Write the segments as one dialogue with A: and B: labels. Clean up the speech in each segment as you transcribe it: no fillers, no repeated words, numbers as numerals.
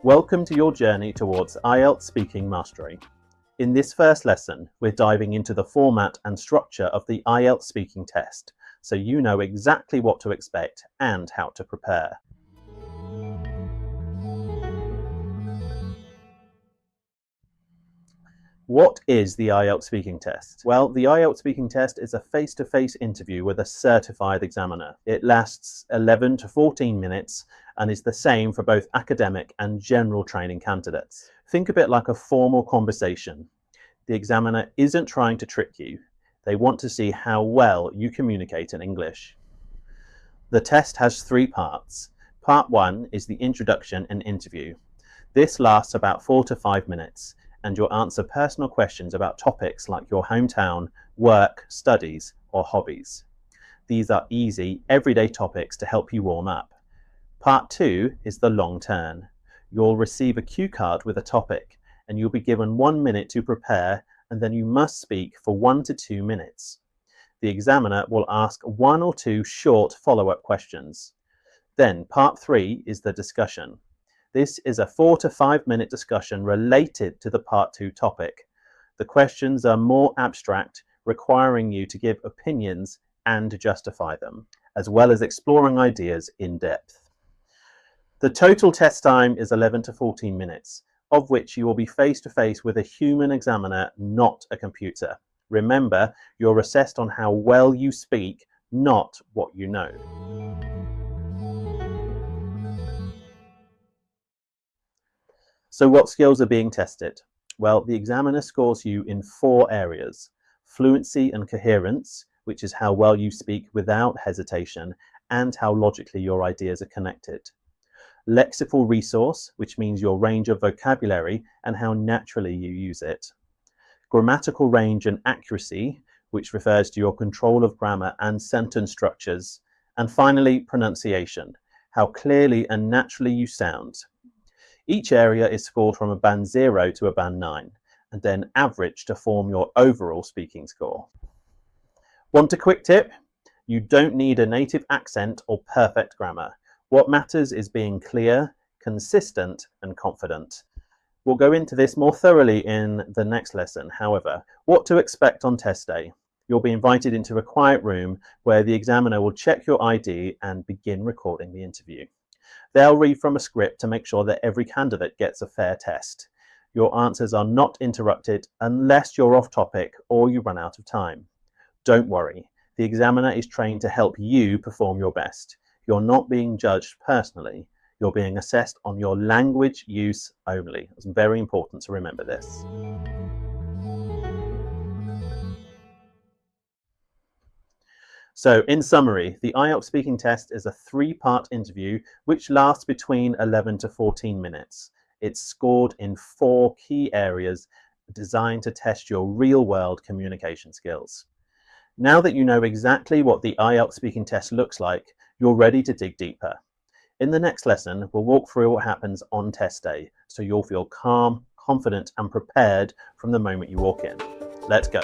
A: Welcome to your journey towards IELTS speaking mastery. In this first lesson, we're diving into the format and structure of the IELTS speaking test, so you know exactly what to expect and how to prepare. What is the IELTS speaking test? Well, the IELTS speaking test is a face-to-face interview with a certified examiner. It lasts 11 to 14 minutes and is the same for both academic and general training candidates. Think of it like a formal conversation. The examiner isn't trying to trick you. They want to see how well you communicate in English. The test has 3 parts. Part 1 is the introduction and interview. This lasts about 4 to 5 minutes. And you'll answer personal questions about topics like your hometown, work, studies, or hobbies. These are easy, everyday topics to help you warm up. Part 2 is the long turn. You'll receive a cue card with a topic, and you'll be given 1 minute to prepare, and then you must speak for 1 to 2 minutes. The examiner will ask 1 or 2 short follow-up questions. Then Part 3 is the discussion. This is a 4 to 5 minute discussion related to the Part 2 topic. The questions are more abstract, requiring you to give opinions and justify them, as well as exploring ideas in depth. The total test time is 11 to 14 minutes, of which you will be face to face with a human examiner, not a computer. Remember, you're assessed on how well you speak, not what you know. So what skills are being tested? Well, the examiner scores you in 4 areas: fluency and coherence, which is how well you speak without hesitation and how logically your ideas are connected; lexical resource, which means your range of vocabulary and how naturally you use it; grammatical range and accuracy, which refers to your control of grammar and sentence structures; and finally, pronunciation, how clearly and naturally you sound. Each area is scored from a band 0 to a band 9, and then averaged to form your overall speaking score. Want a quick tip? You don't need a native accent or perfect grammar. What matters is being clear, consistent, and confident. We'll go into this more thoroughly in the next lesson. However, what to expect on test day. You'll be invited into a quiet room where the examiner will check your ID and begin recording the interview. They'll read from a script to make sure that every candidate gets a fair test. Your answers are not interrupted unless you're off topic or you run out of time. Don't worry, the examiner is trained to help you perform your best. You're not being judged personally. You're being assessed on your language use only. It's very important to remember this. So, in summary, the IELTS speaking test is a 3-part interview which lasts between 11 to 14 minutes. It's scored in 4 key areas designed to test your real-world communication skills. Now that you know exactly what the IELTS speaking test looks like, you're ready to dig deeper. In the next lesson, we'll walk through what happens on test day, so you'll feel calm, confident, and prepared from the moment you walk in. Let's go.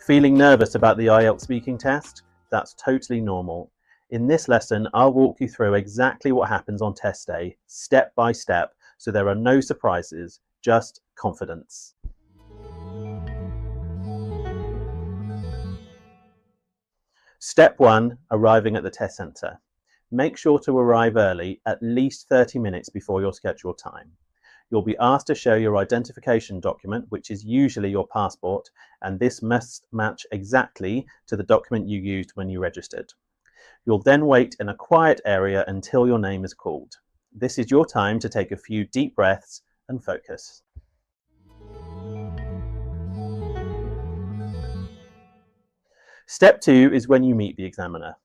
A: Feeling nervous about the IELTS speaking test? That's totally normal. In this lesson, I'll walk you through exactly what happens on test day, step by step, so there are no surprises, just confidence. Step 1, arriving at the test centre. Make sure to arrive early, at least 30 minutes before your scheduled time. You'll be asked to show your identification document, which is usually your passport, and this must match exactly to the document you used when you registered. You'll then wait in a quiet area until your name is called. This is your time to take a few deep breaths and focus. Step 2 is when you meet the examiner.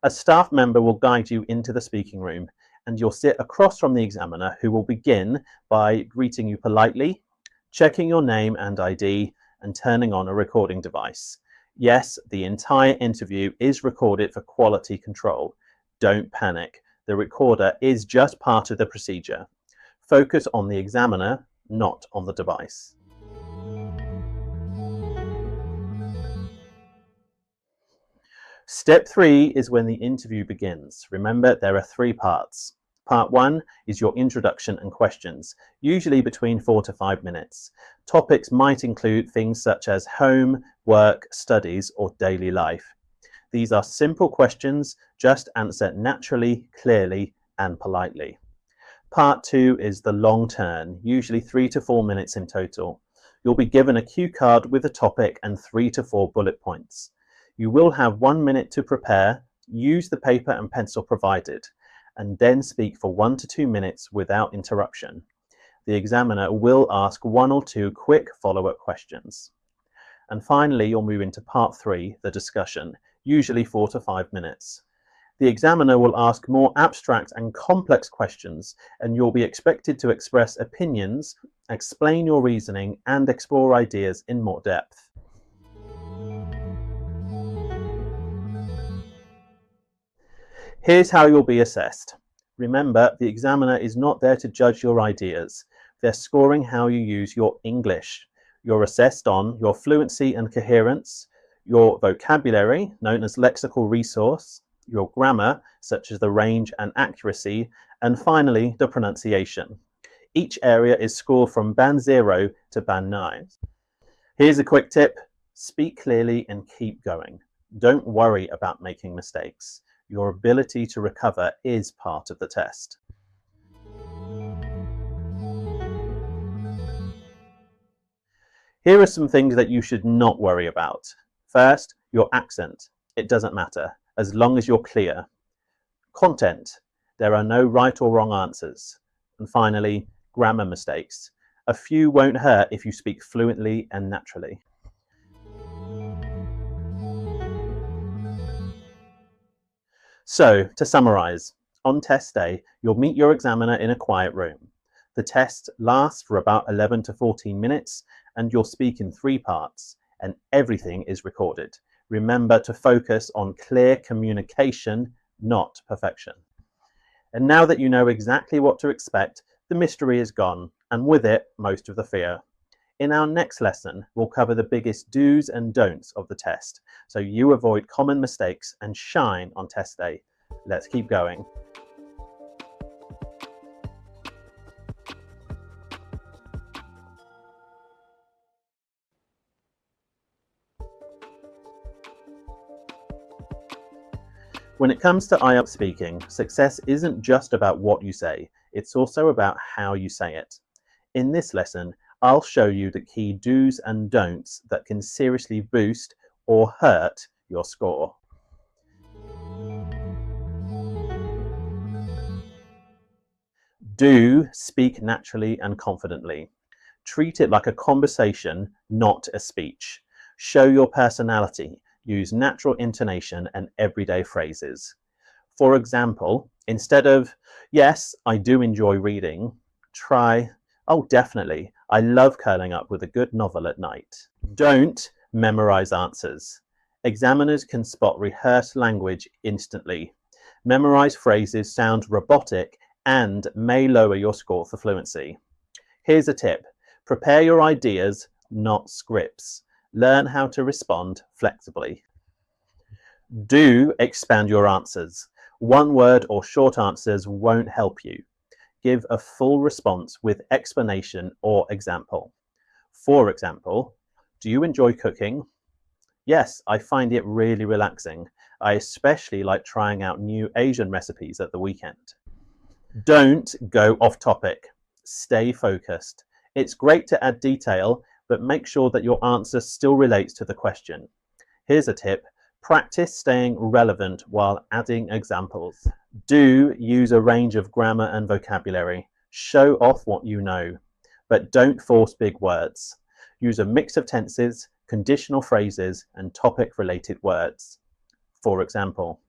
A: A staff member will guide you into the speaking room, and you'll sit across from the examiner, who will begin by greeting you politely, checking your name and ID, and turning on a recording device. Yes, the entire interview is recorded for quality control. Don't panic. The recorder is just part of the procedure. Focus on the examiner, not on the device. Step 3 is when the interview begins. Remember, there are 3 parts. Part 1 is your introduction and questions, usually between 4 to 5 minutes. Topics might include things such as home, work, studies, or daily life. These are simple questions, just answer naturally, clearly, and politely. Part 2 is the long turn, usually 3 to 4 minutes in total. You'll be given a cue card with a topic and 3 to 4 bullet points. You will have 1 minute to prepare, use the paper and pencil provided, and then speak for 1 to 2 minutes without interruption. The examiner will ask 1 or 2 quick follow-up questions. And finally, you'll move into part 3, the discussion, usually 4 to 5 minutes. The examiner will ask more abstract and complex questions, and you'll be expected to express opinions, explain your reasoning, and explore ideas in more depth. Here's how you'll be assessed. Remember, the examiner is not there to judge your ideas. They're scoring how you use your English. You're assessed on your fluency and coherence, your vocabulary, known as lexical resource, your grammar, such as the range and accuracy, and finally, the pronunciation. Each area is scored from band 0 to band 9. Here's a quick tip. Speak clearly and keep going. Don't worry about making mistakes. Your ability to recover is part of the test. Here are some things that you should not worry about. First, your accent. It doesn't matter, as long as you're clear. Content. There are no right or wrong answers. And finally, grammar mistakes. A few won't hurt if you speak fluently and naturally. So, to summarize, on test day, you'll meet your examiner in a quiet room. The test lasts for about 11 to 14 minutes, and you'll speak in 3 parts, and everything is recorded. Remember to focus on clear communication, not perfection. And now that you know exactly what to expect, the mystery is gone, and with it, most of the fear. In our next lesson, we'll cover the biggest do's and don'ts of the test, so you avoid common mistakes and shine on test day. Let's keep going. When it comes to IELTS speaking, success isn't just about what you say, it's also about how you say it. In this lesson, I'll show you the key do's and don'ts that can seriously boost or hurt your score. Do speak naturally and confidently. Treat it like a conversation, not a speech. Show your personality. Use natural intonation and everyday phrases. For example, instead of, yes, I do enjoy reading, try, oh, definitely, I love curling up with a good novel at night. Don't memorize answers. Examiners can spot rehearsed language instantly. Memorized phrases sound robotic and may lower your score for fluency. Here's a tip. Prepare your ideas, not scripts. Learn how to respond flexibly. Do expand your answers. One word or short answers won't help you. Give a full response with explanation or example. For example, do you enjoy cooking? Yes, I find it really relaxing. I especially like trying out new Asian recipes at the weekend. Don't go off topic. Stay focused. It's great to add detail, but make sure that your answer still relates to the question. Here's a tip. Practice staying relevant while adding examples. Do use a range of grammar and vocabulary. Show off what you know, but don't force big words. Use a mix of tenses, conditional phrases, and topic-related words. For example,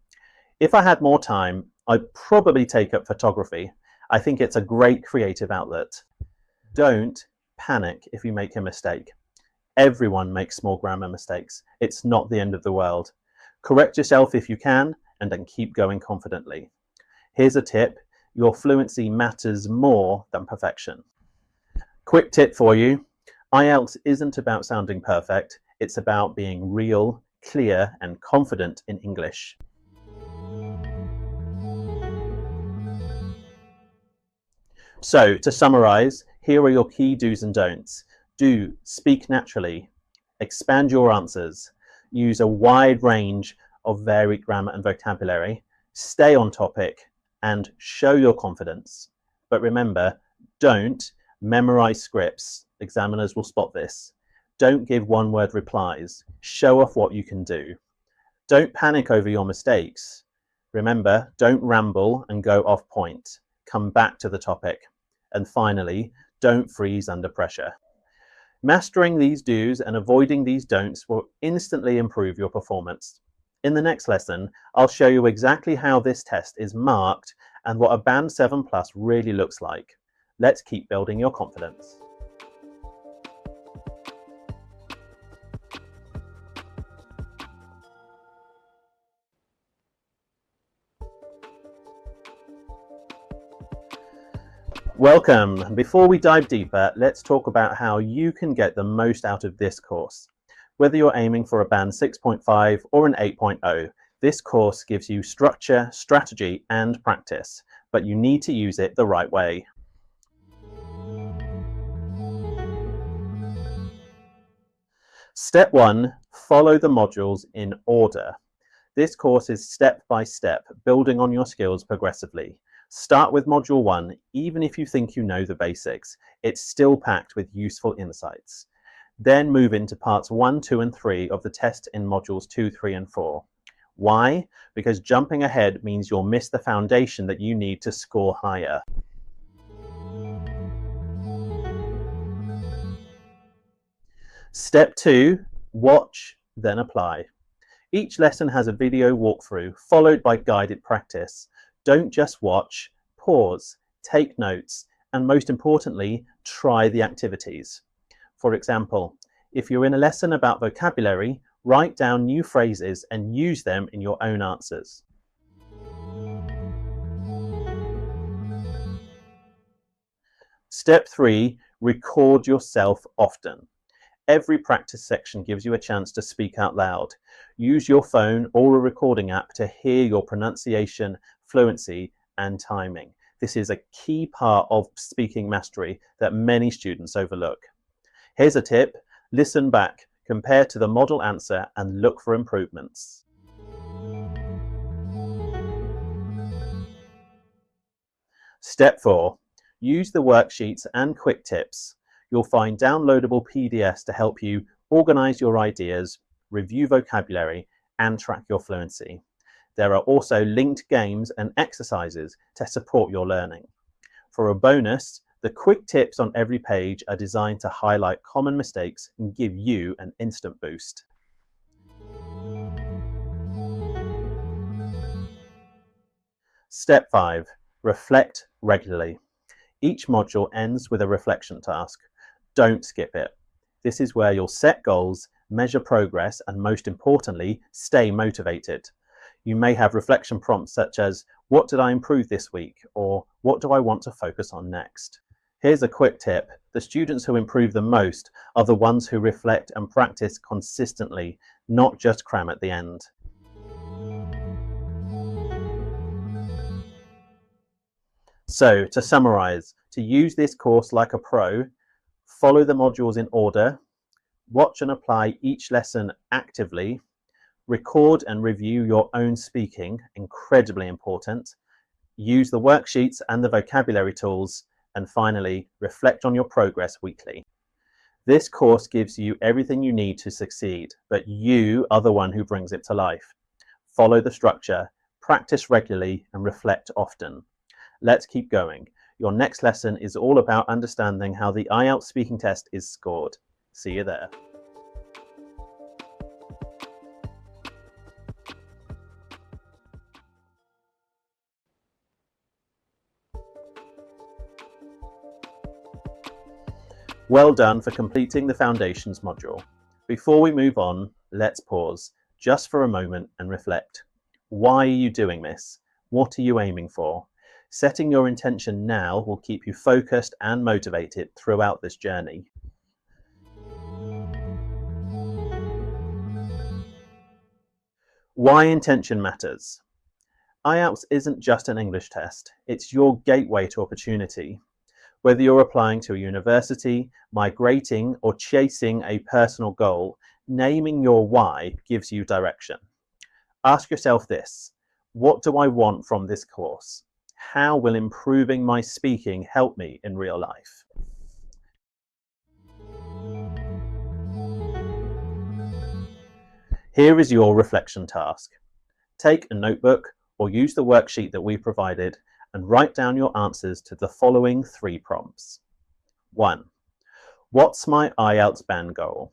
A: if I had more time, I'd probably take up photography. I think it's a great creative outlet. Don't panic if you make a mistake. Everyone makes small grammar mistakes. It's not the end of the world. Correct yourself if you can, and then keep going confidently. Here's a tip. Your fluency matters more than perfection. Quick tip for you, IELTS isn't about sounding perfect, it's about being real, clear and confident in English. So, to summarise, here are your key do's and don'ts. Do speak naturally, expand your answers, use a wide range of varied grammar and vocabulary, stay on topic, and show your confidence. But remember, don't memorise scripts. Examiners will spot this. Don't give one-word replies. Show off what you can do. Don't panic over your mistakes. Remember, don't ramble and go off point. Come back to the topic. And finally, don't freeze under pressure. Mastering these do's and avoiding these don'ts will instantly improve your performance. In the next lesson, I'll show you exactly how this test is marked and what a Band 7 Plus really looks like. Let's keep building your confidence. Welcome. Before we dive deeper, let's talk about how you can get the most out of this course. Whether you're aiming for a Band 6.5 or an 8.0, this course gives you structure, strategy, and practice, but you need to use it the right way. Step 1, follow the modules in order. This course is step by step, building on your skills progressively. Start with Module 1, even if you think you know the basics. It's still packed with useful insights. Then move into parts 1, 2 and 3 of the test in Modules 2, 3 and 4. Why? Because jumping ahead means you'll miss the foundation that you need to score higher. Step 2, watch, then apply. Each lesson has a video walkthrough followed by guided practice. Don't just watch, pause, take notes, and most importantly, try the activities. For example, if you're in a lesson about vocabulary, write down new phrases and use them in your own answers. Step 3, record yourself often. Every practice section gives you a chance to speak out loud. Use your phone or a recording app to hear your pronunciation, fluency, and timing. This is a key part of speaking mastery that many students overlook. Here's a tip: listen back, compare to the model answer, and look for improvements. Step 4, use the worksheets and quick tips. You'll find downloadable PDFs to help you organize your ideas, review vocabulary, and track your fluency. There are also linked games and exercises to support your learning. For a bonus, the quick tips on every page are designed to highlight common mistakes and give you an instant boost. Step 5, reflect regularly. Each module ends with a reflection task. Don't skip it. This is where you'll set goals, measure progress, and most importantly, stay motivated. You may have reflection prompts such as, what did I improve this week? Or what do I want to focus on next? Here's a quick tip. The students who improve the most are the ones who reflect and practice consistently, not just cram at the end. So, to summarize, to use this course like a pro, follow the modules in order, watch and apply each lesson actively, record and review your own speaking, incredibly important, use the worksheets and the vocabulary tools, and finally, reflect on your progress weekly. This course gives you everything you need to succeed, but you are the one who brings it to life. Follow the structure, practice regularly, and reflect often. Let's keep going. Your next lesson is all about understanding how the IELTS speaking test is scored. See you there. Well done for completing the Foundations module. Before we move on, let's pause just for a moment and reflect. Why are you doing this? What are you aiming for? Setting your intention now will keep you focused and motivated throughout this journey. Why intention matters. IELTS isn't just an English test, it's your gateway to opportunity. Whether you're applying to a university, migrating, or chasing a personal goal, naming your why gives you direction. Ask yourself this: what do I want from this course? How will improving my speaking help me in real life? Here is your reflection task. Take a notebook or use the worksheet that we provided and write down your answers to the following 3 prompts. 1. What's my IELTS band goal?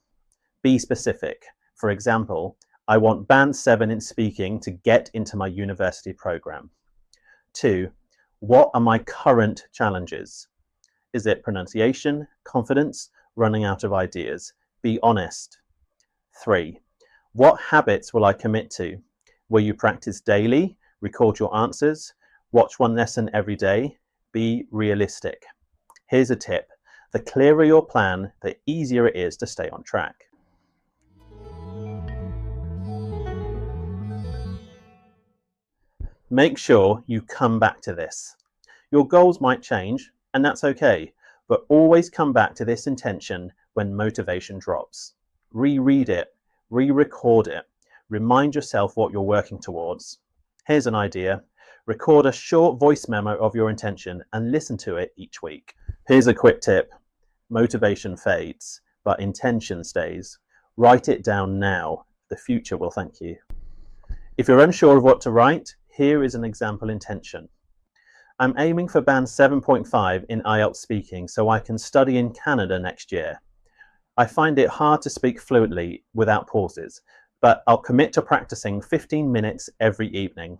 A: Be specific. For example, I want band 7 in speaking to get into my university program. 2. What are my current challenges? Is it pronunciation, confidence, running out of ideas? Be honest. 3. What habits will I commit to? Will you practice daily, record your answers, watch one lesson every day? Be realistic. Here's a tip: the clearer your plan, the easier it is to stay on track. Make sure you come back to this. Your goals might change, and that's okay, but always come back to this intention when motivation drops. Reread it, re-record it, remind yourself what you're working towards. Here's an idea: record a short voice memo of your intention and listen to it each week. Here's a quick tip: motivation fades, but intention stays. Write it down now. The future will thank you. If you're unsure of what to write, here is an example intention. I'm aiming for band 7.5 in IELTS speaking so I can study in Canada next year. I find it hard to speak fluently without pauses, but I'll commit to practicing 15 minutes every evening.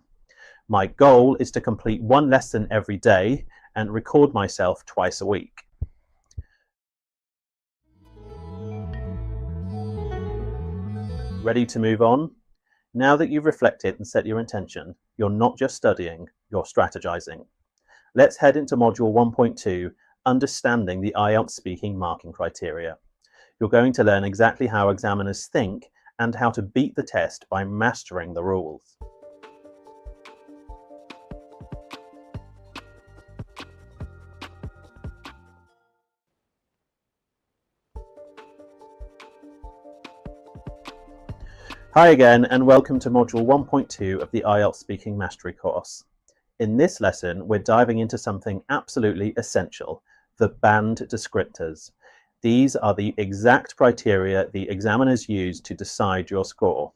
A: My goal is to complete 1 lesson every day and record myself twice a week. Ready to move on? Now that you've reflected and set your intention, you're not just studying, you're strategizing. Let's head into Module 1.2, Understanding the IELTS Speaking Marking Criteria. You're going to learn exactly how examiners think and how to beat the test by mastering the rules. Hi again, and welcome to Module 1.2 of the IELTS Speaking Mastery course. In this lesson, we're diving into something absolutely essential: the band descriptors. These are the exact criteria the examiners use to decide your score.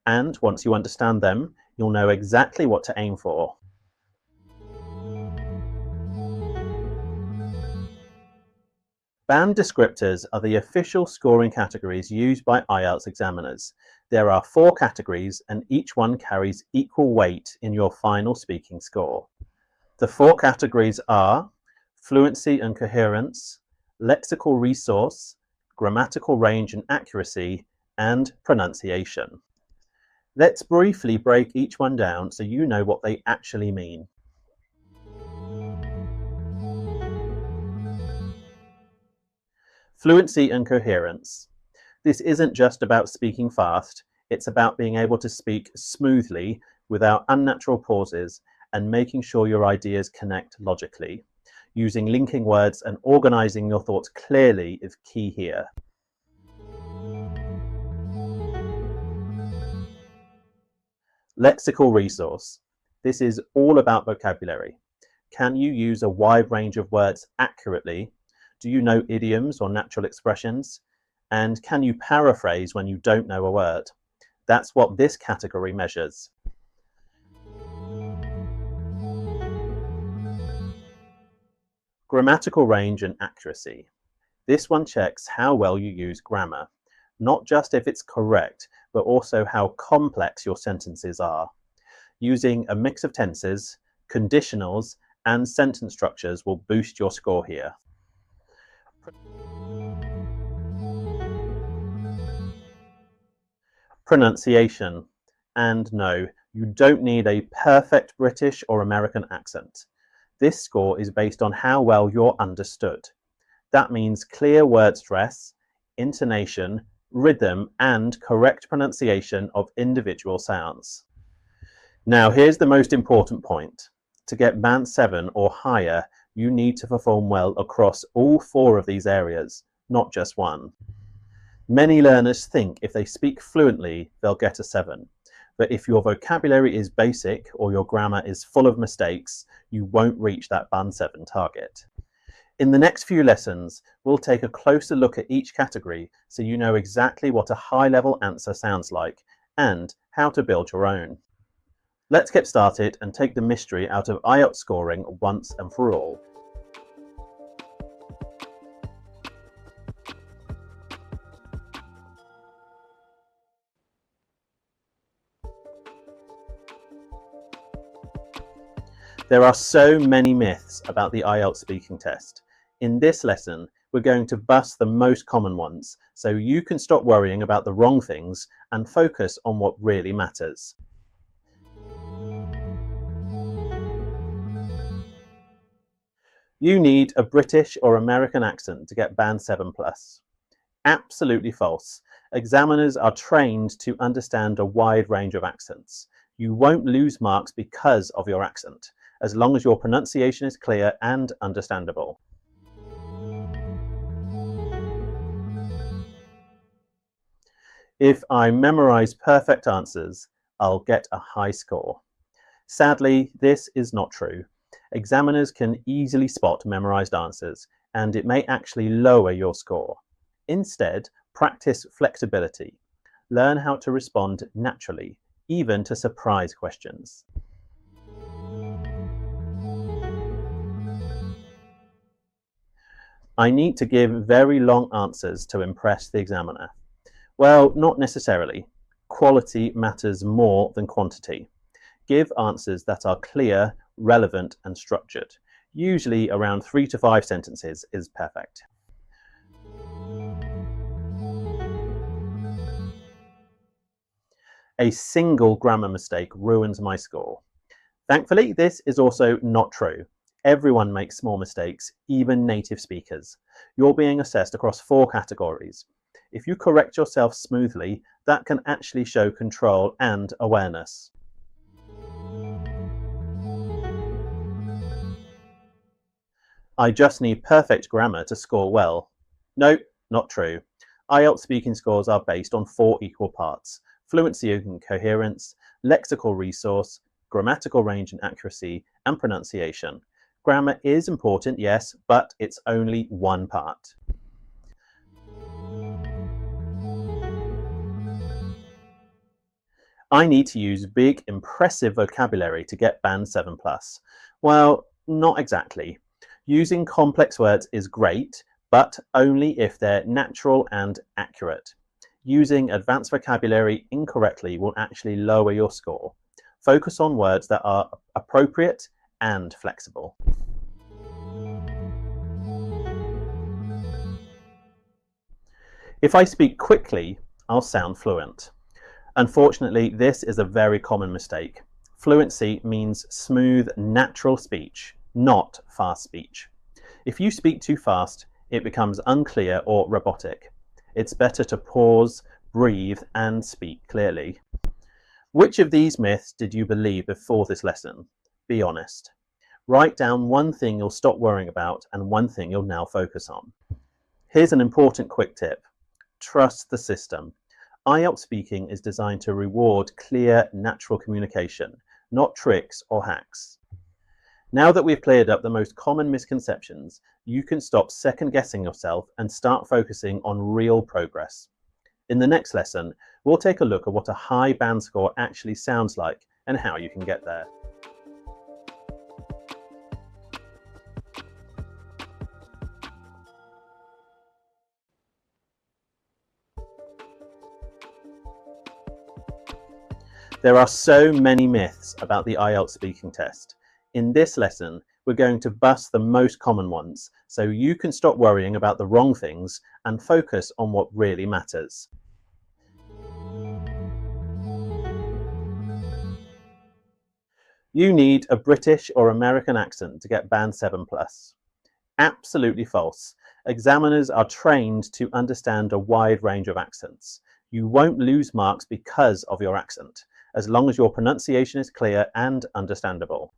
A: And once you understand them, you'll know exactly what to aim for. Band descriptors are the official scoring categories used by IELTS examiners. There are 4 categories, and each one carries equal weight in your final speaking score. The 4 categories are fluency and coherence, lexical resource, grammatical range and accuracy, and pronunciation. Let's briefly break each one down so you know what they actually mean. Fluency and coherence. This isn't just about speaking fast, it's about being able to speak smoothly without unnatural pauses and making sure your ideas connect logically. Using linking words and organizing your thoughts clearly is key here. Lexical resource. This is all about vocabulary. Can you use a wide range of words accurately? Do you know idioms or natural expressions? And can you paraphrase when you don't know a word? That's what this category measures. Grammatical range and accuracy. This one checks how well you use grammar, not just if it's correct, but also how complex your sentences are. Using a mix of tenses, conditionals, and sentence structures will boost your score here. Pronunciation. And no, you don't need a perfect British or American accent. This score is based on how well you're understood. That means clear word stress, intonation, rhythm, and correct pronunciation of individual sounds. Now, here's the most important point. To get Band 7 or higher, you need to perform well across all 4 of these areas, not just one. Many learners think if they speak fluently, they'll get a 7. But if your vocabulary is basic or your grammar is full of mistakes, you won't reach that Band 7 target. In the next few lessons, we'll take a closer look at each category so you know exactly what a high-level answer sounds like and how to build your own. Let's get started and take the mystery out of IELTS scoring once and for all. There are so many myths about the IELTS speaking test. In this lesson, we're going to bust the most common ones so you can stop worrying about the wrong things and focus on what really matters. You need a British or American accent to get Band 7+. Absolutely false. Examiners are trained to understand a wide range of accents. You won't lose marks because of your accent, as long as your pronunciation is clear and understandable. If I memorize perfect answers, I'll get a high score. Sadly, this is not true. Examiners can easily spot memorized answers, and it may actually lower your score. Instead, practice flexibility. Learn how to respond naturally, even to surprise questions. I need to give very long answers to impress the examiner. Well, not necessarily. Quality matters more than quantity. Give answers that are clear, relevant, and structured. Usually around 3 to 5 sentences is perfect. A single grammar mistake ruins my score. Thankfully, this is also not true. Everyone makes small mistakes, even native speakers. You're being assessed across 4 categories. If you correct yourself smoothly, that can actually show control and awareness. I just need perfect grammar to score well. No, not true. IELTS speaking scores are based on 4 equal parts: fluency and coherence, lexical resource, grammatical range and accuracy, and pronunciation. Grammar is important, yes, but it's only one part. I need to use big, impressive vocabulary to get Band 7+. Well, not exactly. Using complex words is great, but only if they're natural and accurate. Using advanced vocabulary incorrectly will actually lower your score. Focus on words that are appropriate and flexible. If I speak quickly, I'll sound fluent. Unfortunately, this is a very common mistake. Fluency means smooth, natural speech, not fast speech. If you speak too fast, it becomes unclear or robotic. It's better to pause, breathe, and speak clearly. Which of these myths did you believe before this lesson? Be honest. Write down one thing you'll stop worrying about and one thing you'll now focus on. Here's an important quick tip. Trust the system. IELTS speaking is designed to reward clear, natural communication, not tricks or hacks. Now that we've cleared up the most common misconceptions, you can stop second-guessing yourself and start focusing on real progress. In the next lesson, we'll take a look at what a high band score actually sounds like and how you can get there. There are so many myths about the IELTS speaking test. In this lesson, we're going to bust the most common ones so you can stop worrying about the wrong things and focus on what really matters. You need a British or American accent to get Band 7 plus. Absolutely false. Examiners are trained to understand a wide range of accents. You won't lose marks because of your accent, as long as your pronunciation is clear and understandable.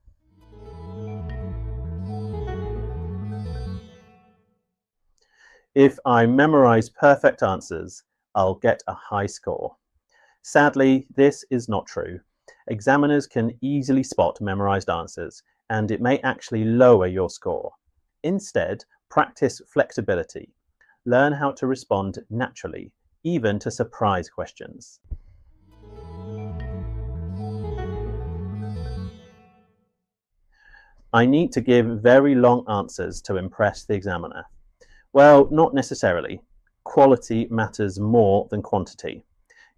A: If I memorize perfect answers, I'll get a high score. Sadly, this is not true. Examiners can easily spot memorized answers, and it may actually lower your score. Instead, practice flexibility. Learn how to respond naturally, even to surprise questions. I need to give very long answers to impress the examiner. Well, not necessarily. Quality matters more than quantity.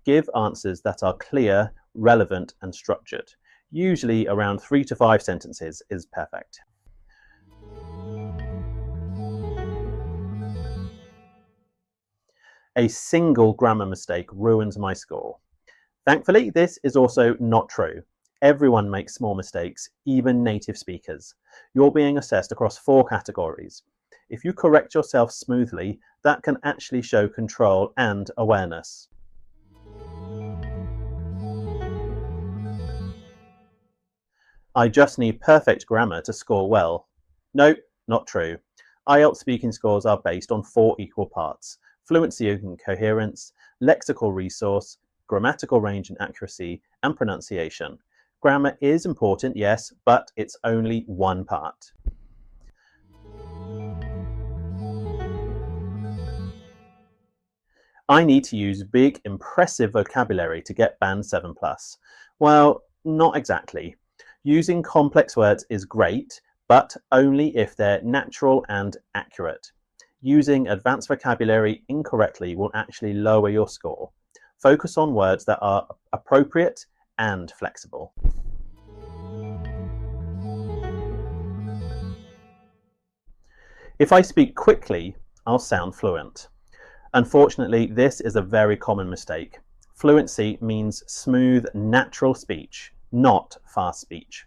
A: Give answers that are clear, relevant, and structured. Usually around 3 to 5 sentences is perfect. A single grammar mistake ruins my score. Thankfully, this is also not true. Everyone makes small mistakes, even native speakers. You're being assessed across 4 categories. If you correct yourself smoothly, that can actually show control and awareness. I just need perfect grammar to score well. No, not true. IELTS speaking scores are based on 4 equal parts: fluency and coherence, lexical resource, grammatical range and accuracy, and pronunciation. Grammar is important, yes, but it's only one part. I need to use big, impressive vocabulary to get Band 7 plus. Well, not exactly. Using complex words is great, but only if they're natural and accurate. Using advanced vocabulary incorrectly will actually lower your score. Focus on words that are appropriate and flexible. If I speak quickly, I'll sound fluent. Unfortunately, this is a very common mistake. Fluency means smooth, natural speech, not fast speech.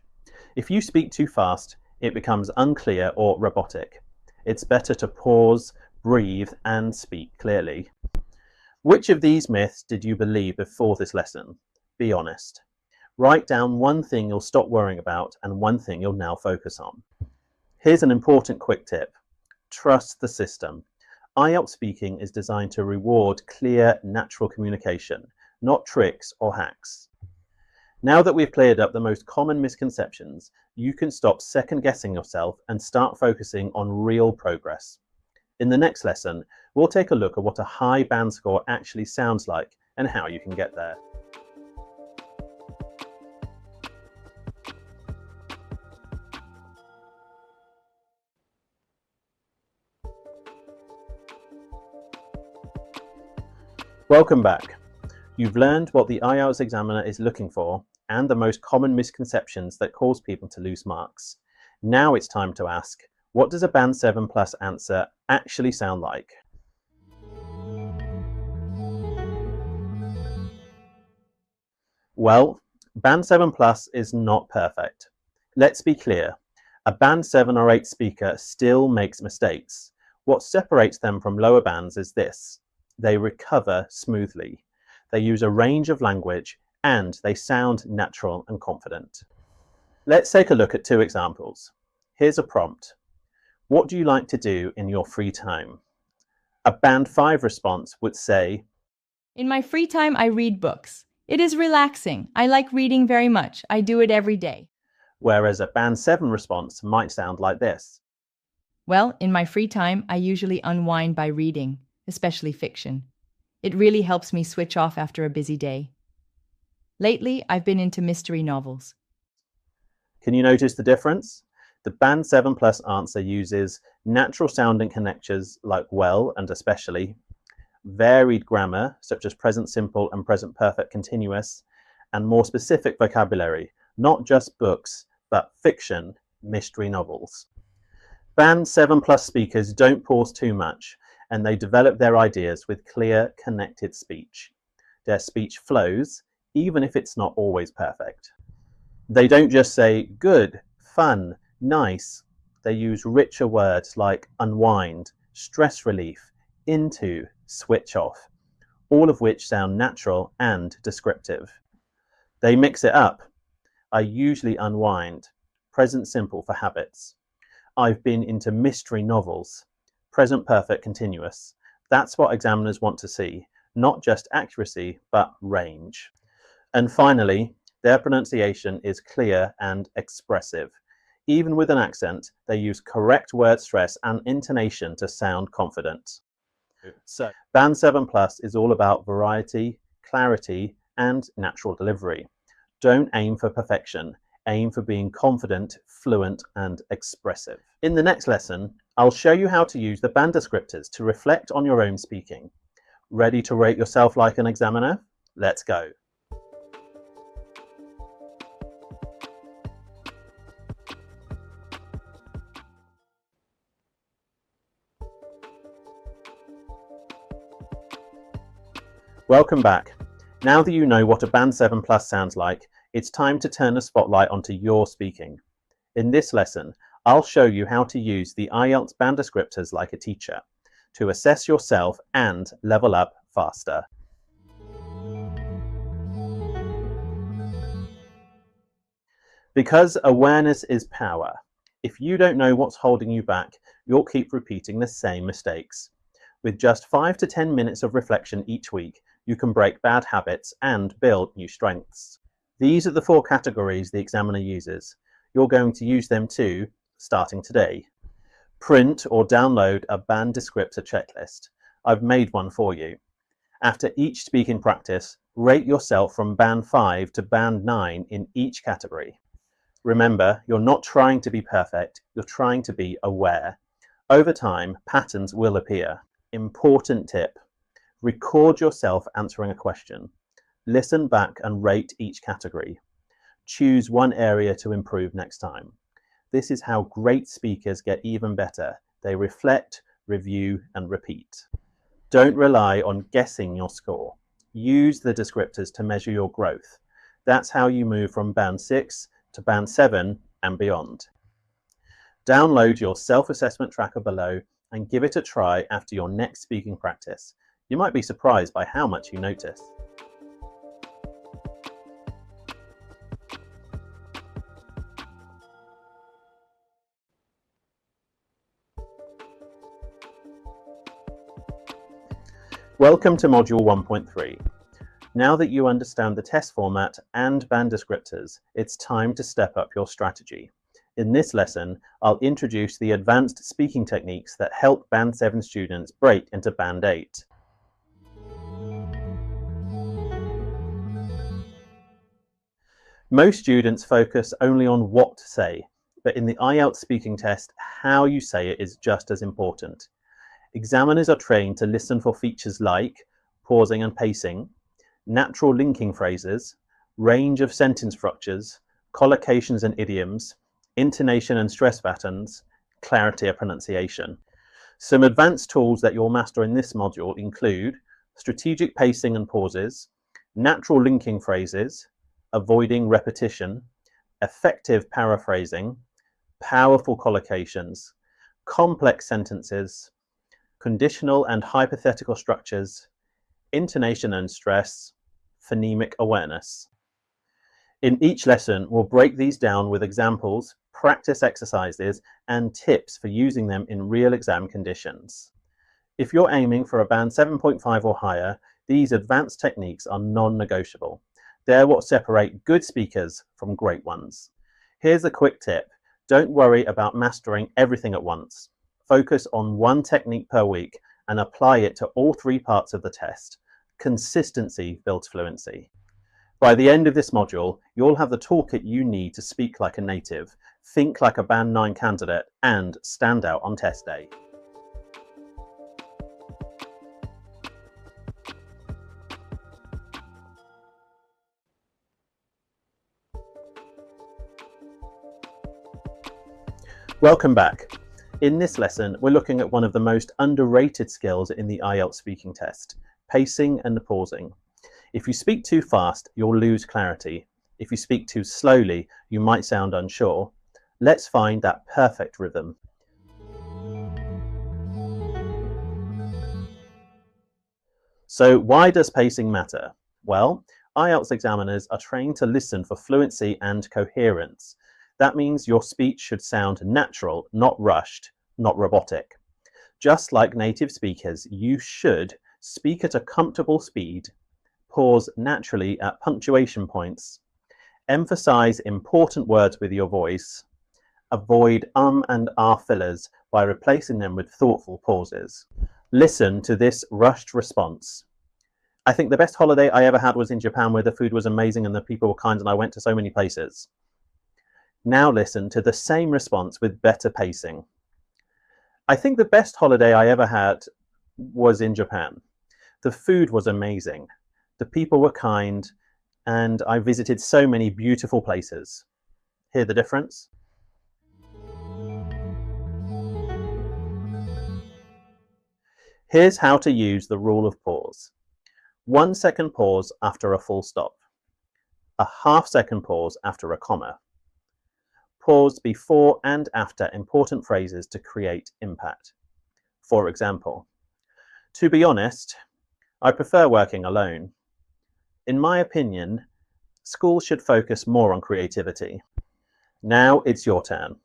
A: If you speak too fast, it becomes unclear or robotic. It's better to pause, breathe, and speak clearly. Which of these myths did you believe before this lesson? Be honest. Write down one thing you'll stop worrying about and one thing you'll now focus on. Here's an important quick tip. Trust the system. IELTS speaking is designed to reward clear, natural communication, not tricks or hacks. Now that we've cleared up the most common misconceptions, you can stop second-guessing yourself and start focusing on real progress. In the next lesson, we'll take a look at what a high band score actually sounds like and how you can get there. Welcome back. You've learned what the IELTS examiner is looking for and the most common misconceptions that cause people to lose marks. Now it's time to ask, what does a Band 7 plus answer actually sound like? Well, Band 7 plus is not perfect. Let's be clear, a Band 7 or 8 speaker still makes mistakes. What separates them from lower bands is this: they recover smoothly. They use a range of language and they sound natural and confident. Let's take a look at 2 examples. Here's a prompt. What do you like to do in your free time? A Band 5 response would say,
B: in my free time, I read books. It is relaxing. I like reading very much. I do it every day.
A: Whereas a Band 7 response might sound like this.
B: Well, in my free time, I usually unwind by reading, especially fiction. It really helps me switch off after a busy day. Lately, I've been into mystery novels.
A: Can you notice the difference? The Band 7 plus answer uses natural sounding connectors like well and especially, varied grammar such as present simple and present perfect continuous, and more specific vocabulary, not just books, but fiction, mystery novels. Band 7 plus speakers don't pause too much, and they develop their ideas with clear, connected speech. Their speech flows, even if it's not always perfect. They don't just say good, fun, nice. They use richer words like unwind, stress relief, into, switch off, all of which sound natural and descriptive. They mix it up. I usually unwind, present simple for habits. I've been into mystery novels, present perfect continuous. That's what examiners want to see, not just accuracy, but range. And finally, their pronunciation is clear and expressive. Even with an accent, they use correct word stress and intonation to sound confident. So, Band 7 Plus is all about variety, clarity, and natural delivery. Don't aim for perfection, aim for being confident, fluent, and expressive. In the next lesson, I'll show you how to use the band descriptors to reflect on your own speaking. Ready to rate yourself like an examiner? Let's go. Welcome back. Now that you know what a Band 7 Plus sounds like, it's time to turn the spotlight onto your speaking. In this lesson, I'll show you how to use the IELTS band descriptors like a teacher to assess yourself and level up faster. Because awareness is power. If you don't know what's holding you back, you'll keep repeating the same mistakes. With just 5 to 10 minutes of reflection each week, you can break bad habits and build new strengths. These are the 4 categories the examiner uses. You're going to use them too, starting today. Print or download a band descriptor checklist. I've made one for you. After each speaking practice, rate yourself from Band 5 to Band 9 in each category. Remember, you're not trying to be perfect, you're trying to be aware. Over time, patterns will appear. Important tip: record yourself answering a question. Listen back and rate each category. Choose one area to improve next time. This is how great speakers get even better. They reflect, review, and repeat. Don't rely on guessing your score. Use the descriptors to measure your growth. That's how you move from Band 6 to Band 7 and beyond. Download your self-assessment tracker below and give it a try after your next speaking practice. You might be surprised by how much you notice. Welcome to Module 1.3. Now that you understand the test format and band descriptors, it's time to step up your strategy. In this lesson, I'll introduce the advanced speaking techniques that help Band 7 students break into Band 8. Most students focus only on what to say, but in the IELTS speaking test, how you say it is just as important. Examiners are trained to listen for features like pausing and pacing, natural linking phrases, range of sentence structures, collocations and idioms, intonation and stress patterns, clarity of pronunciation. Some advanced tools that you'll master in this module include strategic pacing and pauses, natural linking phrases, avoiding repetition, effective paraphrasing, powerful collocations, complex sentences, conditional and hypothetical structures, intonation and stress, phonemic awareness. In each lesson, we'll break these down with examples, practice exercises, and tips for using them in real exam conditions. If you're aiming for a Band 7.5 or higher, these advanced techniques are non-negotiable. They're what separate good speakers from great ones. Here's a quick tip: don't worry about mastering everything at once. Focus on one technique per week and apply it to all 3 parts of the test. Consistency builds fluency. By the end of this module, you'll have the toolkit you need to speak like a native, think like a Band 9 candidate, and stand out on test day. Welcome back. In this lesson, we're looking at one of the most underrated skills in the IELTS speaking test: pacing and pausing. If you speak too fast, you'll lose clarity. If you speak too slowly, you might sound unsure. Let's find that perfect rhythm. So why does pacing matter? Well, IELTS examiners are trained to listen for fluency and coherence. That means your speech should sound natural, not rushed, not robotic. Just like native speakers, you should speak at a comfortable speed, pause naturally at punctuation points, emphasize important words with your voice, avoid and ah fillers by replacing them with thoughtful pauses. Listen to this rushed response. I think the best holiday I ever had was in Japan, where the food was amazing and the people were kind and I went to so many places. Now listen to the same response with better pacing. I think the best holiday I ever had was in Japan. The food was amazing. The people were kind and I visited so many beautiful places. Hear the difference? Here's how to use the rule of pause. 1 second pause after a full stop. A half-second pause after a comma. Pause before and after important phrases to create impact. For example, to be honest, I prefer working alone. In my opinion, schools should focus more on creativity. Now it's your turn.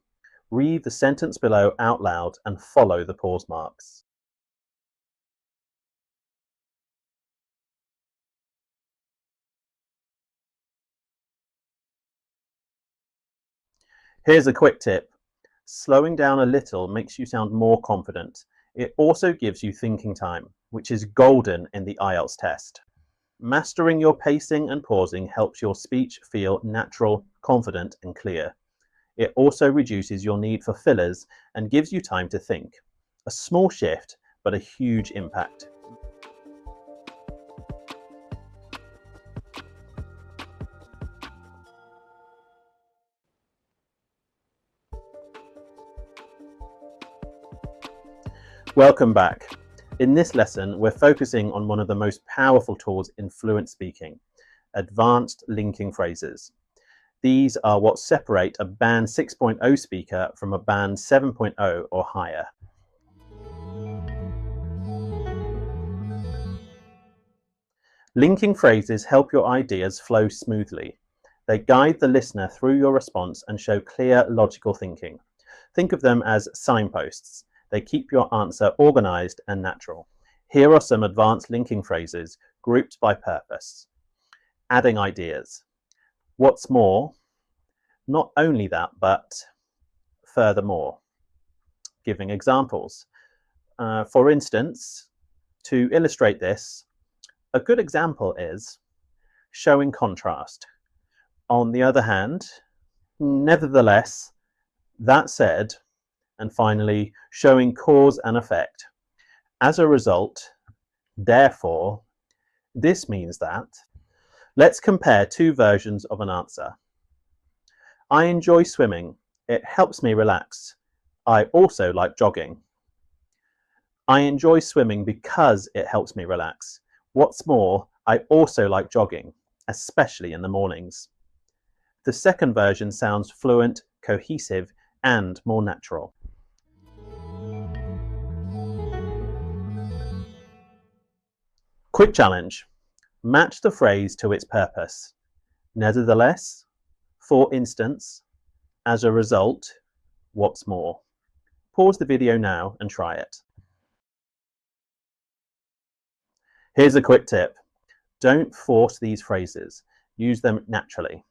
A: Read the sentence below out loud and follow the pause marks. Here's a quick tip. Slowing down a little makes you sound more confident. It also gives you thinking time, which is golden in the IELTS test. Mastering your pacing and pausing helps your speech feel natural, confident, and clear. It also reduces your need for fillers and gives you time to think. A small shift, but a huge impact. Welcome back. In this lesson, we're focusing on one of the most powerful tools in fluent speaking, advanced linking phrases. These are what separate a band 6.0 speaker from a band 7.0 or higher. Linking phrases help your ideas flow smoothly. They guide the listener through your response and show clear, logical thinking. Think of them as signposts. They keep your answer organized and natural. Here are some advanced linking phrases grouped by purpose. Adding ideas. What's more, not only that, but furthermore. Giving examples. For instance, to illustrate this, a good example is showing contrast. On the other hand, nevertheless, that said, and finally, showing cause and effect. As a result, therefore, this means that. Let's compare two versions of an answer. I enjoy swimming. It helps me relax. I also like jogging. I enjoy swimming because it helps me relax. What's more, I also like jogging, especially in the mornings. The second version sounds fluent, cohesive, and more natural. Quick challenge. Match the phrase to its purpose. Nevertheless, for instance, as a result, what's more. Pause the video now and try it. Here's a quick tip. Don't force these phrases. Use them naturally.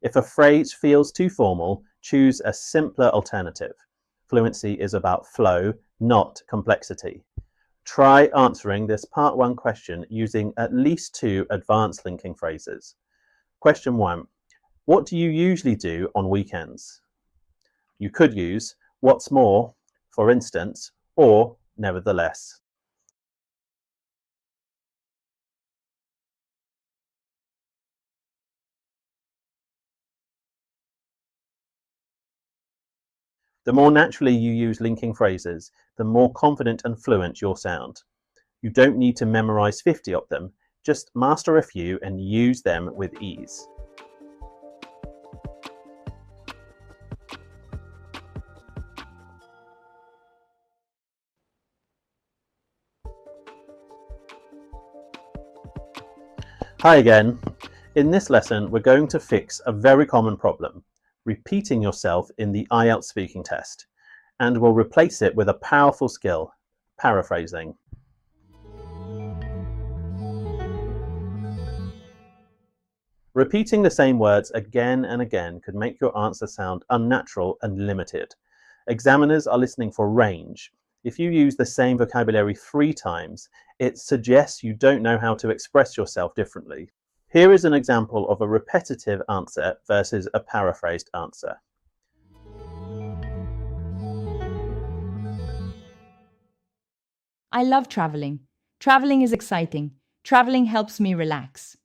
A: If a phrase feels too formal, choose a simpler alternative. Fluency is about flow, not complexity. Try answering this part 1 question using at least 2 advanced linking phrases. Question 1. What do you usually do on weekends? You could use what's more, for instance, or nevertheless. The more naturally you use linking phrases, the more confident and fluent you'll sound. You don't need to memorize 50 of them, just master a few and use them with ease. Hi again. In this lesson, we're going to fix a very common problem, repeating yourself in the IELTS speaking test, and we'll replace it with a powerful skill, paraphrasing. Repeating the same words again and again could make your answer sound unnatural and limited. Examiners are listening for range. If you use the same vocabulary 3 times, it suggests you don't know how to express yourself differently. Here is an example of a repetitive answer versus a paraphrased answer.
B: I love traveling. Traveling is exciting. Traveling helps me relax.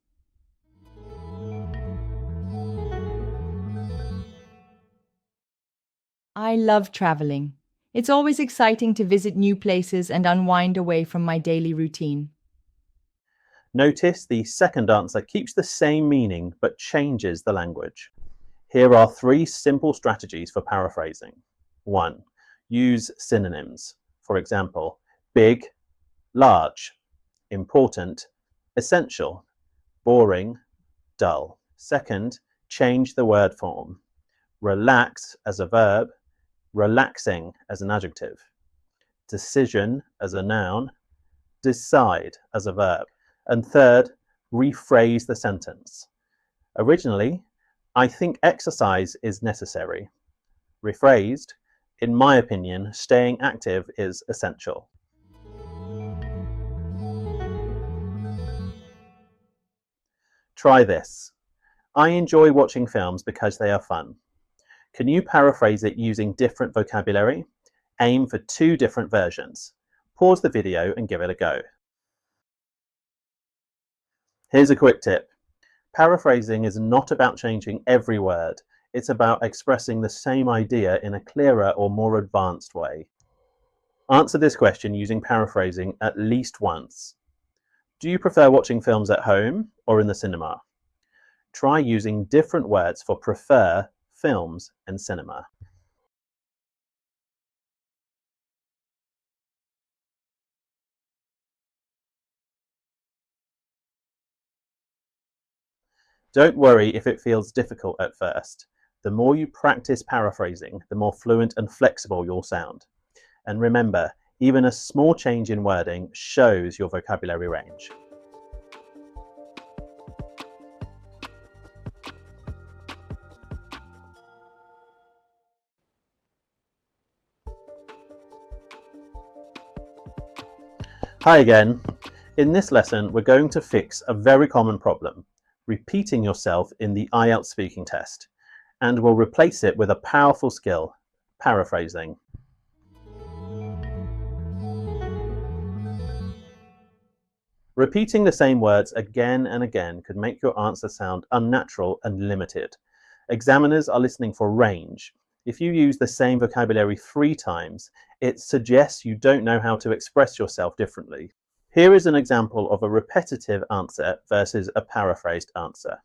B: I love traveling. It's always exciting to visit new places and unwind away from my daily routine.
A: Notice the second answer keeps the same meaning but changes the language. Here are 3 simple strategies for paraphrasing. 1. Use synonyms. For example, big, large, important, essential, boring, dull. Second, change the word form. Relax as a verb, relaxing as an adjective. Decision as a noun, decide as a verb. And third, rephrase the sentence. Originally, I think exercise is necessary. Rephrased, in my opinion, staying active is essential. Try this. I enjoy watching films because they are fun. Can you paraphrase it using different vocabulary? Aim for 2 different versions. Pause the video and give it a go. Here's a quick tip. Paraphrasing is not about changing every word. It's about expressing the same idea in a clearer or more advanced way. Answer this question using paraphrasing at least once. Do you prefer watching films at home or in the cinema? Try using different words for prefer, films, and cinema. Don't worry if it feels difficult at first. The more you practice paraphrasing, the more fluent and flexible you'll sound. And remember, even a small change in wording shows your vocabulary range. Hi again. In this lesson, we're going to fix a very common problem, repeating yourself in the IELTS speaking test, and we'll replace it with a powerful skill, paraphrasing. Repeating the same words again and again could make your answer sound unnatural and limited. Examiners are listening for range. If you use the same vocabulary 3 times, it suggests you don't know how to express yourself differently. Here is an example of a repetitive answer versus a paraphrased answer.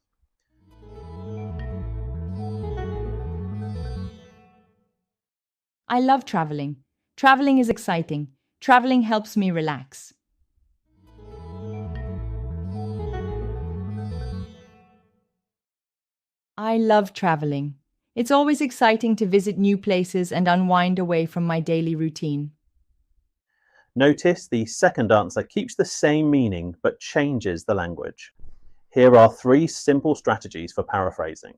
B: I love traveling. Traveling is exciting. Traveling helps me relax. I love traveling. It's always exciting to visit new places and unwind away from my daily routine.
A: Notice the second answer keeps the same meaning but changes the language. Here are 3 simple strategies for paraphrasing.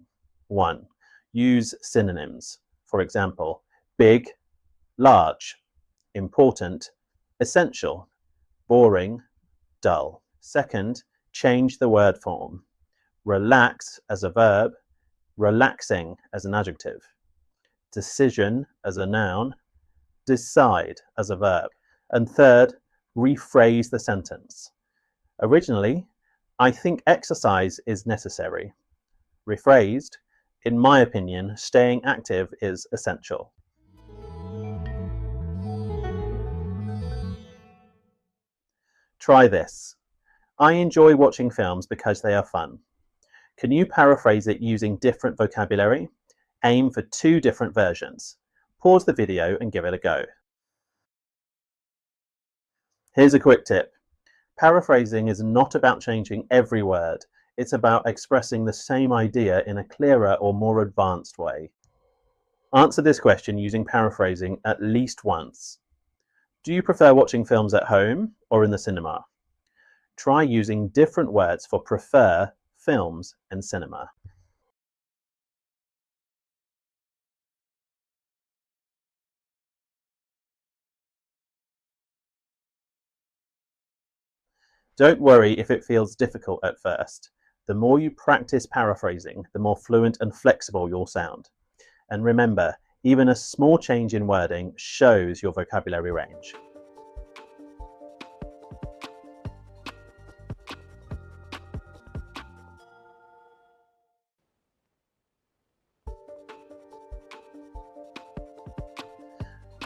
A: 1. Use synonyms. For example, big, large, important, essential, boring, dull. Second, change the word form. Relax as a verb, relaxing as an adjective. Decision as a noun, decide as a verb. And third, rephrase the sentence. Originally, I think exercise is necessary. Rephrased, in my opinion, staying active is essential. Try this. I enjoy watching films because they are fun. Can you paraphrase it using different vocabulary? Aim for 2 different versions. Pause the video and give it a go. Here's a quick tip. Paraphrasing is not about changing every word. It's about expressing the same idea in a clearer or more advanced way. Answer this question using paraphrasing at least once. Do you prefer watching films at home or in the cinema? Try using different words for prefer, films, and cinema. Don't worry if it feels difficult at first. The more you practice paraphrasing, the more fluent and flexible you'll sound. And remember, even a small change in wording shows your vocabulary range.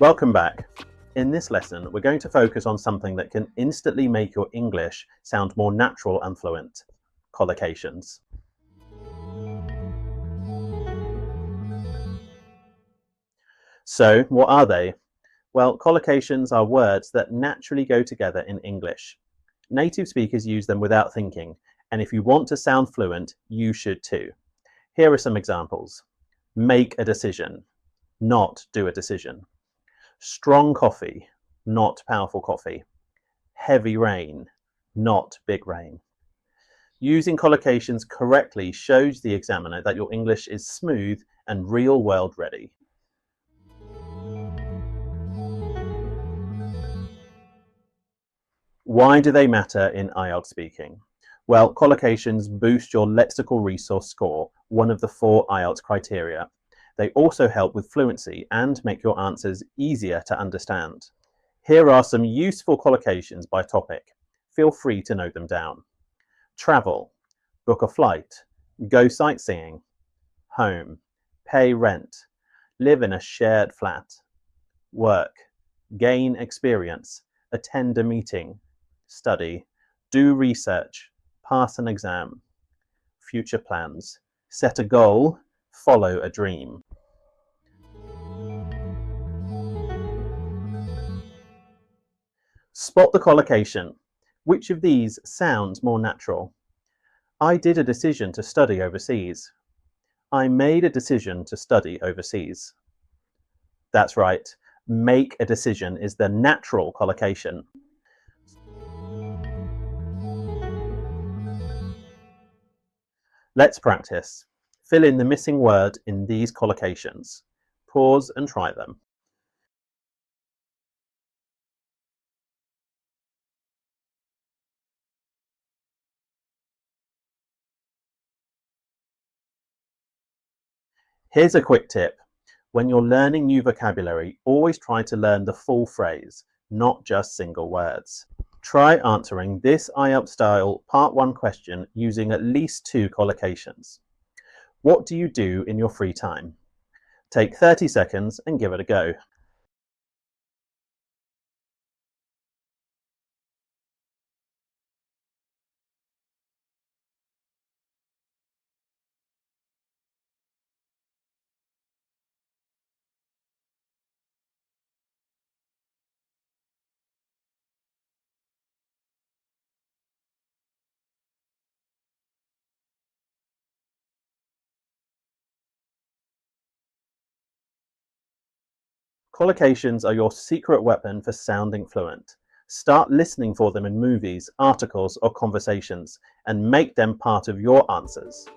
A: Welcome back. In this lesson, we're going to focus on something that can instantly make your English sound more natural and fluent: collocations. So, what are they? Well, collocations are words that naturally go together in English. Native speakers use them without thinking, and if you want to sound fluent, you should too. Here are some examples. Make a decision, not do a decision. Strong coffee, not powerful coffee. Heavy rain, not big rain. Using collocations correctly shows the examiner that your English is smooth and real-world ready. Why do they matter in IELTS speaking? Well, collocations boost your lexical resource score, one of the 4 IELTS criteria. They also help with fluency and make your answers easier to understand. Here are some useful collocations by topic. Feel free to note them down. Travel, book a flight, go sightseeing, home, pay rent, live in a shared flat, work, gain experience, attend a meeting, study, do research, pass an exam, future plans, set a goal, follow a dream. Spot the collocation. Which of these sounds more natural? I did a decision to study overseas. I made a decision to study overseas. That's right. Make a decision is the natural collocation. Let's practice. Fill in the missing word in these collocations. Pause and try them. Here's a quick tip. When you're learning new vocabulary, always try to learn the full phrase, not just single words. Try answering this IELTS style Part 1 question using at least 2 collocations. What do you do in your free time? Take 30 seconds and give it a go. Collocations are your secret weapon for sounding fluent. Start listening for them in movies, articles, or conversations, and make them part of your answers.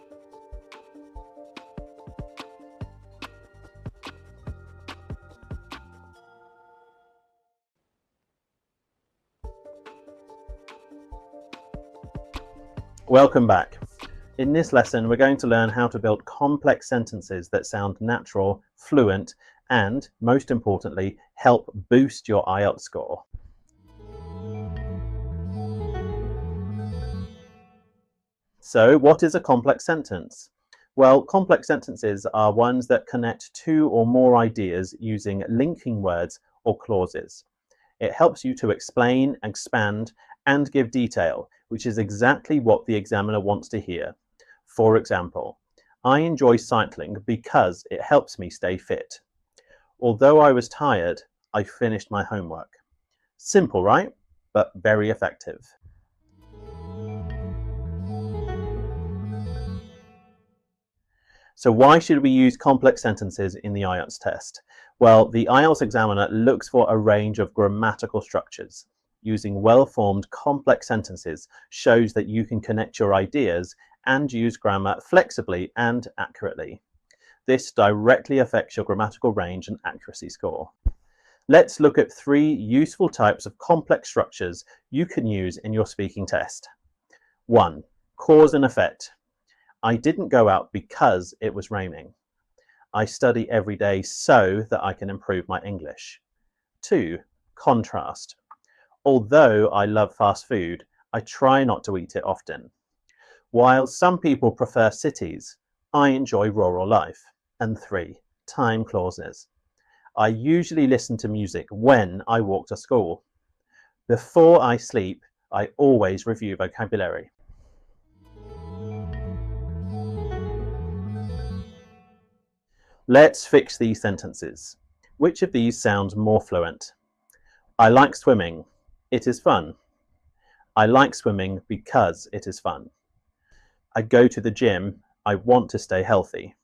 A: Welcome back. In this lesson, we're going to learn how to build complex sentences that sound natural, fluent, and, most importantly, help boost your IELTS score. So, what is a complex sentence? Well, complex sentences are ones that connect 2 or more ideas using linking words or clauses. It helps you to explain, expand, and give detail, which is exactly what the examiner wants to hear. For example, I enjoy cycling because it helps me stay fit. Although I was tired, I finished my homework. Simple, right? But very effective. So why should we use complex sentences in the IELTS test? Well, the IELTS examiner looks for a range of grammatical structures. Using well-formed complex sentences shows that you can connect your ideas and use grammar flexibly and accurately. This directly affects your grammatical range and accuracy score. Let's look at 3 useful types of complex structures you can use in your speaking test. 1. Cause and effect. I didn't go out because it was raining. I study every day so that I can improve my English. 2. Contrast. Although I love fast food, I try not to eat it often. While some people prefer cities, I enjoy rural life. And 3. Time clauses. I usually listen to music when I walk to school. Before I sleep, I always review vocabulary. Let's fix these sentences. Which of these sounds more fluent? I like swimming. It is fun. I like swimming because it is fun. I go to the gym. I want to stay healthy.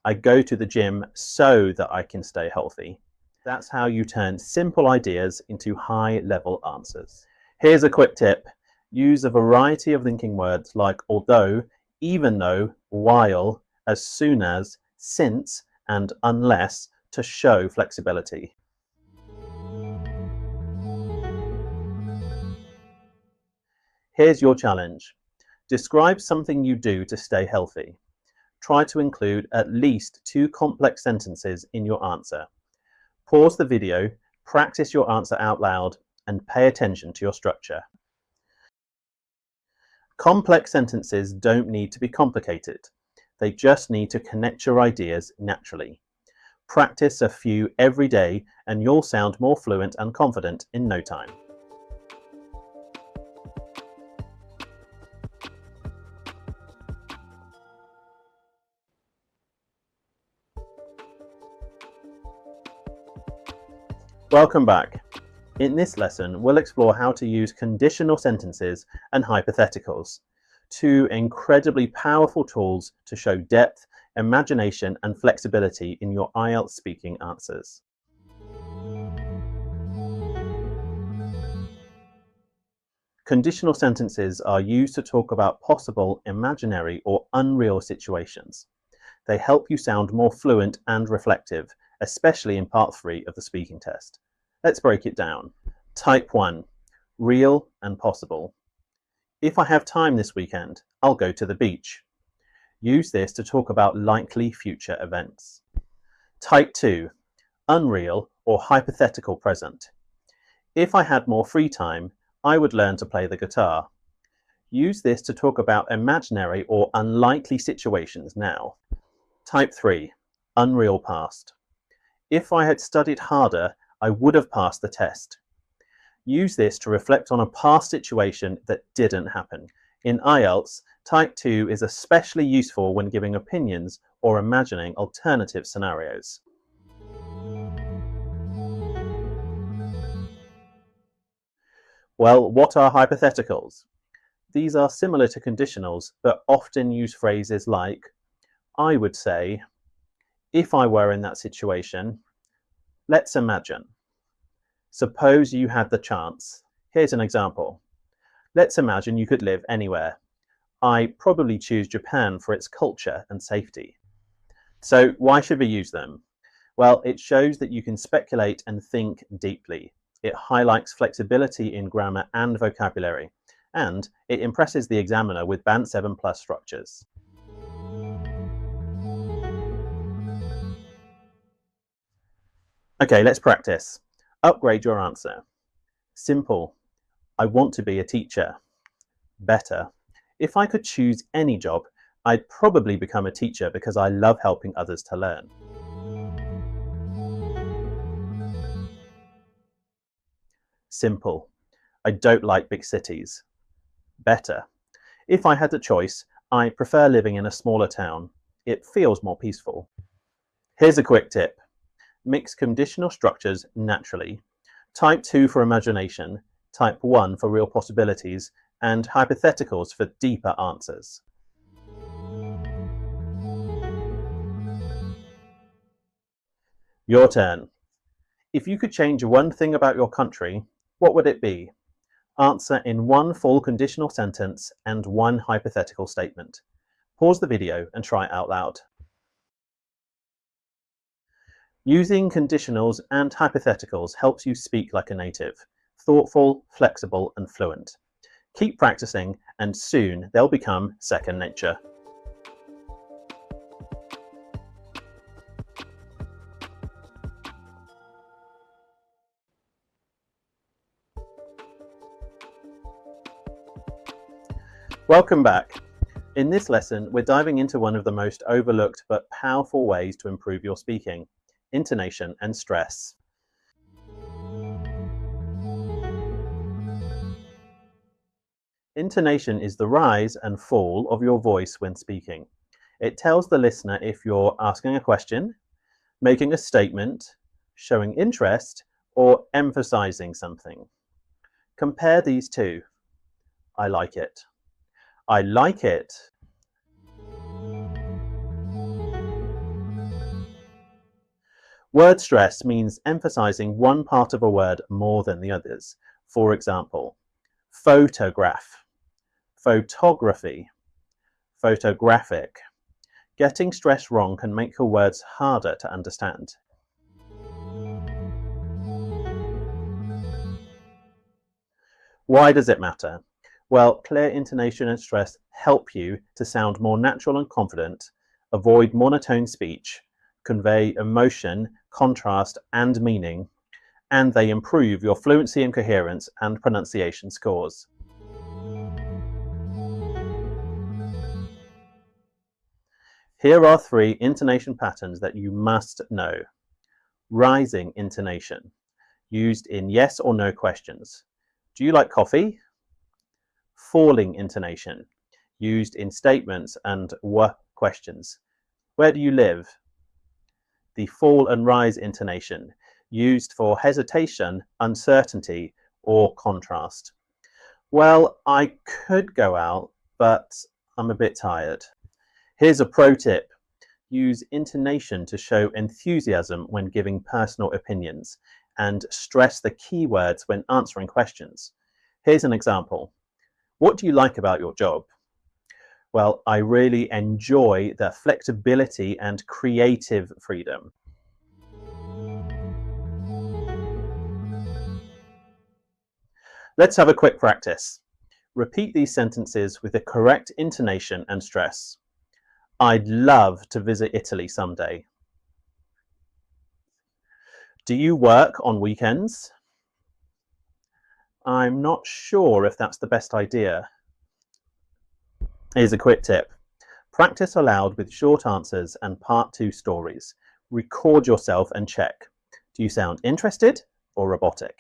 A: I go to the gym so that I can stay healthy. That's how you turn simple ideas into high-level answers. Here's a quick tip. Use a variety of linking words like although, even though, while, as soon as, since, and unless to show flexibility. Here's your challenge. Describe something you do to stay healthy. Try to include at least 2 complex sentences in your answer. Pause the video, practice your answer out loud, and pay attention to your structure. Complex sentences don't need to be complicated. They just need to connect your ideas naturally. Practice a few every day and you'll sound more fluent and confident in no time. Welcome back. In this lesson, we'll explore how to use conditional sentences and hypotheticals, 2 incredibly powerful tools to show depth, imagination, and flexibility in your IELTS speaking answers. Conditional sentences are used to talk about possible, imaginary, or unreal situations. They help you sound more fluent and reflective, especially in part 3 of the speaking test. Let's break it down. Type 1. Real and possible. If I have time this weekend, I'll go to the beach. Use this to talk about likely future events. Type 2. Unreal or hypothetical present. If I had more free time, I would learn to play the guitar. Use this to talk about imaginary or unlikely situations now. Type 3. Unreal past. If I had studied harder, I would have passed the test. Use this to reflect on a past situation that didn't happen. In IELTS, Type 2 is especially useful when giving opinions or imagining alternative scenarios. Well, what are hypotheticals? These are similar to conditionals, but often use phrases like, I would say, if I were in that situation, let's imagine. Suppose you had the chance. Here's an example. Let's imagine you could live anywhere. I probably choose Japan for its culture and safety. So why should we use them? Well, it shows that you can speculate and think deeply. It highlights flexibility in grammar and vocabulary, and it impresses the examiner with Band 7+ structures. Okay, let's practice. Upgrade your answer. Simple. I want to be a teacher. Better. If I could choose any job, I'd probably become a teacher because I love helping others to learn. Simple. I don't like big cities. Better. If I had the choice, I prefer living in a smaller town. It feels more peaceful. Here's a quick tip. Mix conditional structures naturally. Type 2 for imagination, Type 1 for real possibilities, and hypotheticals for deeper answers. Your turn. If you could change one thing about your country, what would it be? Answer in one full conditional sentence and one hypothetical statement. Pause the video and try it out loud. Using conditionals and hypotheticals helps you speak like a native, thoughtful, flexible, and fluent. Keep practicing, and soon they'll become second nature. Welcome back. In this lesson, we're diving into one of the most overlooked but powerful ways to improve your speaking: intonation and stress. Intonation is the rise and fall of your voice when speaking. It tells the listener if you're asking a question, making a statement, showing interest, or emphasizing something. Compare these two. I like it. I like it. Word stress means emphasizing one part of a word more than the others. For example, photograph, photography, photographic. Getting stress wrong can make your words harder to understand. Why does it matter? Well, clear intonation and stress help you to sound more natural and confident, avoid monotone speech, convey emotion, contrast, and meaning, and they improve your fluency and coherence and pronunciation scores. Here are 3 intonation patterns that you must know. Rising intonation, used in yes or no questions. Do you like coffee? Falling intonation, used in statements and questions. Where do you live? The fall and rise intonation, used for hesitation, uncertainty, or contrast. Well, I could go out, but I'm a bit tired. Here's a pro tip. Use intonation to show enthusiasm when giving personal opinions, and stress the key words when answering questions. Here's an example. What do you like about your job? Well, I really enjoy the flexibility and creative freedom. Let's have a quick practice. Repeat these sentences with the correct intonation and stress. I'd love to visit Italy someday. Do you work on weekends? I'm not sure if that's the best idea. Here's a quick tip. Practice aloud with short answers and part 2 stories. Record yourself and check. Do you sound interested or robotic?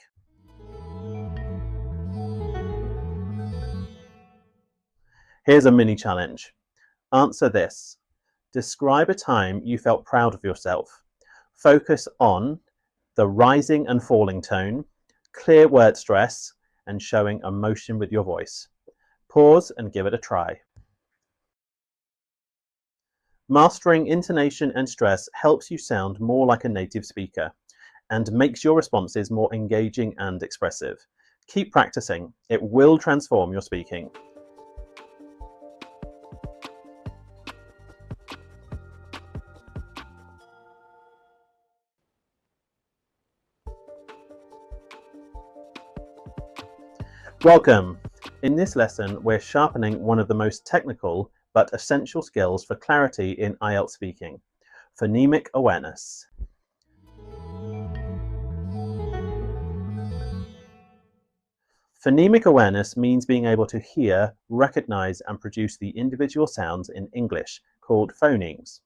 A: Here's a mini challenge. Answer this. Describe a time you felt proud of yourself. Focus on the rising and falling tone, clear word stress, and showing emotion with your voice. Pause and give it a try. Mastering intonation and stress helps you sound more like a native speaker and makes your responses more engaging and expressive. Keep practicing. It will transform your speaking. Welcome! In this lesson, we're sharpening one of the most technical but essential skills for clarity in IELTS speaking: phonemic awareness. Phonemic awareness means being able to hear, recognize, and produce the individual sounds in English, called phonemes.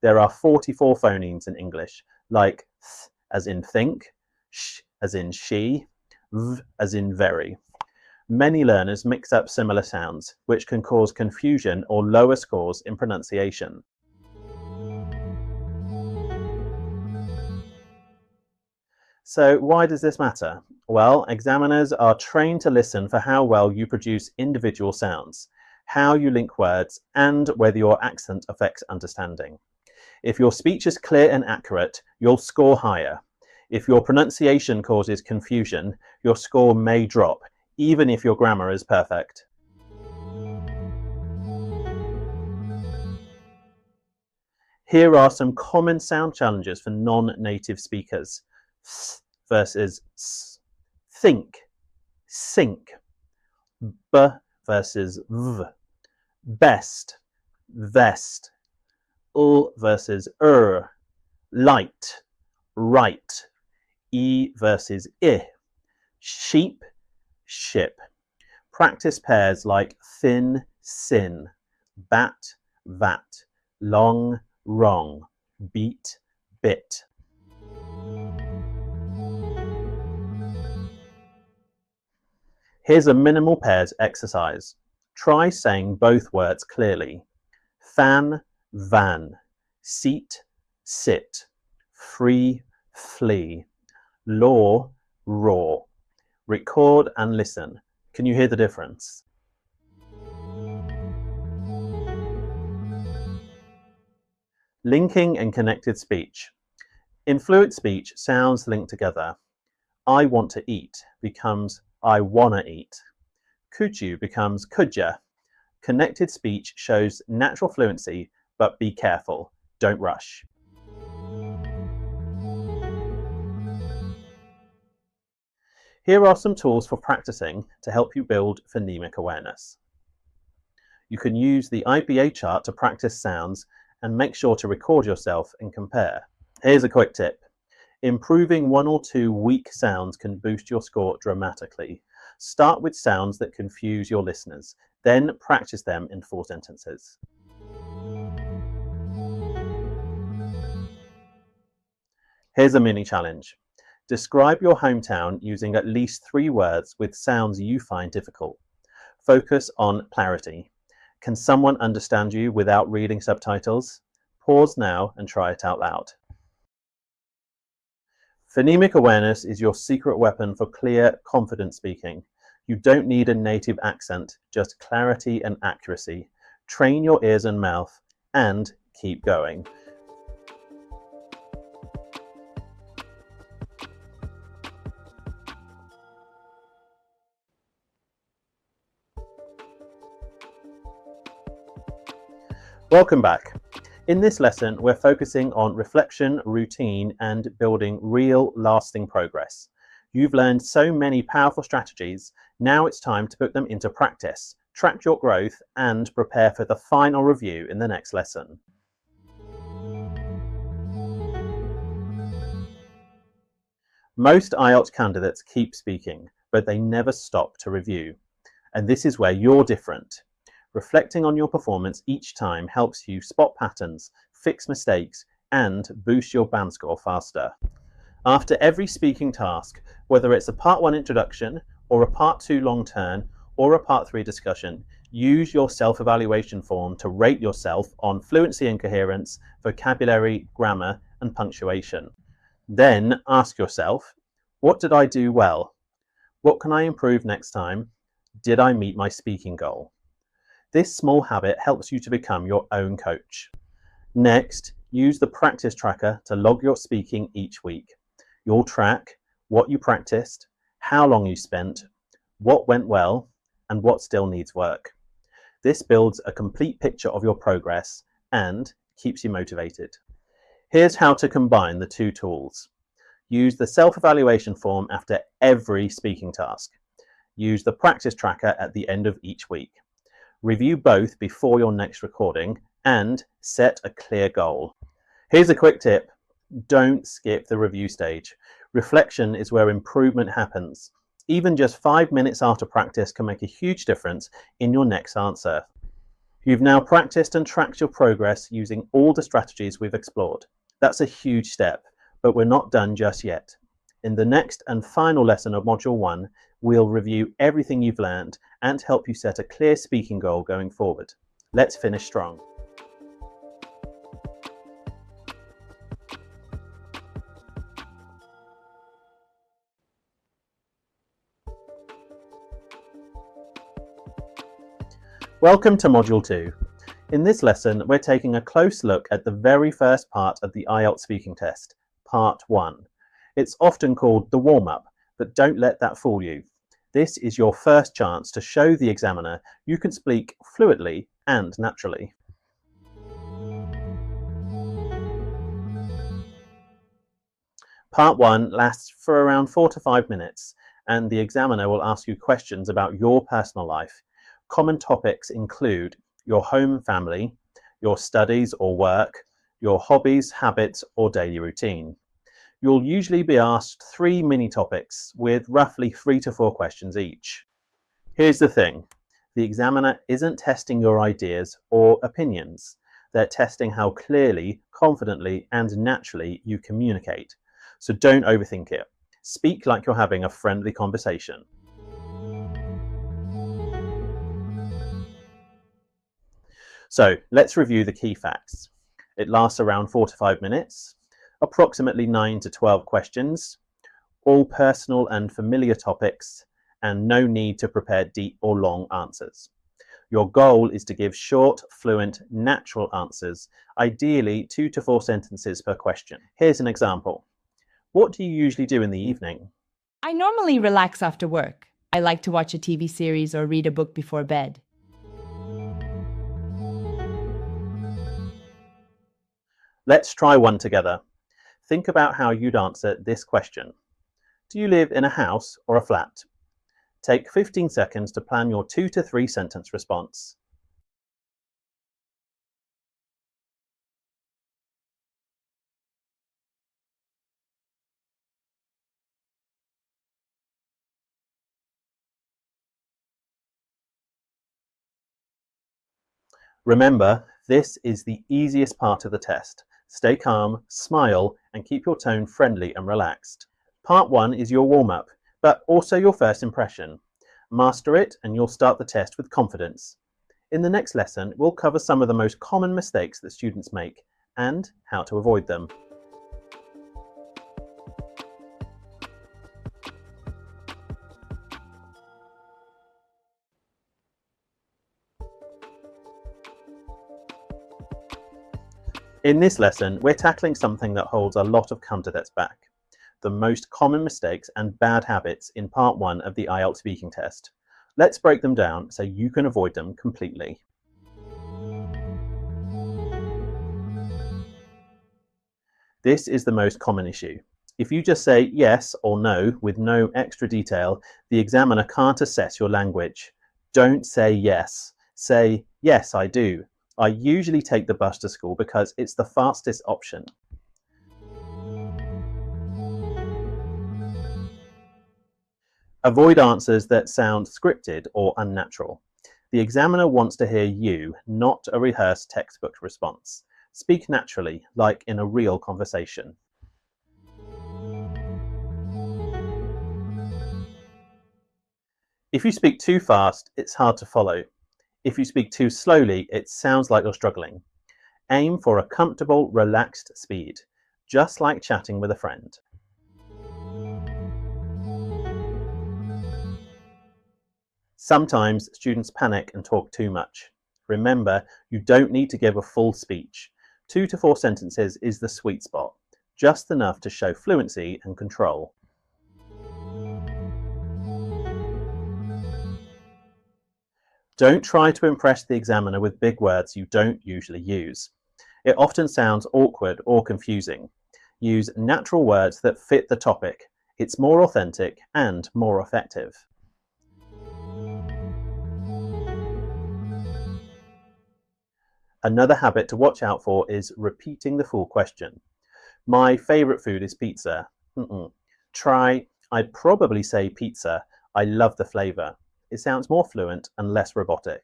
A: There are 44 phonemes in English, like th as in think, sh as in she, v as in very. Many learners mix up similar sounds, which can cause confusion or lower scores in pronunciation. So why does this matter? Well, examiners are trained to listen for how well you produce individual sounds, how you link words, and whether your accent affects understanding. If your speech is clear and accurate, you'll score higher. If your pronunciation causes confusion, your score may drop, even if your grammar is perfect. Here are some common sound challenges for non-native speakers. Th versus s. Think, sink. B versus v. Best, vest. L versus light, right. E versus I. Sheep, ship. Practice pairs like thin, sin. Bat, vat. Long, wrong. Beat, bit. Here's a minimal pairs exercise. Try saying both words clearly. Fan, van. Seat, sit. Free, flee. Law, raw. Record and listen. Can you hear the difference? Linking and connected speech. In fluent speech, sounds link together. I want to eat becomes I wanna eat. Could you becomes could ya. Connected speech shows natural fluency, but be careful. Don't rush. Here are some tools for practicing to help you build phonemic awareness. You can use the IBA chart to practice sounds and make sure to record yourself and compare. Here's a quick tip. Improving 1 or 2 weak sounds can boost your score dramatically. Start with sounds that confuse your listeners, then practice them in full sentences. Here's a mini challenge. Describe your hometown using at least 3 words with sounds you find difficult. Focus on clarity. Can someone understand you without reading subtitles? Pause now and try it out loud. Phonemic awareness is your secret weapon for clear, confident speaking. You don't need a native accent, just clarity and accuracy. Train your ears and mouth, and keep going. Welcome back. In this lesson, we're focusing on reflection, routine, and building real, lasting progress. You've learned so many powerful strategies. Now it's time to put them into practice, track your growth, and prepare for the final review in the next lesson. Most IELTS candidates keep speaking, but they never stop to review. And this is where you're different. Reflecting on your performance each time helps you spot patterns, fix mistakes, and boost your band score faster. After every speaking task, whether it's a Part 1 introduction, or a Part 2 long turn, or a Part 3 discussion, use your self-evaluation form to rate yourself on fluency and coherence, vocabulary, grammar, and punctuation. Then ask yourself, what did I do well? What can I improve next time? Did I meet my speaking goal? This small habit helps you to become your own coach. Next, use the practice tracker to log your speaking each week. You'll track what you practiced, how long you spent, what went well, and what still needs work. This builds a complete picture of your progress and keeps you motivated. Here's how to combine the 2 tools. Use the self-evaluation form after every speaking task. Use the practice tracker at the end of each week. Review both before your next recording and set a clear goal. Here's a quick tip. Don't skip the review stage. Reflection is where improvement happens. Even just 5 minutes after practice can make a huge difference in your next answer. You've now practiced and tracked your progress using all the strategies we've explored. That's a huge step, but we're not done just yet. In the next and final lesson of Module 1, we'll review everything you've learned and help you set a clear speaking goal going forward. Let's finish strong. Welcome to Module 2. In this lesson, we're taking a close look at the very first part of the IELTS speaking test, part 1. It's often called the warm-up, but don't let that fool you. This is your first chance to show the examiner you can speak fluently and naturally. Part 1 lasts for around 4 to 5 minutes, and the examiner will ask you questions about your personal life. Common topics include your home and family, your studies or work, your hobbies, habits, or daily routine. You'll usually be asked 3 mini topics with roughly 3 to 4 questions each. Here's the thing, the examiner isn't testing your ideas or opinions. They're testing how clearly, confidently, and naturally you communicate. So don't overthink it. Speak like you're having a friendly conversation. So let's review the key facts. It lasts around 4 to 5 minutes, approximately 9 to 12 questions, all personal and familiar topics, and no need to prepare deep or long answers. Your goal is to give short, fluent, natural answers, ideally 2 to 4 sentences per question. Here's an example. What do you usually do in the evening?
B: I normally relax after work. I like to watch a TV series or read a book before bed.
A: Let's try one together. Think about how you'd answer this question. Do you live in a house or a flat? Take 15 seconds to plan your 2 to 3 sentence response. Remember, this is the easiest part of the test. Stay calm, smile, and keep your tone friendly and relaxed. Part 1 is your warm-up, but also your first impression. Master it and you'll start the test with confidence. In the next lesson, we'll cover some of the most common mistakes that students make and how to avoid them. In this lesson, we're tackling something that holds a lot of candidates back. The most common mistakes and bad habits in part 1 of the IELTS speaking test. Let's break them down so you can avoid them completely. This is the most common issue. If you just say yes or no with no extra detail, the examiner can't assess your language. Don't say yes. Say, yes, I do. I usually take the bus to school because it's the fastest option. Avoid answers that sound scripted or unnatural. The examiner wants to hear you, not a rehearsed textbook response. Speak naturally, like in a real conversation. If you speak too fast, it's hard to follow. If you speak too slowly, it sounds like you're struggling. Aim for a comfortable, relaxed speed, just like chatting with a friend. Sometimes students panic and talk too much. Remember, you don't need to give a full speech. 2 to 4 sentences is the sweet spot, just enough to show fluency and control. Don't try to impress the examiner with big words you don't usually use. It often sounds awkward or confusing. Use natural words that fit the topic. It's more authentic and more effective. Another habit to watch out for is repeating the full question. My favourite food is pizza. Try, I'd probably say pizza. I love the flavour. It sounds more fluent and less robotic.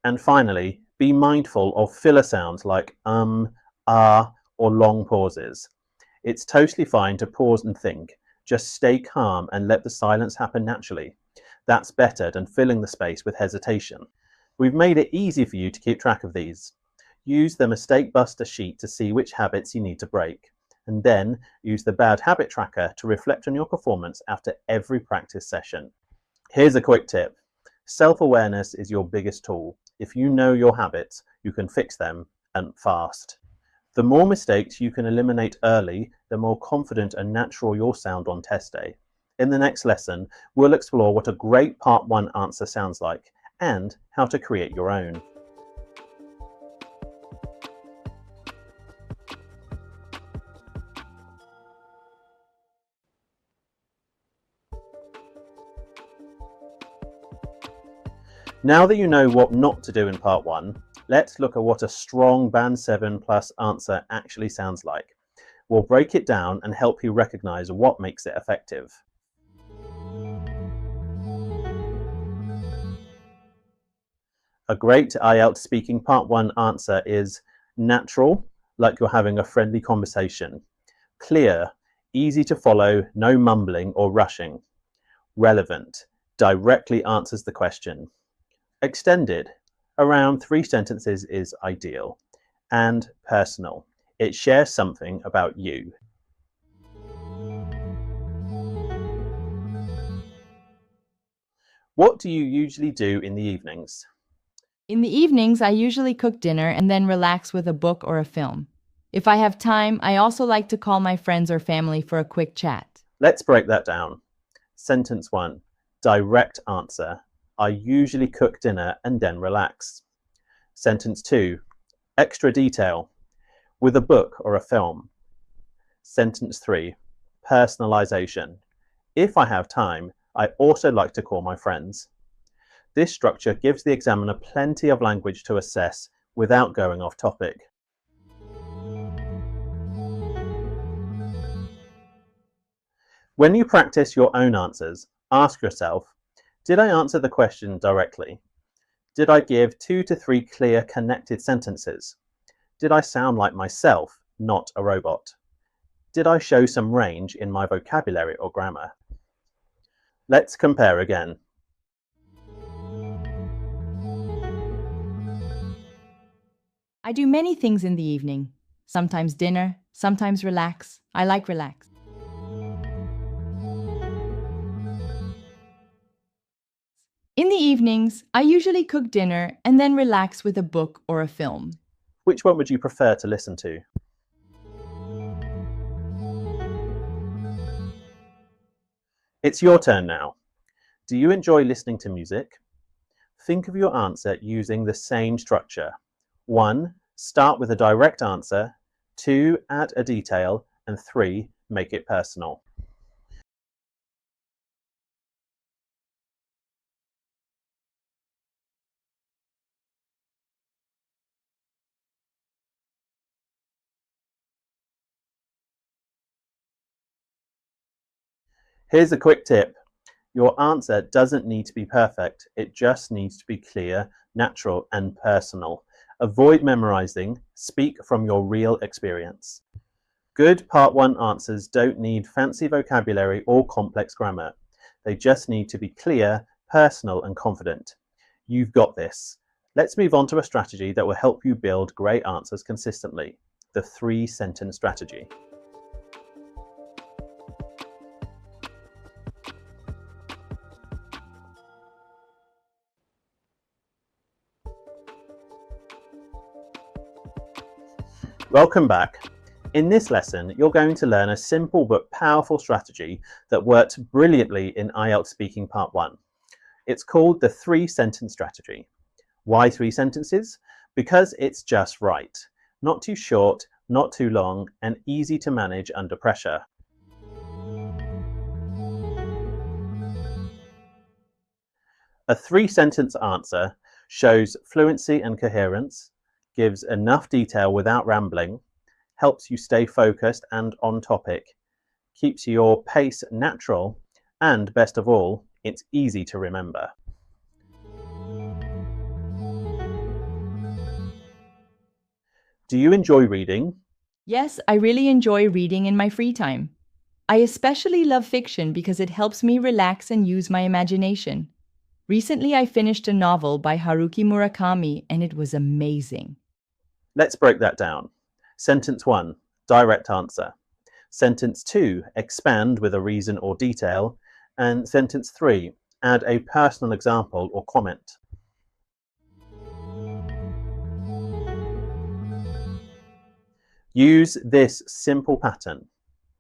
A: And finally, be mindful of filler sounds like ah, or long pauses. It's totally fine to pause and think. Just stay calm and let the silence happen naturally. That's better than filling the space with hesitation. We've made it easy for you to keep track of these. Use the Mistake Buster sheet to see which habits you need to break. And then use the Bad Habit Tracker to reflect on your performance after every practice session. Here's a quick tip. Self-awareness is your biggest tool. If you know your habits, you can fix them, and fast. The more mistakes you can eliminate early, the more confident and natural you'll sound on test day. In the next lesson, we'll explore what a great Part 1 answer sounds like and how to create your own. Now that you know what not to do in Part 1, let's look at what a strong Band 7 plus answer actually sounds like. We'll break it down and help you recognise what makes it effective. A great IELTS Speaking Part 1 answer is natural, like you're having a friendly conversation. Clear, easy to follow, no mumbling or rushing. Relevant, directly answers the question. Extended, around 3 sentences is ideal. And personal, it shares something about you. What do you usually do in the evenings?
B: In the evenings, I usually cook dinner and then relax with a book or a film. If I have time, I also like to call my friends or family for a quick chat.
A: Let's break that down. Sentence 1, direct answer. I usually cook dinner and then relax. Sentence 2, extra detail. With a book or a film. Sentence 3, personalization. If I have time, I also like to call my friends. This structure gives the examiner plenty of language to assess without going off topic. When you practice your own answers, ask yourself, did I answer the question directly? Did I give 2 to 3 clear connected sentences? Did I sound like myself, not a robot? Did I show some range in my vocabulary or grammar? Let's compare again.
B: I do many things in the evening. Sometimes dinner, sometimes relax. I like relax. In the evenings, I usually cook dinner and then relax with a book or a film.
A: Which one would you prefer to listen to? It's your turn now. Do you enjoy listening to music? Think of your answer using the same structure. 1. Start with a direct answer. 2. Add a detail. And 3. Make it personal. Here's a quick tip. Your answer doesn't need to be perfect. It just needs to be clear, natural, and personal. Avoid memorizing. Speak from your real experience. Good Part 1 answers don't need fancy vocabulary or complex grammar. They just need to be clear, personal, and confident. You've got this. Let's move on to a strategy that will help you build great answers consistently. The 3-sentence strategy. Welcome back. In this lesson, you're going to learn a simple but powerful strategy that worked brilliantly in IELTS Speaking Part 1. It's called the 3-sentence strategy. Why 3 sentences? Because it's just right. Not too short, not too long, and easy to manage under pressure. A 3-sentence answer shows fluency and coherence, gives enough detail without rambling, helps you stay focused and on topic, keeps your pace natural, and best of all, it's easy to remember. Do you enjoy reading?
B: Yes, I really enjoy reading in my free time. I especially love fiction because it helps me relax and use my imagination. Recently, I finished a novel by Haruki Murakami and it was amazing.
A: Let's break that down. Sentence 1, direct answer. Sentence 2, expand with a reason or detail. And sentence 3, Add a personal example or comment. Use this simple pattern.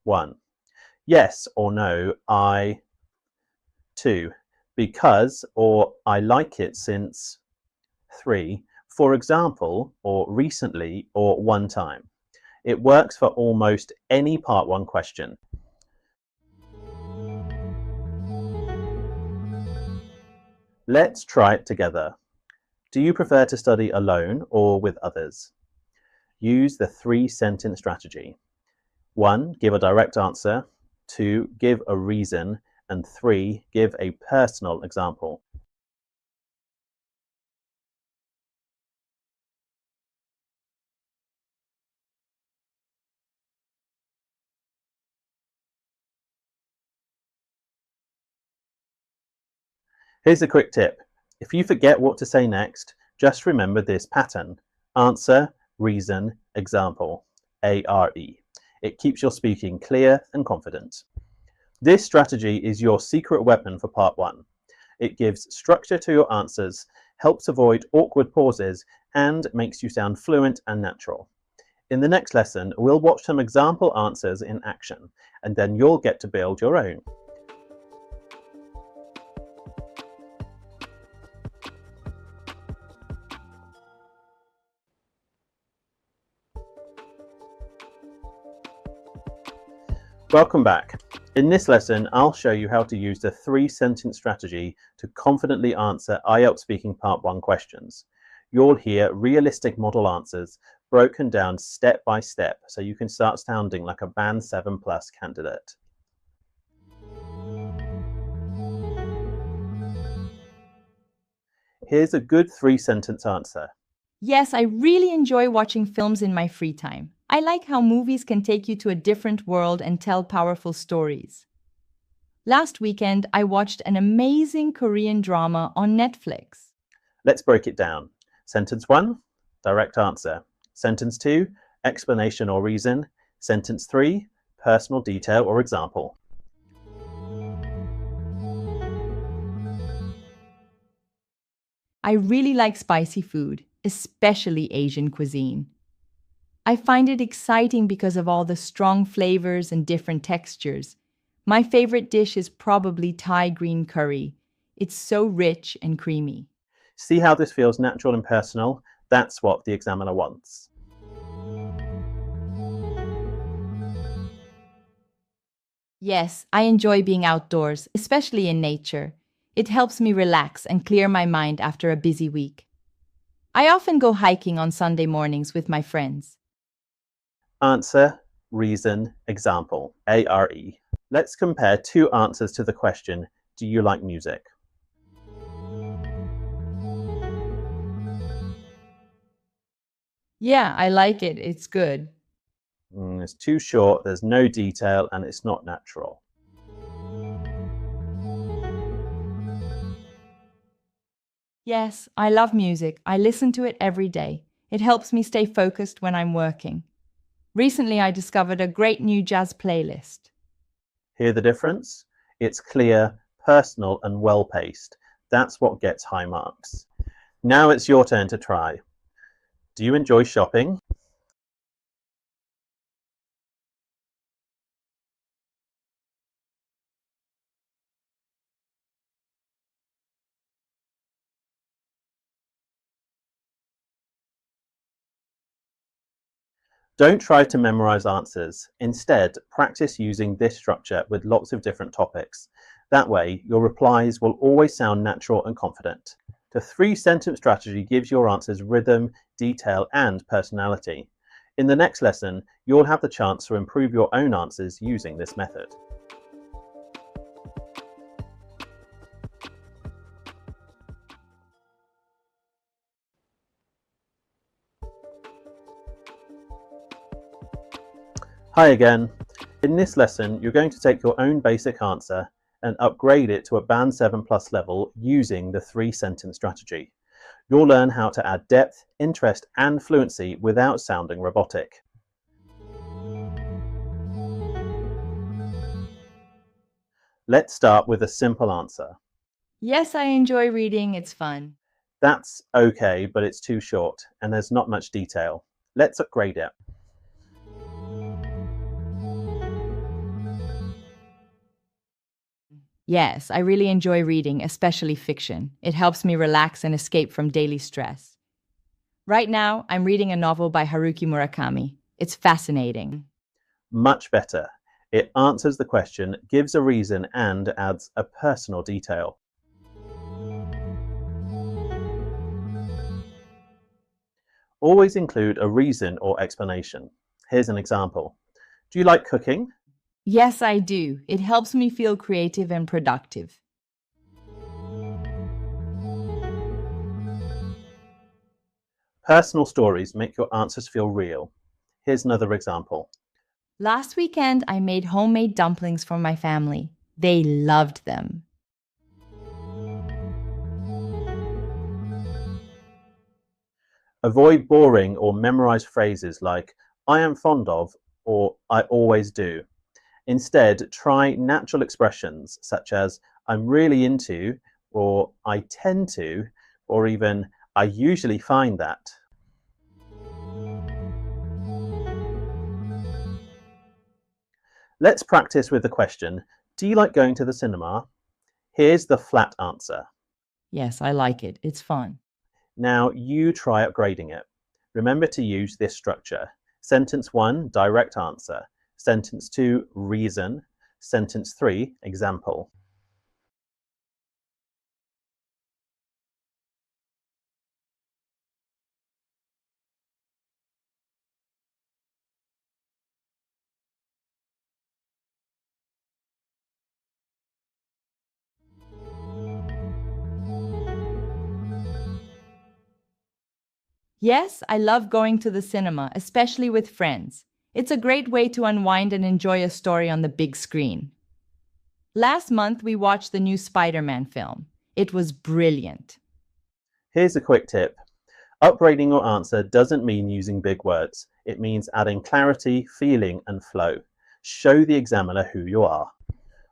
A: 1. Yes or no, I. 2. Because or I like it since. 3. For example, or recently, or one time. It works for almost any Part 1 question. Let's try it together. Do you prefer to study alone or with others? Use the 3-sentence strategy. 1. Give a direct answer. 2. Give a reason. And 3. Give a personal example. Here's a quick tip. If you forget what to say next, just remember this pattern. Answer, reason, example. ARE. It keeps your speaking clear and confident. This strategy is your secret weapon for Part 1. It gives structure to your answers, helps avoid awkward pauses, and makes you sound fluent and natural. In the next lesson, we'll watch some example answers in action, and then you'll get to build your own. Welcome back. In this lesson, I'll show you how to use the 3-sentence strategy to confidently answer IELTS Speaking Part 1 questions. You'll hear realistic model answers broken down step by step so you can start sounding like a Band 7+ candidate. Here's a good 3-sentence answer.
B: Yes, I really enjoy watching films in my free time. I like how movies can take you to a different world and tell powerful stories. Last weekend, I watched an amazing Korean drama on Netflix.
A: Let's break it down. Sentence 1, direct answer. Sentence 2, explanation or reason. Sentence 3, personal detail or example.
B: I really like spicy food, especially Asian cuisine. I find it exciting because of all the strong flavors and different textures. My favorite dish is probably Thai green curry. It's so rich and creamy.
A: See how this feels natural and personal? That's what the examiner wants.
B: Yes, I enjoy being outdoors, especially in nature. It helps me relax and clear my mind after a busy week. I often go hiking on Sunday mornings with my friends.
A: Answer, reason, example. ARE. Let's compare 2 answers to the question, do you like music?
B: Yeah, I like it. It's good.
A: It's too short, there's no detail, and it's not natural.
B: Yes, I love music. I listen to it every day. It helps me stay focused when I'm working. Recently, I discovered a great new jazz playlist.
A: Hear the difference? It's clear, personal, and well-paced. That's what gets high marks. Now it's your turn to try. Do you enjoy shopping? Don't try to memorize answers. Instead, practice using this structure with lots of different topics. That way, your replies will always sound natural and confident. The 3-sentence strategy gives your answers rhythm, detail, and personality. In the next lesson, you'll have the chance to improve your own answers using this method. Hi again. In this lesson, you're going to take your own basic answer and upgrade it to a Band 7+ level using the 3-sentence strategy. You'll learn how to add depth, interest, and fluency without sounding robotic. Let's start with a simple answer.
B: Yes, I enjoy reading. It's fun.
A: That's okay, but it's too short and there's not much detail. Let's upgrade it.
B: Yes, I really enjoy reading, especially fiction. It helps me relax and escape from daily stress. Right now, I'm reading a novel by Haruki Murakami. It's fascinating.
A: Much better. It answers the question, gives a reason, and adds a personal detail. Always include a reason or explanation. Here's an example. Do you like cooking?
B: Yes, I do. It helps me feel creative and productive.
A: Personal stories make your answers feel real. Here's another example.
B: Last weekend, I made homemade dumplings for my family. They loved them.
A: Avoid boring or memorized phrases like I am fond of or I always do. Instead, try natural expressions such as I'm really into or I tend to or even I usually find that. Let's practice with the question, do you like going to the cinema? Here's the flat answer.
B: Yes, I like it. It's fun.
A: Now you try upgrading it. Remember to use this structure. Sentence 1, direct answer. Sentence 2, reason. Sentence 3, example.
B: Yes, I love going to the cinema, especially with friends. It's a great way to unwind and enjoy a story on the big screen. Last month, we watched the new Spider-Man film. It was brilliant.
A: Here's a quick tip. Upgrading your answer doesn't mean using big words. It means adding clarity, feeling, and flow. Show the examiner who you are.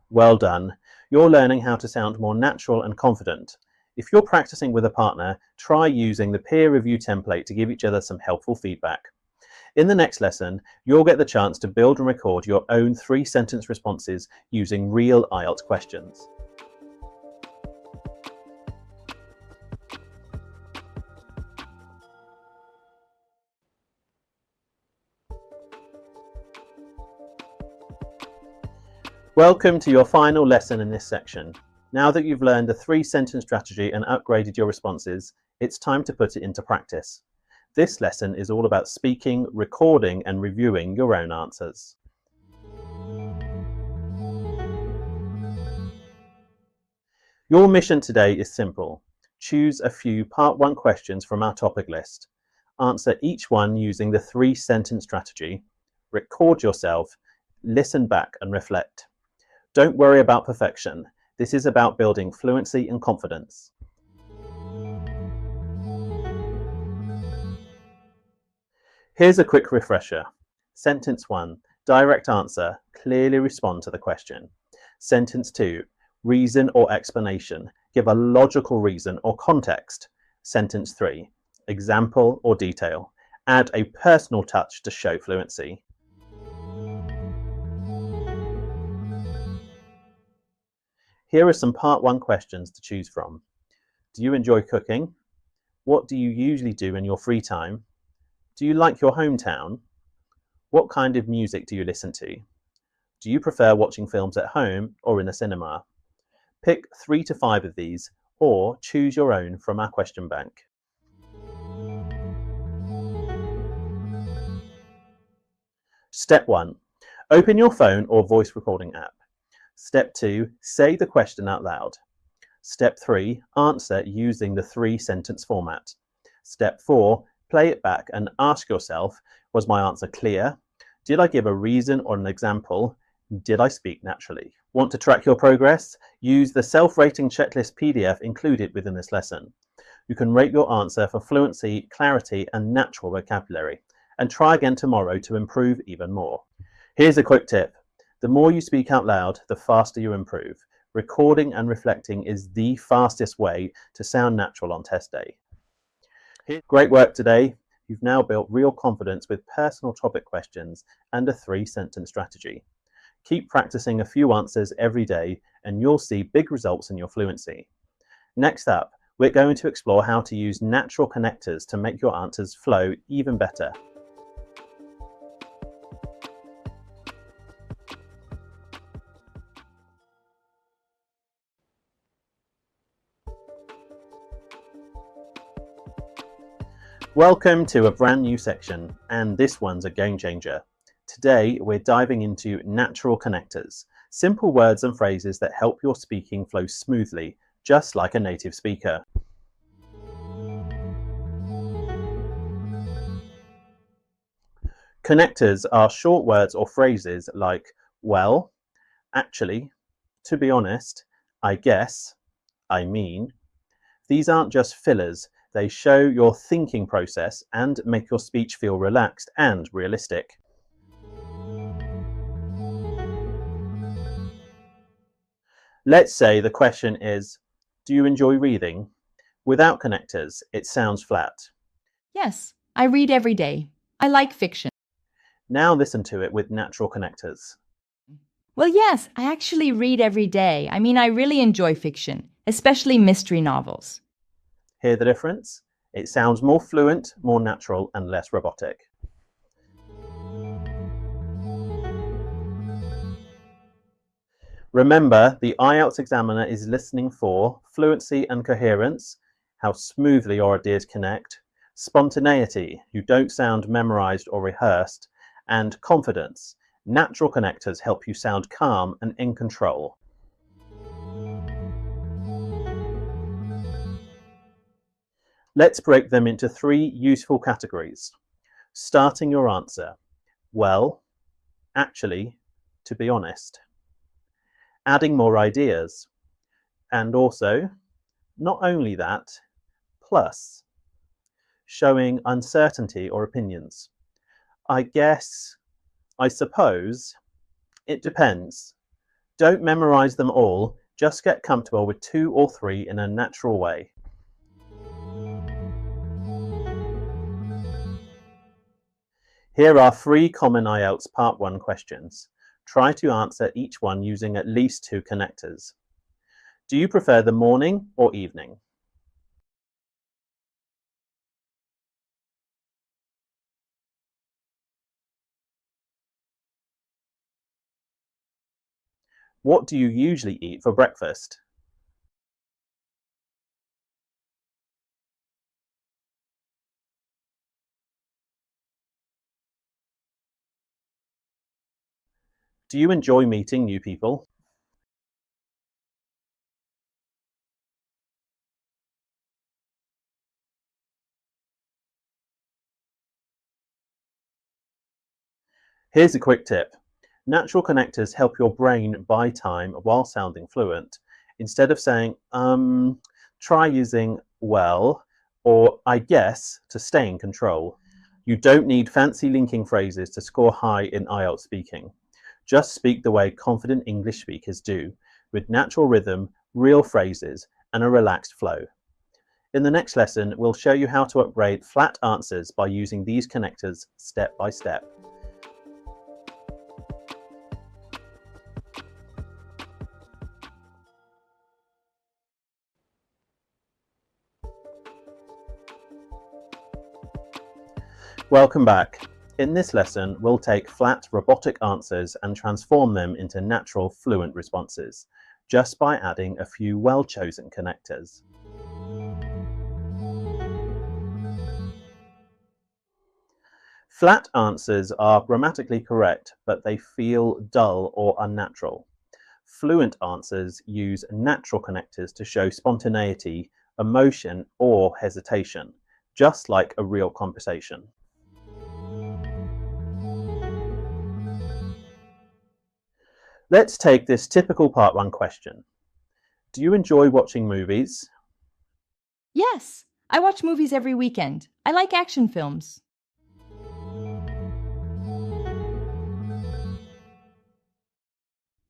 A: Well done. You're learning how to sound more natural and confident. If you're practicing with a partner, try using the peer review template to give each other some helpful feedback. In the next lesson, you'll get the chance to build and record your own 3-sentence responses using real IELTS questions. Welcome to your final lesson in this section. Now that you've learned the 3-sentence strategy and upgraded your responses, it's time to put it into practice. This lesson is all about speaking, recording, and reviewing your own answers. Your mission today is simple. Choose a few Part 1 questions from our topic list. Answer each one using the 3-sentence strategy. Record yourself, listen back, and reflect. Don't worry about perfection. This is about building fluency and confidence. Here's a quick refresher. Sentence 1, direct answer, clearly respond to the question. Sentence 2, reason or explanation, give a logical reason or context. Sentence 3, example or detail, add a personal touch to show fluency. Here are some Part 1 questions to choose from. Do you enjoy cooking? What do you usually do in your free time? Do you like your hometown? What kind of music do you listen to? Do you prefer watching films at home or in a cinema? Pick 3 to 5 of these or choose your own from our question bank. Step 1. Open your phone or voice recording app. Step 2. Say the question out loud. Step 3. Answer using the 3-sentence format. Step 4. Play it back and ask yourself, was my answer clear? Did I give a reason or an example? Did I speak naturally? Want to track your progress? Use the self-rating checklist PDF included within this lesson. You can rate your answer for fluency, clarity, and natural vocabulary, and try again tomorrow to improve even more. Here's a quick tip. The more you speak out loud, the faster you improve. Recording and reflecting is the fastest way to sound natural on test day. Great work today. You've now built real confidence with personal topic questions and a 3-sentence strategy. Keep practicing a few answers every day and you'll see big results in your fluency. Next up, we're going to explore how to use natural connectors to make your answers flow even better. Welcome to a brand new section, and this one's a game changer. Today, we're diving into natural connectors, simple words and phrases that help your speaking flow smoothly, just like a native speaker. Connectors are short words or phrases like, well, actually, to be honest, I guess, I mean. These aren't just fillers, they show your thinking process and make your speech feel relaxed and realistic. Let's say the question is, do you enjoy reading? Without connectors, it sounds flat.
B: Yes, I read every day. I like fiction.
A: Now listen to it with natural connectors.
B: Well, yes, I actually read every day. I really enjoy fiction, especially mystery novels.
A: Hear the difference? It sounds more fluent, more natural, and less robotic. Remember, the IELTS examiner is listening for fluency and coherence, how smoothly your ideas connect, spontaneity, you don't sound memorized or rehearsed, and confidence. Natural connectors help you sound calm and in control. Let's break them into 3 useful categories. Starting your answer. Well, actually, to be honest. Adding more ideas. And also, not only that, plus. Showing uncertainty or opinions. I guess, I suppose, it depends. Don't memorize them all, just get comfortable with 2 or 3 in a natural way. Here are 3 common IELTS Part 1 questions. Try to answer each one using at least 2 connectors. Do you prefer the morning or evening? What do you usually eat for breakfast? Do you enjoy meeting new people? Here's a quick tip. Natural connectors help your brain buy time while sounding fluent. Instead of saying, try using well or I guess to stay in control. You don't need fancy linking phrases to score high in IELTS speaking. Just speak the way confident English speakers do, with natural rhythm, real phrases, and a relaxed flow. In the next lesson, we'll show you how to upgrade flat answers by using these connectors step by step. Welcome back. In this lesson, we'll take flat robotic answers and transform them into natural fluent responses, just by adding a few well-chosen connectors. Flat answers are grammatically correct, but they feel dull or unnatural. Fluent answers use natural connectors to show spontaneity, emotion, or hesitation, just like a real conversation. Let's take this typical Part 1 question. Do you enjoy watching movies?
B: Yes, I watch movies every weekend. I like action films.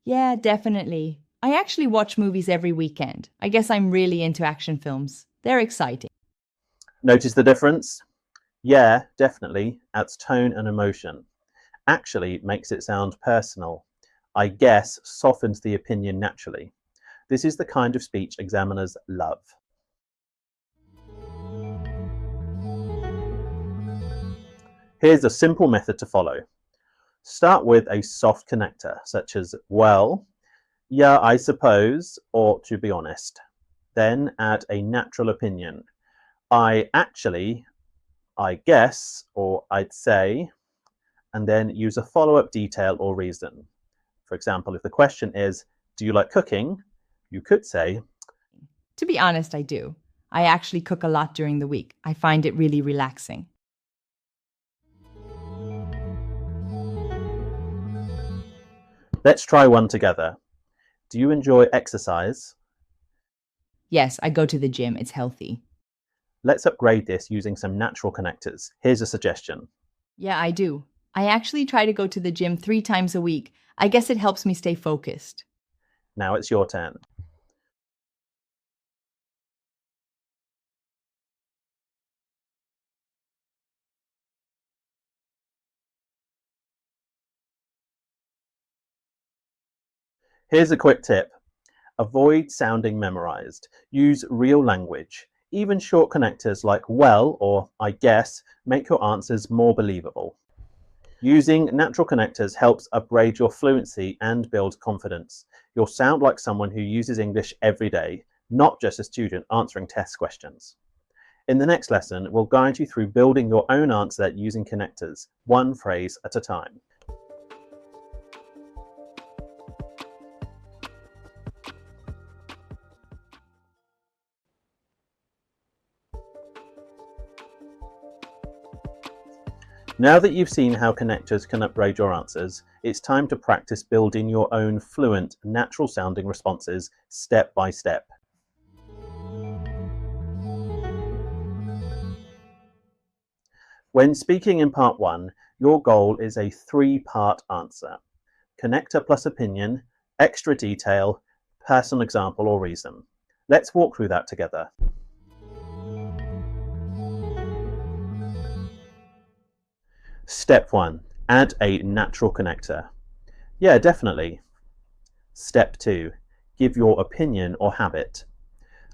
B: Yeah, definitely. I actually watch movies every weekend. I guess I'm really into action films. They're exciting.
A: Notice the difference? Yeah, definitely adds tone and emotion. Actually makes it sound personal. I guess softens the opinion naturally. This is the kind of speech examiners love. Here's a simple method to follow. Start with a soft connector, such as well, yeah, I suppose, or to be honest. Then add a natural opinion. I actually, I guess, or I'd say, and then use a follow-up detail or reason. For example, if the question is, do you like cooking? You could say,
B: To be honest, I do. I actually cook a lot during the week. I find it really relaxing.
A: let's try one together. Do you enjoy exercise?
B: Yes, I go to the gym. It's healthy.
A: Let's upgrade this using some natural connectors. Here's a suggestion.
B: Yeah, I do. I actually try to go to the gym 3 times a week. I guess it helps me stay focused.
A: Now it's your turn. Here's a quick tip. Avoid sounding memorized. Use real language. Even short connectors like well or I guess make your answers more believable. Using natural connectors helps upgrade your fluency and build confidence. You'll sound like someone who uses English every day, not just a student answering test questions. In the next lesson, we'll guide you through building your own answer using connectors, one phrase at a time. Now that you've seen how connectors can upgrade your answers, it's time to practice building your own fluent, natural sounding responses step by step. When speaking in part 1, your goal is a 3-part answer. Connector plus opinion, extra detail, personal example or reason. Let's walk through that together. Step 1. Add a natural connector. Yeah, definitely. Step 2. Give your opinion or habit.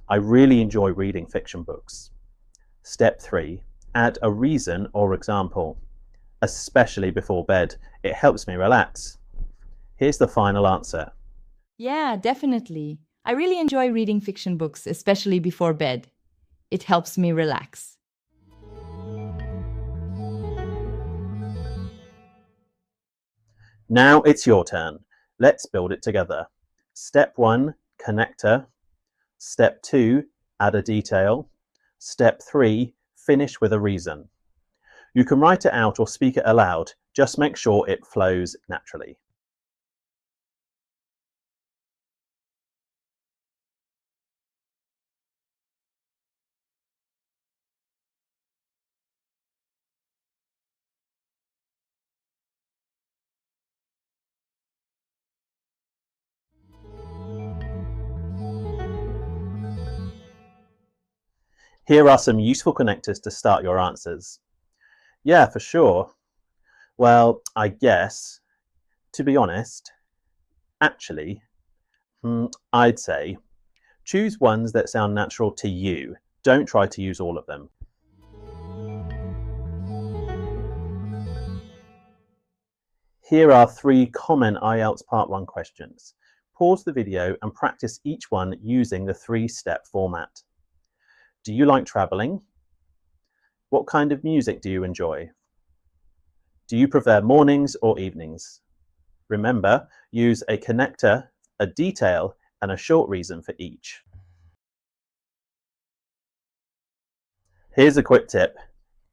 A: I really enjoy reading fiction books. Step 3. Add a reason or example. Especially before bed. It helps me relax. Here's the final answer.
B: Yeah, definitely. I really enjoy reading fiction books, especially before bed. It helps me relax.
A: Now it's your turn. Let's build it together. Step 1, connector. Step 2, add a detail. Step 3, finish with a reason. You can write it out or speak it aloud. Just make sure it flows naturally. Here are some useful connectors to start your answers. Yeah, for sure. Well, I guess, to be honest, actually, I'd say, choose ones that sound natural to you. Don't try to use all of them. Here are 3 common IELTS Part 1 questions. Pause the video and practice each one using the 3-step format. Do you like travelling? What kind of music do you enjoy? Do you prefer mornings or evenings? Remember, use a connector, a detail, and a short reason for each. Here's a quick tip.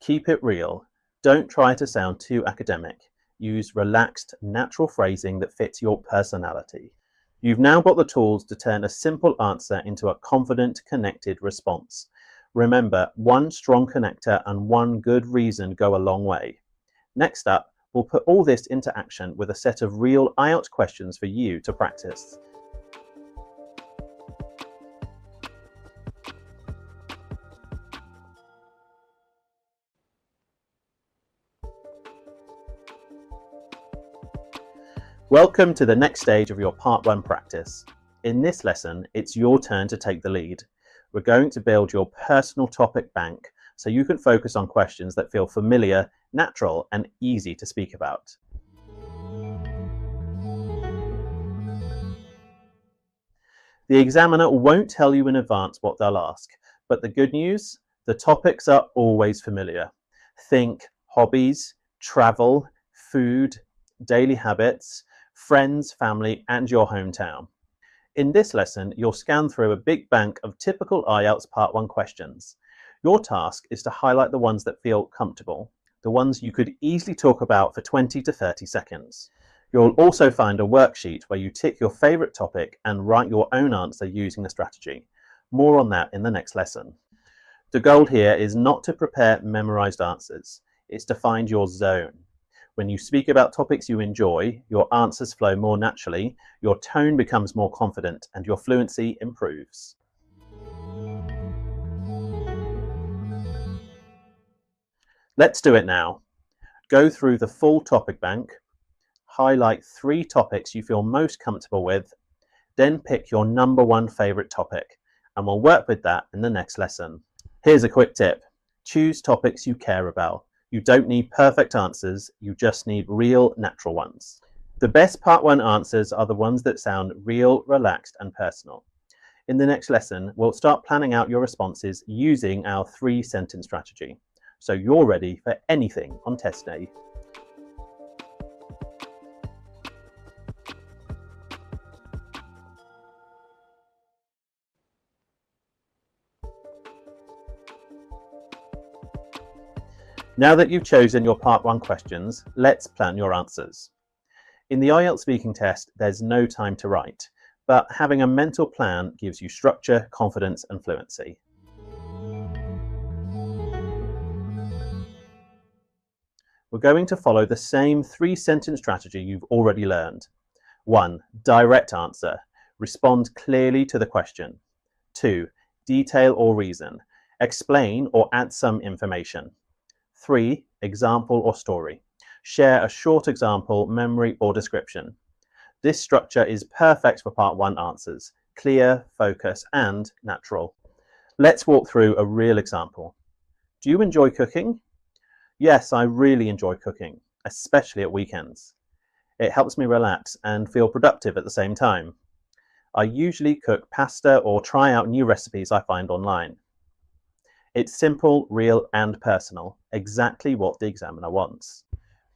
A: Keep it real. Don't try to sound too academic. Use relaxed, natural phrasing that fits your personality. You've now got the tools to turn a simple answer into a confident, connected response. Remember, one strong connector and one good reason go a long way. Next up, we'll put all this into action with a set of real IELTS questions for you to practice. Welcome to the next stage of your Part 1 practice. In this lesson, it's your turn to take the lead. We're going to build your personal topic bank so you can focus on questions that feel familiar, natural, and easy to speak about. The examiner won't tell you in advance what they'll ask, but the good news, the topics are always familiar. Think hobbies, travel, food, daily habits, friends, family, and your hometown. In this lesson, you'll scan through a big bank of typical IELTS Part 1 questions. Your task is to highlight the ones that feel comfortable, the ones you could easily talk about for 20 to 30 seconds. You'll also find a worksheet where you tick your favourite topic and write your own answer using the strategy. More on that in the next lesson. The goal here is not to prepare memorised answers, it's to find your zone. When you speak about topics you enjoy, your answers flow more naturally, your tone becomes more confident, and your fluency improves. Let's do it now. Go through the full topic bank, highlight 3 topics you feel most comfortable with, then pick your number 1 favourite topic, and we'll work with that in the next lesson. Here's a quick tip. Choose topics you care about. You don't need perfect answers, you just need real, natural ones. The best Part 1 answers are the ones that sound real, relaxed, and personal. In the next lesson, we'll start planning out your responses using our 3-sentence strategy, so you're ready for anything on test day. Now that you've chosen your Part 1 questions, let's plan your answers. In the IELTS speaking test, there's no time to write, but having a mental plan gives you structure, confidence, and fluency. We're going to follow the same 3-sentence strategy you've already learned. 1. Direct answer. Respond clearly to the question. 2. Detail or reason. Explain or add some information. 3. Example or story. Share a short example, memory, or description. This structure is perfect for Part 1 answers. Clear, focus, and natural. Let's walk through a real example. Do you enjoy cooking? Yes, I really enjoy cooking, especially at weekends. It helps me relax and feel productive at the same time. I usually cook pasta or try out new recipes I find online. It's simple, real, and personal, exactly what the examiner wants.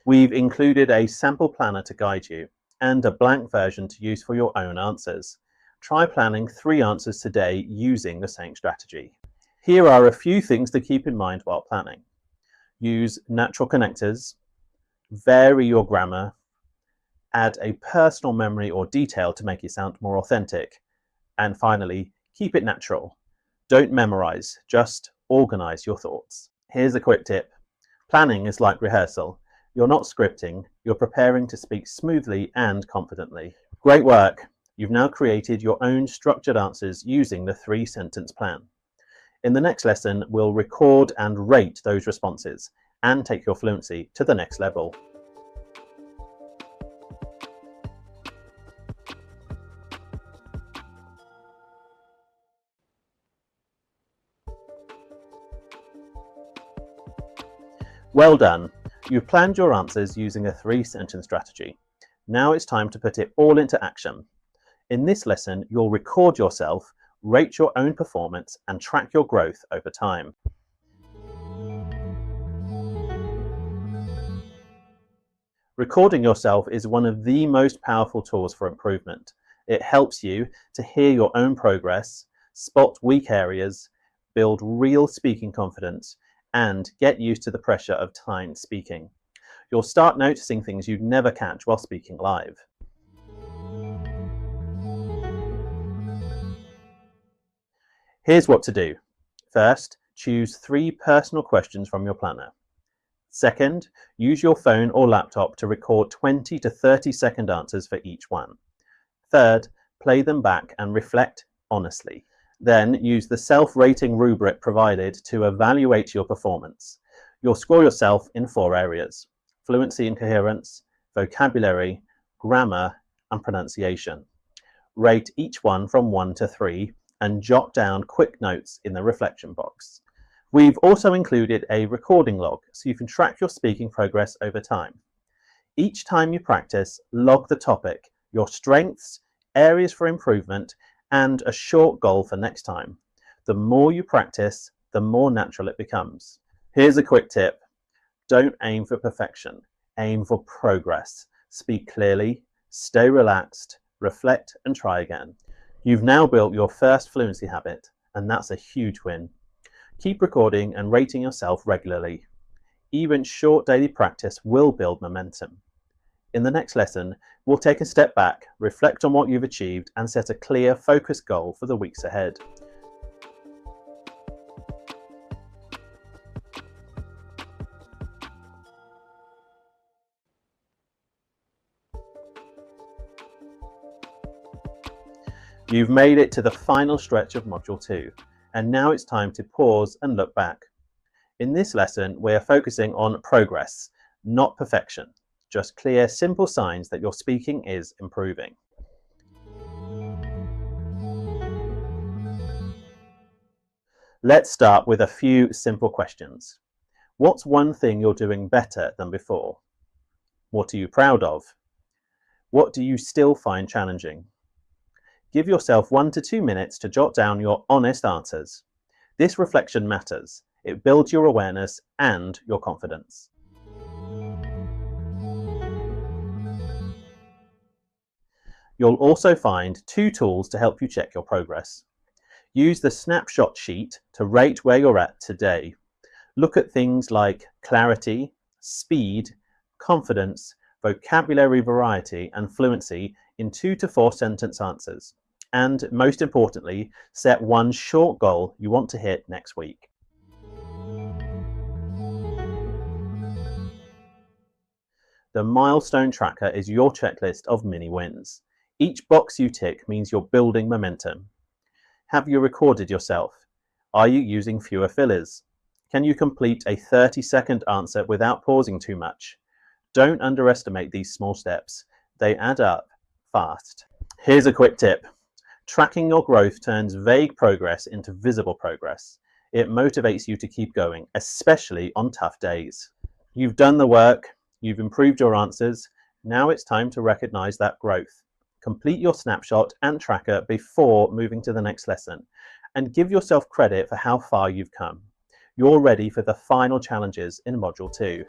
A: We've included a sample planner to guide you, and a blank version to use for your own answers. Try planning 3 answers today using the same strategy. Here are a few things to keep in mind while planning. Use natural connectors, vary your grammar, add a personal memory or detail to make it sound more authentic, and finally, keep it natural. Don't memorize, just organize your thoughts. Here's a quick tip. Planning is like rehearsal. You're not scripting, you're preparing to speak smoothly and confidently. Great work! You've now created your own structured answers using the 3-sentence plan. In the next lesson, we'll record and rate those responses and take your fluency to the next level. Well done! You've planned your answers using a 3-sentence strategy. Now it's time to put it all into action. In this lesson, you'll record yourself, rate your own performance, and track your growth over time. Recording yourself is one of the most powerful tools for improvement. It helps you to hear your own progress, spot weak areas, build real speaking confidence, and get used to the pressure of timed speaking. You'll start noticing things you'd never catch while speaking live. Here's what to do. First, choose 3 personal questions from your planner. Second, use your phone or laptop to record 20 to 30-second answers for each one. Third, play them back and reflect honestly. Then use the self-rating rubric provided to evaluate your performance. You'll score yourself in 4 areas: fluency and coherence, vocabulary, grammar, and pronunciation. Rate each one from 1 to 3 and jot down quick notes in the reflection box. We've also included a recording log so you can track your speaking progress over time. Each time you practice, log the topic, your strengths, areas for improvement, and a short goal for next time. The more you practice, the more natural it becomes. Here's a quick tip. Don't aim for perfection. Aim for progress. Speak clearly, stay relaxed, reflect, and try again. You've now built your first fluency habit, and that's a huge win. Keep recording and rating yourself regularly. Even short daily practice will build momentum. In the next lesson, we'll take a step back, reflect on what you've achieved, and set a clear, focused goal for the weeks ahead. You've made it to the final stretch of Module 2, and now it's time to pause and look back. In this lesson, we're focusing on progress, not perfection, just clear, simple signs that your speaking is improving. Let's start with a few simple questions. What's one thing you're doing better than before? What are you proud of? What do you still find challenging? Give yourself 1 to 2 minutes to jot down your honest answers. This reflection matters. It builds your awareness and your confidence. You'll also find 2 tools to help you check your progress. Use the snapshot sheet to rate where you're at today. Look at things like clarity, speed, confidence, vocabulary variety, and fluency in 2 to 4 sentence answers. And most importantly, set one short goal you want to hit next week. The milestone tracker is your checklist of mini wins. Each box you tick means you're building momentum. Have you recorded yourself? Are you using fewer fillers? Can you complete a 30-second answer without pausing too much? Don't underestimate these small steps. They add up fast. Here's a quick tip. Tracking your growth turns vague progress into visible progress. It motivates you to keep going, especially on tough days. You've done the work, you've improved your answers. Now it's time to recognize that growth. Complete your snapshot and tracker before moving to the next lesson, and give yourself credit for how far you've come. You're ready for the final challenges in Module 2.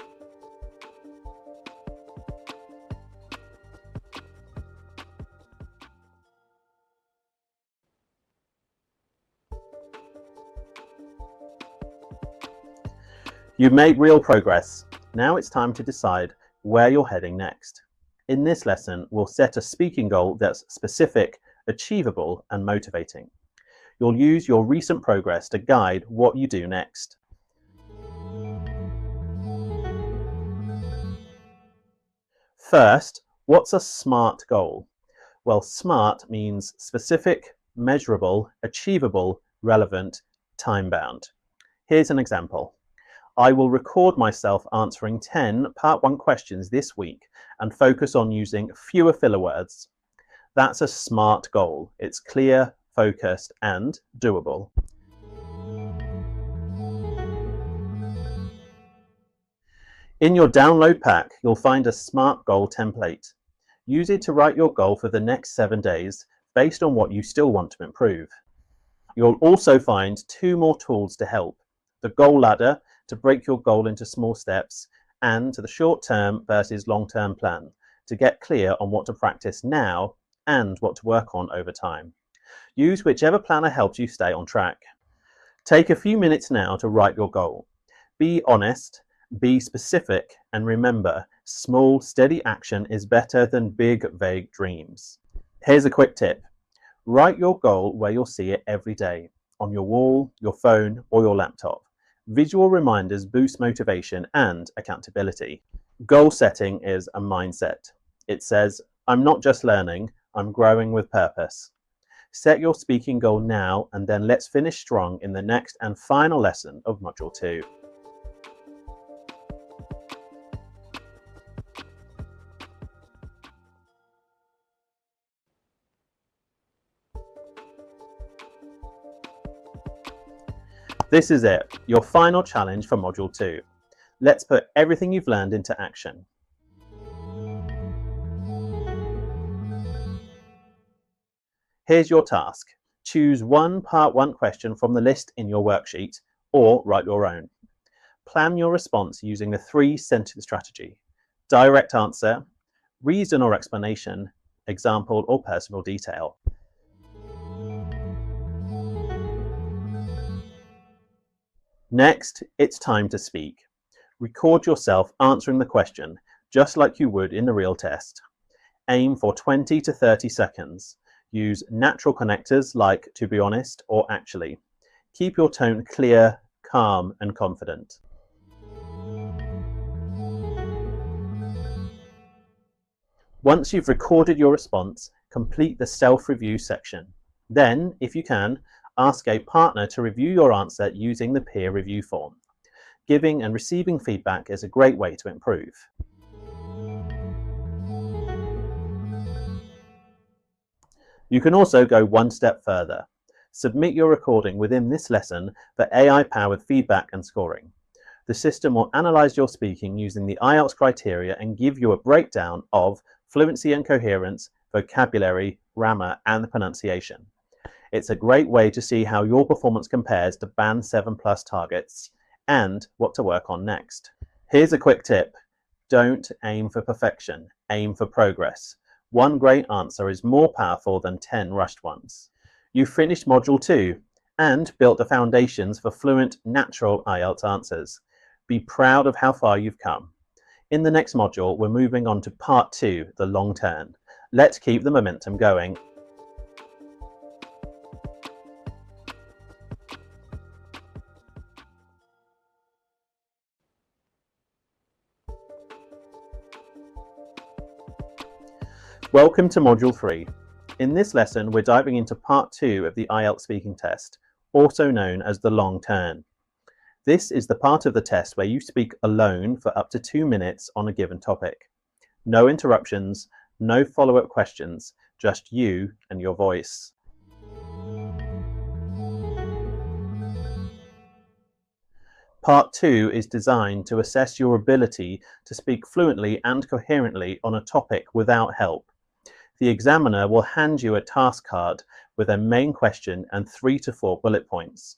A: You've made real progress. Now it's time to decide where you're heading next. In this lesson, we'll set a speaking goal that's specific, achievable, and motivating. You'll use your recent progress to guide what you do next. First, what's a SMART goal? Well, SMART means specific, measurable, achievable, relevant, time-bound. Here's an example. I will record myself answering 10 Part 1 questions this week and focus on using fewer filler words. That's a SMART goal. It's clear, focused, and doable. In your download pack, you'll find a SMART goal template. Use it to write your goal for the next 7 days based on what you still want to improve. You'll also find 2 more tools to help. The goal ladder to break your goal into small steps, and to the short-term versus long-term plan to get clear on what to practice now and what to work on over time. Use whichever planner helps you stay on track. Take a few minutes now to write your goal. Be honest, be specific, and remember, small, steady action is better than big, vague dreams. Here's a quick tip. Write your goal where you'll see it every day, on your wall, your phone, or your laptop. Visual reminders boost motivation and accountability. Goal setting is a mindset. It says, I'm not just learning, I'm growing with purpose. Set your speaking goal now, and then let's finish strong in the next and final lesson of Module 2. This is it, your final challenge for Module 2. Let's put everything you've learned into action. Here's your task. Choose one Part 1 question from the list in your worksheet, or write your own. Plan your response using the 3-sentence strategy: direct answer, reason or explanation, example or personal detail. Next, it's time to speak. Record yourself answering the question, just like you would in the real test. Aim for 20 to 30 seconds. Use natural connectors like "to be honest" or "actually." Keep your tone clear, calm, and confident. Once you've recorded your response, complete the self-review section. Then, if you can, ask a partner to review your answer using the peer review form. Giving and receiving feedback is a great way to improve. You can also go one step further. Submit your recording within this lesson for AI-powered feedback and scoring. The system will analyze your speaking using the IELTS criteria and give you a breakdown of fluency and coherence, vocabulary, grammar, and the pronunciation. It's a great way to see how your performance compares to Band 7+ targets and what to work on next. Here's a quick tip. Don't aim for perfection, aim for progress. One great answer is more powerful than 10 rushed ones. You've finished Module 2 and built the foundations for fluent, natural IELTS answers. Be proud of how far you've come. In the next module, we're moving on to Part 2, the long turn. Let's keep the momentum going. Welcome to Module 3. In this lesson, we're diving into Part 2 of the IELTS Speaking Test, also known as the long turn. This is the part of the test where you speak alone for up to 2 minutes on a given topic. No interruptions, no follow-up questions, just you and your voice. Part 2 is designed to assess your ability to speak fluently and coherently on a topic without help. The examiner will hand you a task card with a main question and 3 to 4 bullet points.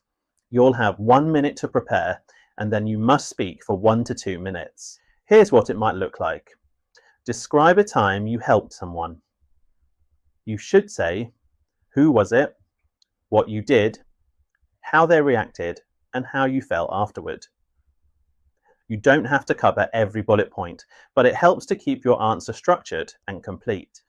A: You'll have 1 minute to prepare, and then you must speak for 1 to 2 minutes. Here's what it might look like. Describe a time you helped someone. You should say who was it, what you did, how they reacted, and how you felt afterward. You don't have to cover every bullet point, but it helps to keep your answer structured and complete.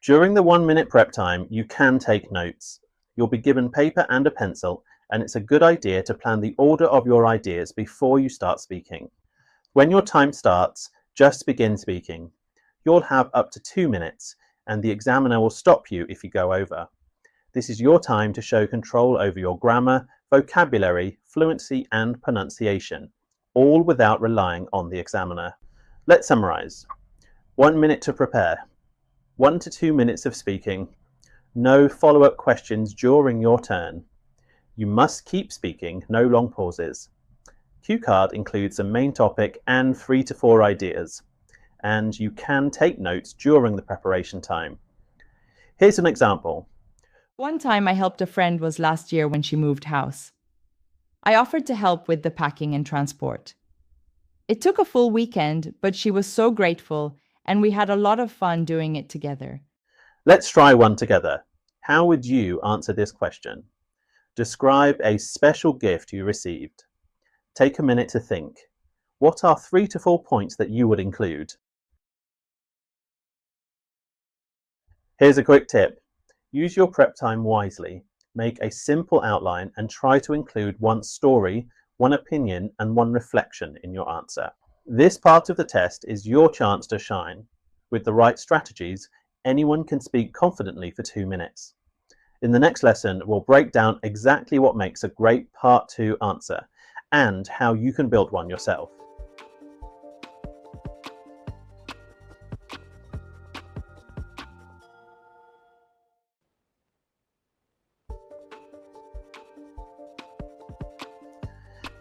A: During the 1 minute prep time, you can take notes. You'll be given paper and a pencil, and it's a good idea to plan the order of your ideas before you start speaking. When your time starts, just begin speaking. You'll have up to 2 minutes, and the examiner will stop you if you go over. This is your time to show control over your grammar, vocabulary, fluency, and pronunciation, all without relying on the examiner. Let's summarize. 1 minute to prepare. 1 to 2 minutes of speaking. No follow-up questions during your turn. You must keep speaking, no long pauses. Cue card includes the main topic and 3 to 4 ideas. And you can take notes during the preparation time. Here's an example.
B: One time I helped a friend was last year when she moved house. I offered to help with the packing and transport. It took a full weekend, but she was so grateful, and we had a lot of fun doing it together.
A: Let's try one together. How would you answer this question? Describe a special gift you received. Take a minute to think. What are 3 to 4 points that you would include? Here's a quick tip. Use your prep time wisely. Make a simple outline and try to include one story, one opinion, and one reflection in your answer. This part of the test is your chance to shine. With the right strategies, anyone can speak confidently for 2 minutes. In the next lesson, we'll break down exactly what makes a great Part 2 answer and how you can build one yourself.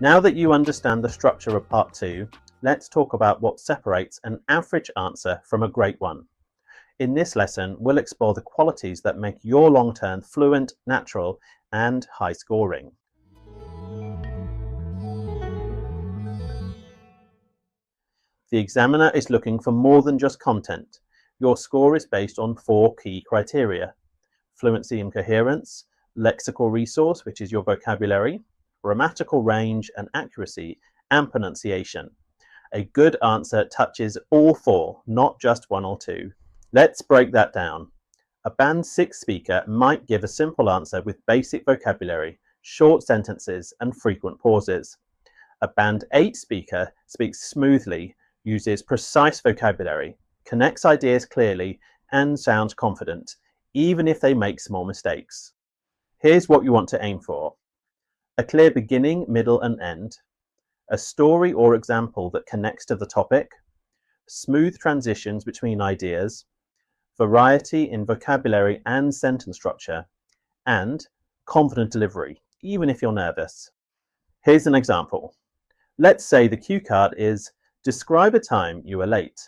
A: Now that you understand the structure of part 2, let's talk about what separates an average answer from a great one. In this lesson, we'll explore the qualities that make your long-term fluent, natural, and high scoring. The examiner is looking for more than just content. Your score is based on 4 key criteria: fluency and coherence, lexical resource, which is your vocabulary, grammatical range and accuracy, and pronunciation. A good answer touches all 4, not just 1 or 2. Let's break that down. A Band 6 speaker might give a simple answer with basic vocabulary, short sentences, and frequent pauses. A Band 8 speaker speaks smoothly, uses precise vocabulary, connects ideas clearly, and sounds confident, even if they make small mistakes. Here's what you want to aim for: a clear beginning, middle, and end, a story or example that connects to the topic, smooth transitions between ideas, variety in vocabulary and sentence structure, and confident delivery, even if you're nervous. Here's an example. Let's say the cue card is, describe a time you were late.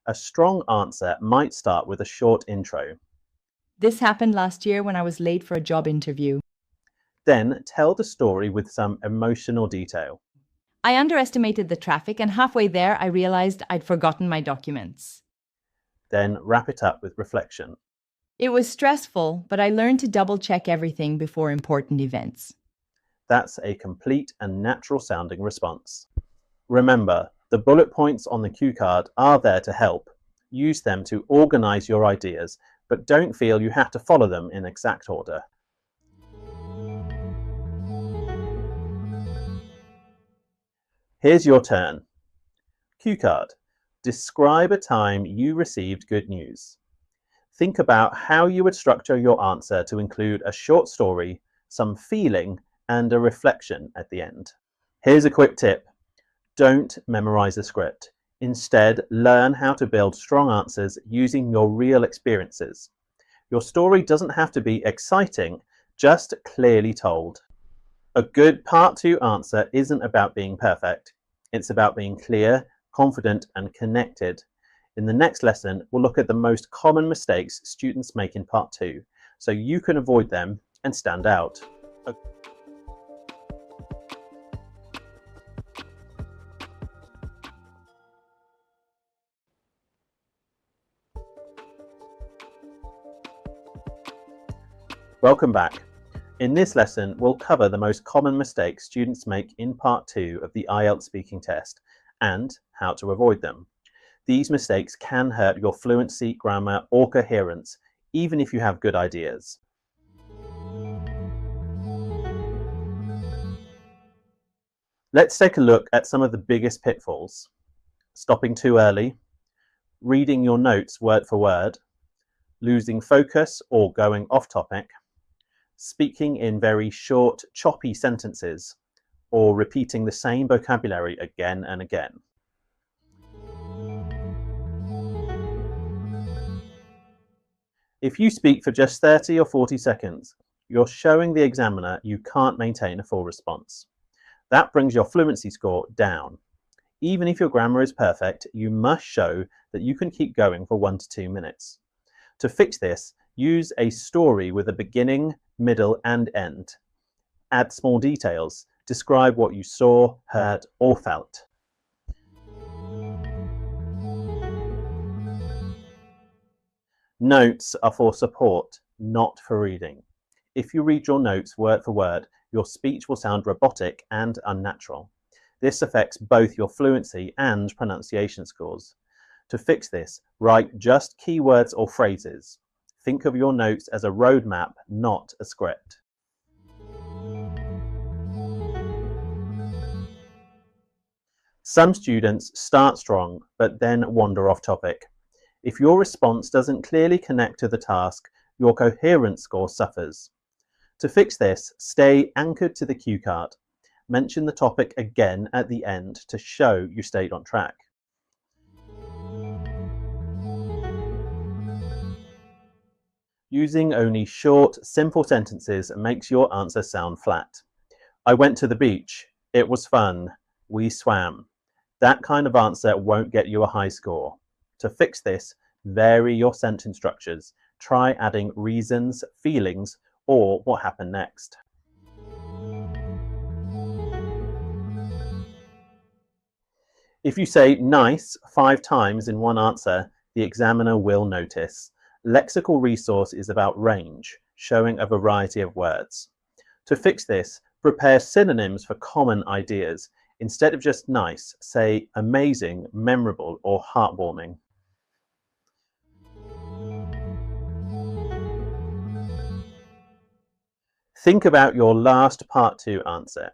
A: A strong answer might start with a short intro.
B: This happened last year when I was late for a job interview.
A: Then tell the story with some emotional detail.
B: I underestimated the traffic, and halfway there, I realized I'd forgotten my documents.
A: Then wrap it up with reflection.
B: It was stressful, but I learned to double-check everything before important events.
A: That's a complete and natural sounding response. Remember, the bullet points on the cue card are there to help. Use them to organize your ideas, but don't feel you have to follow them in exact order. Here's your turn. Cue card. Describe a time you received good news. Think about how you would structure your answer to include a short story, some feeling, and a reflection at the end. Here's a quick tip. Don't memorize the script. Instead, learn how to build strong answers using your real experiences. Your story doesn't have to be exciting, just clearly told. A good part 2 answer isn't about being perfect. It's about being clear, confident, and connected. In the next lesson, we'll look at the most common mistakes students make in part 2, so you can avoid them and stand out. Welcome back. In this lesson, we'll cover the most common mistakes students make in part 2 of the IELTS speaking test and how to avoid them. These mistakes can hurt your fluency, grammar, or coherence, even if you have good ideas. Let's take a look at some of the biggest pitfalls. Stopping too early, reading your notes word for word, losing focus or going off topic, speaking in very short, choppy sentences, or repeating the same vocabulary again and again. If you speak for just 30 or 40 seconds, you're showing the examiner you can't maintain a full response. That brings your fluency score down. Even if your grammar is perfect, you must show that you can keep going for 1 to 2 minutes. To fix this, use a story with a beginning, middle, and end. Add small details. Describe what you saw, heard, or felt. Notes are for support, not for reading. If you read your notes word for word, your speech will sound robotic and unnatural. This affects both your fluency and pronunciation scores. To fix this, write just keywords or phrases. Think of your notes as a roadmap, not a script. Some students start strong, but then wander off topic. If your response doesn't clearly connect to the task, your coherence score suffers. To fix this, stay anchored to the cue card. Mention the topic again at the end to show you stayed on track. Using only short, simple sentences makes your answer sound flat. I went to the beach. It was fun. We swam. That kind of answer won't get you a high score. To fix this, vary your sentence structures. Try adding reasons, feelings, or what happened next. If you say nice 5 times in one answer, the examiner will notice. Lexical resource is about range, showing a variety of words. To fix this, prepare synonyms for common ideas. Instead of just nice, say amazing, memorable, or heartwarming. Think about your last part 2 answer.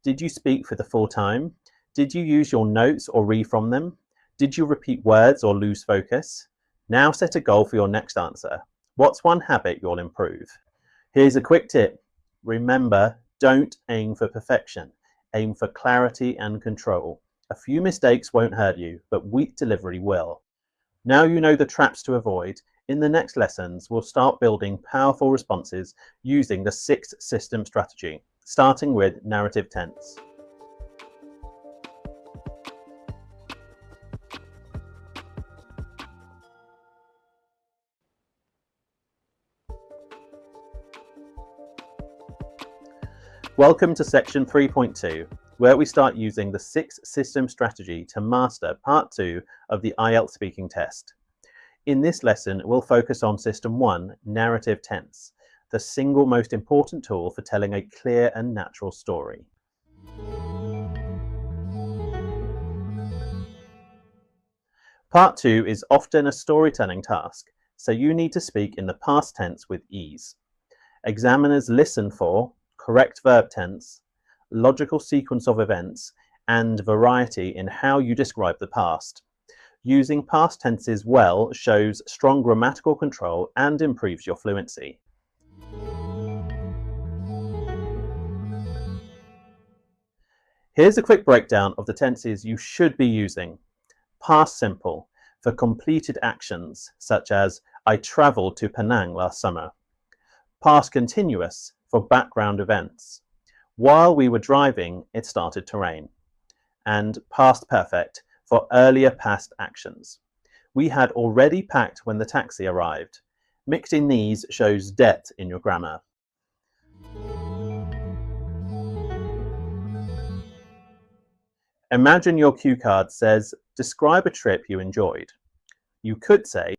A: Did you speak for the full time? Did you use your notes or read from them? Did you repeat words or lose focus? Now set a goal for your next answer. What's one habit you'll improve? Here's a quick tip. Remember, don't aim for perfection. Aim for clarity and control. A few mistakes won't hurt you, but weak delivery will. Now you know the traps to avoid. In the next lessons, we'll start building powerful responses using the 6 system strategy, starting with narrative tense. Welcome to section 3.2, where we start using the 6 system strategy to master part 2 of the IELTS speaking test. In this lesson, we'll focus on system 1, narrative tense, the single most important tool for telling a clear and natural story. Part 2 is often a storytelling task, so you need to speak in the past tense with ease. Examiners listen for correct verb tense, logical sequence of events, and variety in how you describe the past. Using past tenses well shows strong grammatical control and improves your fluency. Here's a quick breakdown of the tenses you should be using. Past simple, for completed actions, such as I travelled to Penang last summer. Past continuous, for background events. While we were driving, it started to rain. And past perfect, for earlier past actions. We had already packed when the taxi arrived. Mixing these shows depth in your grammar. Imagine your cue card says, describe a trip you enjoyed. You could say,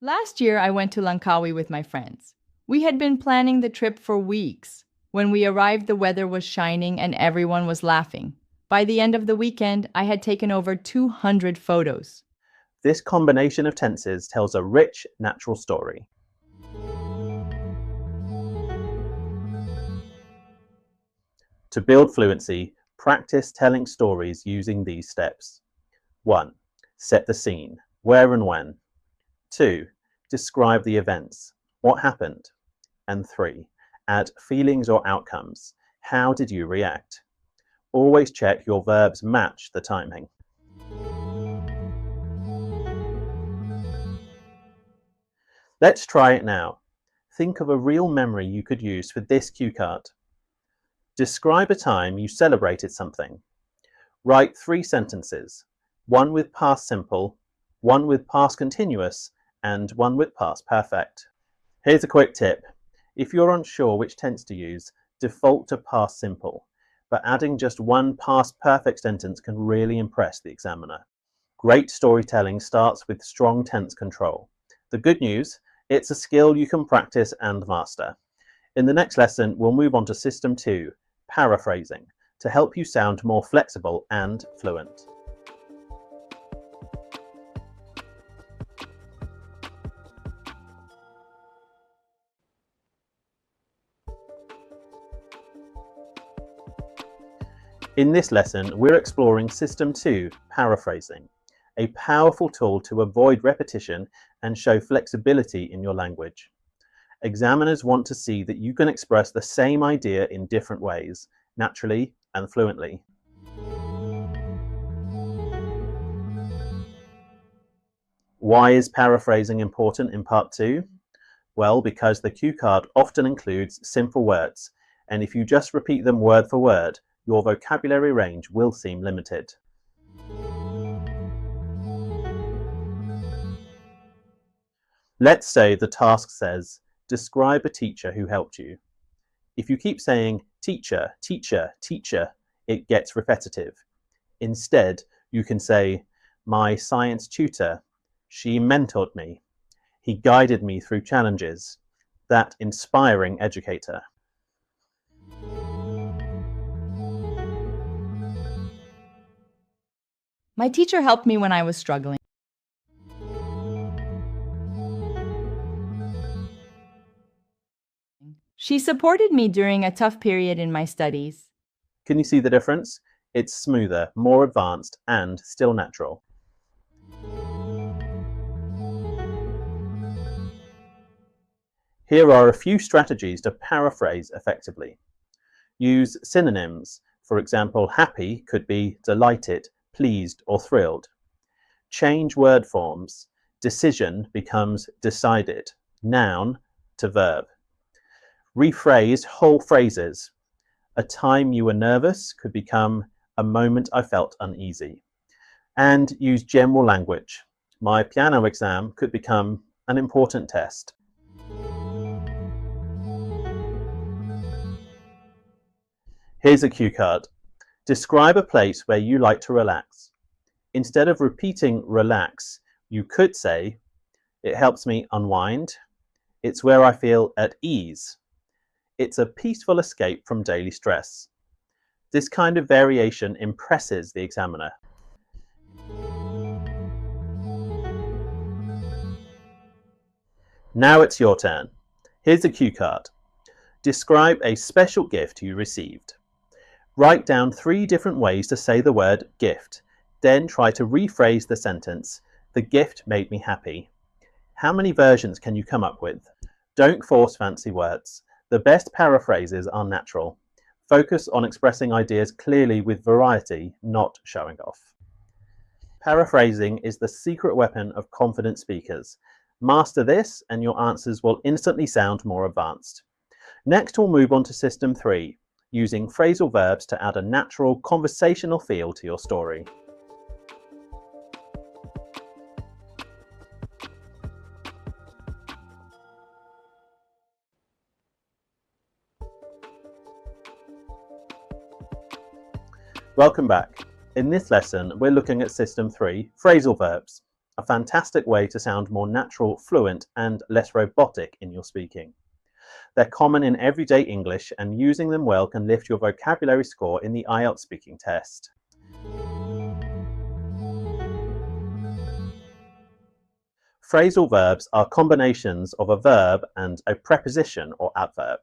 B: Last year, I went to Langkawi with my friends. We had been planning the trip for weeks. When we arrived, the weather was shining and everyone was laughing. By the end of the weekend, I had taken over 200 photos.
A: This combination of tenses tells a rich, natural story. To build fluency, practice telling stories using these steps. 1. Set the scene. Where and when. 2. Describe the events. What happened? And 3. Add feelings or outcomes. How did you react? Always check your verbs match the timing. Let's try it now. Think of a real memory you could use for this cue card. Describe a time you celebrated something. Write 3 sentences, one with past simple, one with past continuous, and one with past perfect. Here's a quick tip. If you're unsure which tense to use, default to past simple, but adding just one past perfect sentence can really impress the examiner. Great storytelling starts with strong tense control. The good news, it's a skill you can practice and master. In the next lesson, we'll move on to System 2, paraphrasing, to help you sound more flexible and fluent. In this lesson, we're exploring System 2, paraphrasing, a powerful tool to avoid repetition and show flexibility in your language. Examiners want to see that you can express the same idea in different ways, naturally and fluently. Why is paraphrasing important in Part 2? Well, because the cue card often includes simple words, and if you just repeat them word for word, your vocabulary range will seem limited. Let's say the task says, describe a teacher who helped you. If you keep saying teacher, teacher, teacher, it gets repetitive. Instead, you can say, my science tutor, she mentored me. He guided me through challenges. That inspiring educator.
B: My teacher helped me when I was struggling. She supported me during a tough period in my studies.
A: Can you see the difference? It's smoother, more advanced, and still natural. Here are a few strategies to paraphrase effectively. Use synonyms. For example, happy could be delighted, pleased, or thrilled. Change word forms. Decision becomes decided, noun to verb. Rephrase whole phrases. A time you were nervous could become a moment I felt uneasy. And use general language. My piano exam could become an important test. Here's a cue card. Describe a place where you like to relax. Instead of repeating relax, you could say, it helps me unwind. It's where I feel at ease. It's a peaceful escape from daily stress. This kind of variation impresses the examiner. Now it's your turn. Here's a cue card. Describe a special gift you received. Write down 3 different ways to say the word gift. Then try to rephrase the sentence, the gift made me happy. How many versions can you come up with? Don't force fancy words. The best paraphrases are natural. Focus on expressing ideas clearly with variety, not showing off. Paraphrasing is the secret weapon of confident speakers. Master this and your answers will instantly sound more advanced. Next, we'll move on to System 3, using phrasal verbs to add a natural conversational feel to your story. Welcome back. In this lesson, we're looking at System 3, phrasal verbs, a fantastic way to sound more natural, fluent, and less robotic in your speaking. They're common in everyday English, and using them well can lift your vocabulary score in the IELTS Speaking Test. Phrasal verbs are combinations of a verb and a preposition or adverb.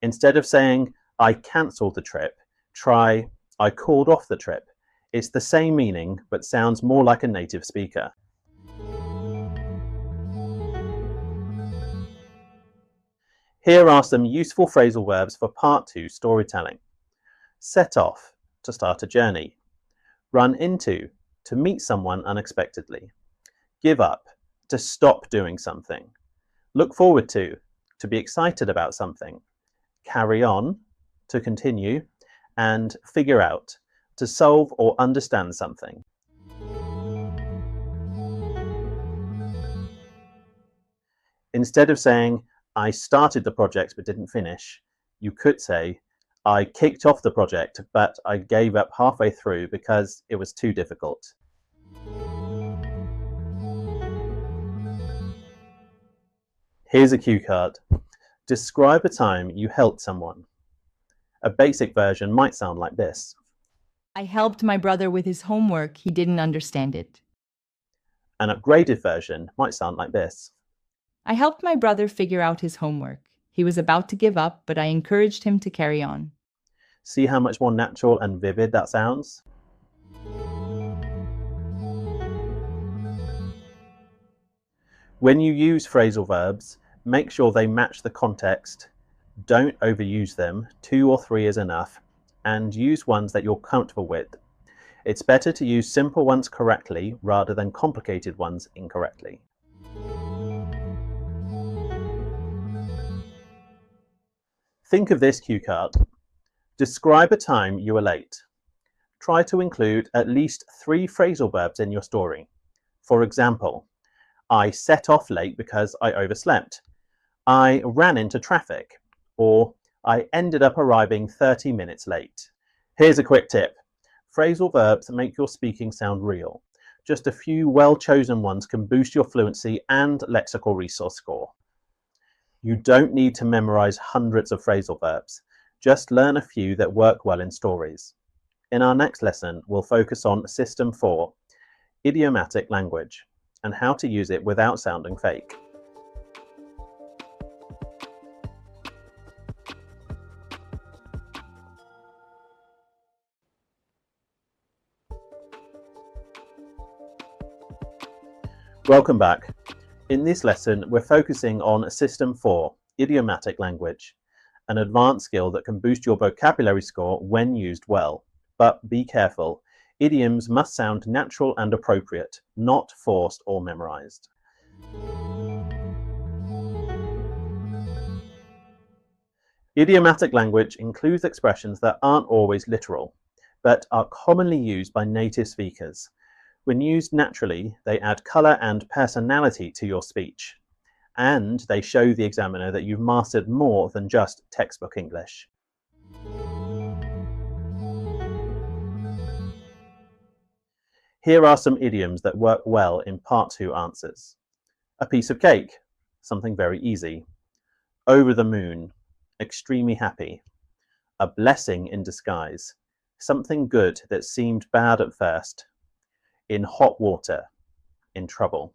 A: Instead of saying, I cancelled the trip, try, I called off the trip. It's the same meaning, but sounds more like a native speaker. Here are some useful phrasal verbs for Part 2 storytelling. Set off, to start a journey. Run into, to meet someone unexpectedly. Give up, to stop doing something. Look forward to be excited about something. Carry on, to continue. And figure out, to solve or understand something. Instead of saying, I started the project but didn't finish, you could say, I kicked off the project but I gave up halfway through because it was too difficult. Here's a cue card. Describe a time you helped someone. A basic version might sound like this.
B: I helped my brother with his homework. He didn't understand it.
A: An upgraded version might sound like this.
B: I helped my brother figure out his homework. He was about to give up, but I encouraged him to carry on.
A: See how much more natural and vivid that sounds? When you use phrasal verbs, make sure they match the context. Don't overuse them, 2 or 3 is enough, and use ones that you're comfortable with. It's better to use simple ones correctly rather than complicated ones incorrectly. Think of this cue card. Describe a time you were late. Try to include at least 3 phrasal verbs in your story. For example, I set off late because I overslept. I ran into traffic. Or I ended up arriving 30 minutes late. Here's a quick tip. Phrasal verbs make your speaking sound real. Just a few well-chosen ones can boost your fluency and lexical resource score. You don't need to memorize hundreds of phrasal verbs. Just learn a few that work well in stories. In our next lesson, we'll focus on System 4, idiomatic language, and how to use it without sounding fake. Welcome back. In this lesson, we're focusing on System 4, idiomatic language, an advanced skill that can boost your vocabulary score when used well. But be careful, idioms must sound natural and appropriate, not forced or memorized. Idiomatic language includes expressions that aren't always literal, but are commonly used by native speakers. When used naturally, they add colour and personality to your speech, and they show the examiner that you've mastered more than just textbook English. Here are some idioms that work well in Part 2 answers. A piece of cake, something very easy. Over the moon, extremely happy. A blessing in disguise, something good that seemed bad at first. In hot water, in trouble.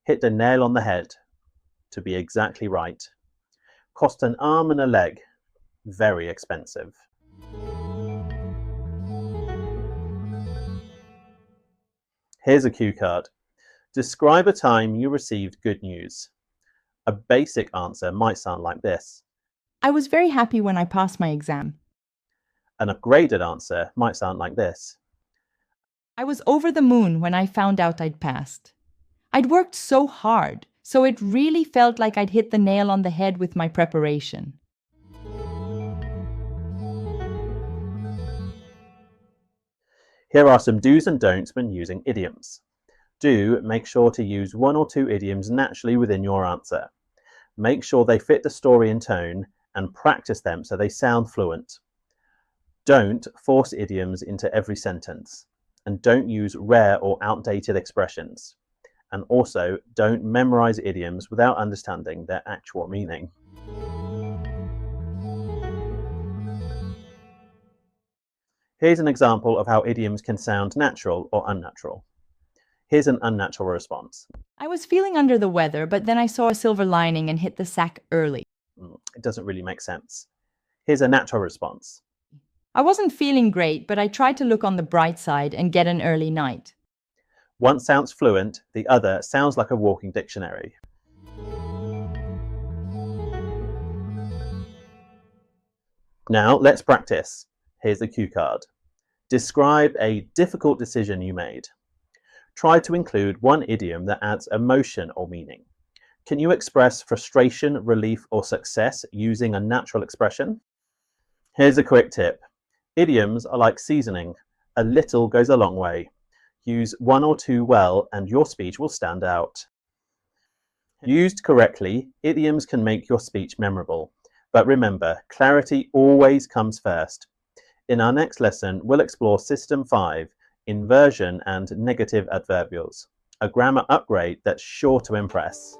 A: Hit the nail on the head, to be exactly right. Cost an arm and a leg, very expensive. Here's a cue card. Describe a time you received good news. A basic answer might sound like this.
B: I was very happy when I passed my exam.
A: An upgraded answer might sound like this.
B: I was over the moon when I found out I'd passed. I'd worked so hard, so it really felt like I'd hit the nail on the head with my preparation.
A: Here are some do's and don'ts when using idioms. Do make sure to use 1 or 2 idioms naturally within your answer. Make sure they fit the story and tone, and practice them so they sound fluent. Don't force idioms into every sentence. And don't use rare or outdated expressions. And also, don't memorize idioms without understanding their actual meaning. Here's an example of how idioms can sound natural or unnatural. Here's an unnatural response.
B: I was feeling under the weather, but then I saw a silver lining and hit the sack early.
A: It doesn't really make sense. Here's a natural response.
B: I wasn't feeling great, but I tried to look on the bright side and get an early night.
A: One sounds fluent, the other sounds like a walking dictionary. Now let's practice. Here's the cue card. Describe a difficult decision you made. Try to include one idiom that adds emotion or meaning. Can you express frustration, relief, or success using a natural expression? Here's a quick tip. Idioms are like seasoning. A little goes a long way. Use 1 or 2 well and your speech will stand out. Used correctly, idioms can make your speech memorable. But remember, clarity always comes first. In our next lesson, we'll explore System 5, inversion and negative adverbials, a grammar upgrade that's sure to impress.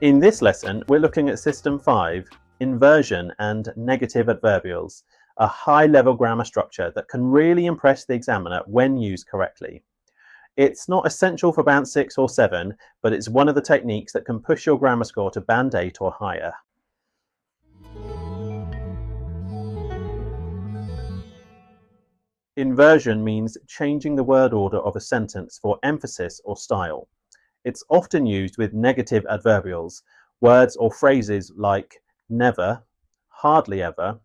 A: In this lesson, we're looking at System 5, inversion and negative adverbials, a high-level grammar structure that can really impress the examiner when used correctly. It's not essential for Band 6 or 7, but it's one of the techniques that can push your grammar score to Band 8 or higher. Inversion means changing the word order of a sentence for emphasis or style. It's often used with negative adverbials, words or phrases like never, hardly ever,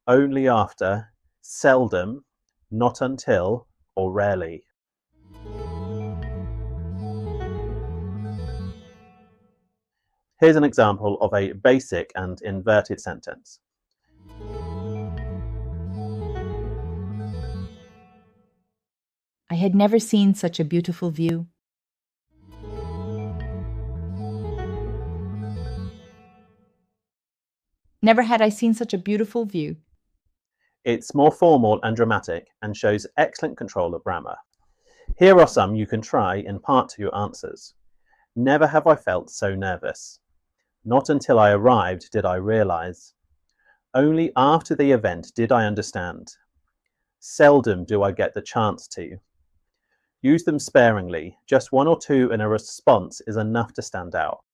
A: only after, seldom, not until, or rarely. Here's an example of a basic and inverted sentence.
B: I had never seen such a beautiful view. Never had I seen such a beautiful view.
A: It's more formal and dramatic and shows excellent control of grammar. Here are some you can try in part to your answers. Never have I felt so nervous. Not until I arrived did I realise. Only after the event did I understand. Seldom do I get the chance to. Use them sparingly. Just one or two in a response is enough to stand out.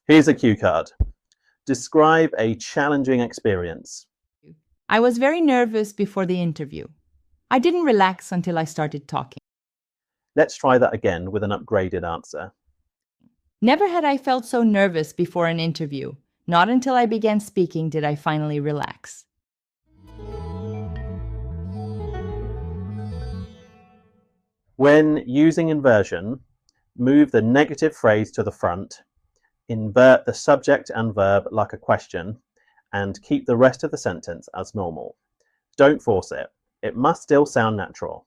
A: Here's a cue card. Describe a challenging experience.
B: I was very nervous before the interview. I didn't relax until I started talking.
A: Let's try that again with an upgraded answer.
B: Never had I felt so nervous before an interview. Not until I began speaking did I finally relax.
A: When using inversion, move the negative phrase to the front, invert the subject and verb like a question, and keep the rest of the sentence as normal. Don't force it. It must still sound natural.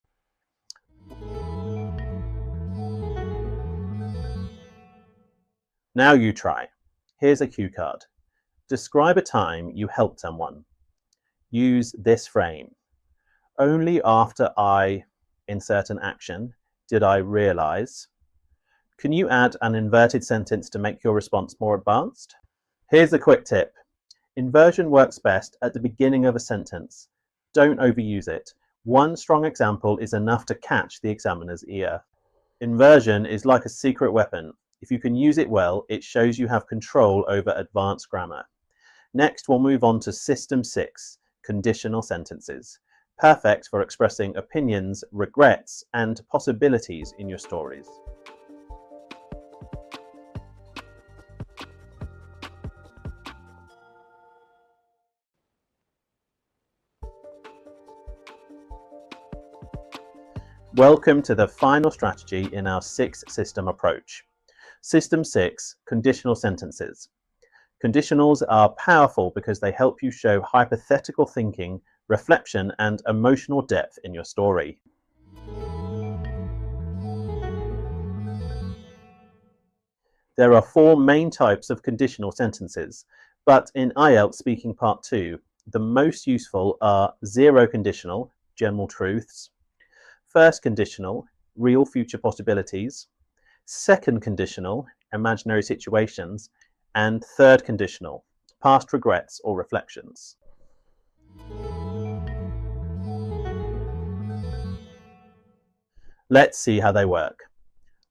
A: Now you try. Here's a cue card. Describe a time you helped someone. Use this frame. Only after I insert an action did I realize. Can you add an inverted sentence to make your response more advanced? Here's a quick tip. Inversion works best at the beginning of a sentence. Don't overuse it. One strong example is enough to catch the examiner's ear. Inversion is like a secret weapon. If you can use it well, it shows you have control over advanced grammar. Next, we'll move on to System 6, conditional sentences. Perfect for expressing opinions, regrets, and possibilities in your stories. Welcome to the final strategy in our 6-system approach. System 6, conditional sentences. Conditionals are powerful because they help you show hypothetical thinking, reflection, and emotional depth in your story. There are 4 main types of conditional sentences, but in IELTS Speaking Part 2, the most useful are zero conditional, general truths, first conditional, real future possibilities, second conditional, imaginary situations, and third conditional, past regrets or reflections. Let's see how they work.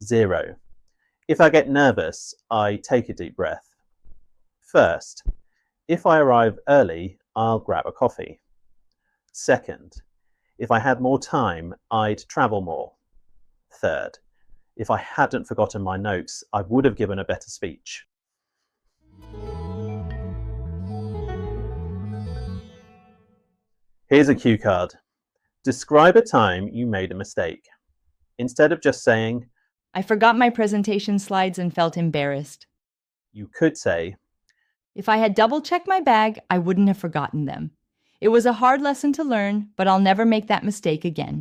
A: Zero. If I get nervous, I take a deep breath. First, if I arrive early, I'll grab a coffee. Second, if I had more time, I'd travel more. Third, if I hadn't forgotten my notes, I would have given a better speech. Here's a cue card. Describe a time you made a mistake. Instead of just saying,
B: I forgot my presentation slides and felt embarrassed.
A: you could say,
B: If I had double-checked my bag, I wouldn't have forgotten them. It was a hard lesson to learn, but I'll never make that mistake again.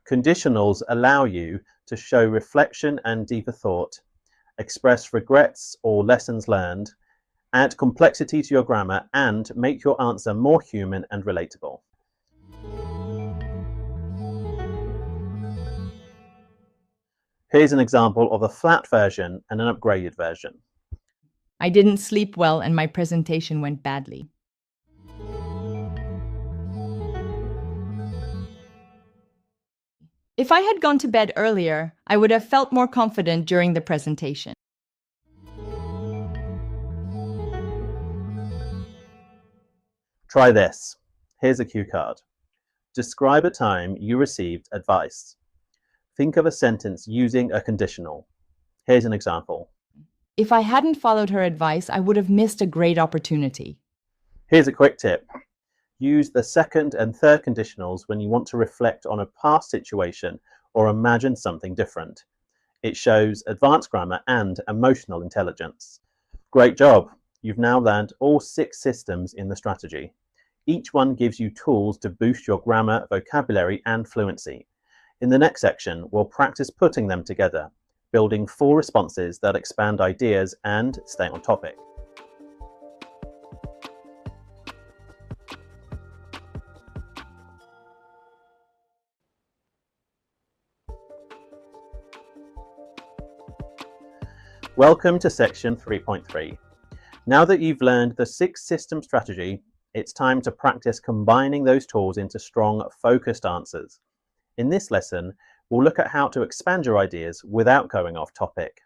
A: Conditionals allow you to show reflection and deeper thought, express regrets or lessons learned, add complexity to your grammar, and make your answer more human and relatable. Here's an example of a flat version and an upgraded version.
B: I didn't sleep well and my presentation went badly. If I had gone to bed earlier, I would have felt more confident during the presentation.
A: Try this. Here's a cue card. Describe a time you received advice. Think of a sentence using a conditional. Here's an example.
B: If I hadn't followed her advice, I would have missed a great opportunity.
A: Here's a quick tip. Use the second and third conditionals when you want to reflect on a past situation or imagine something different. It shows advanced grammar and emotional intelligence. Great job! You've now learned all 6 systems in the strategy. Each one gives you tools to boost your grammar, vocabulary, and fluency. In the next section, we'll practice putting them together, building full responses that expand ideas and stay on topic. Welcome to section 3.3. Now that you've learned the 6-system strategy, it's time to practice combining those tools into strong, focused answers. In this lesson, we'll look at how to expand your ideas without going off topic.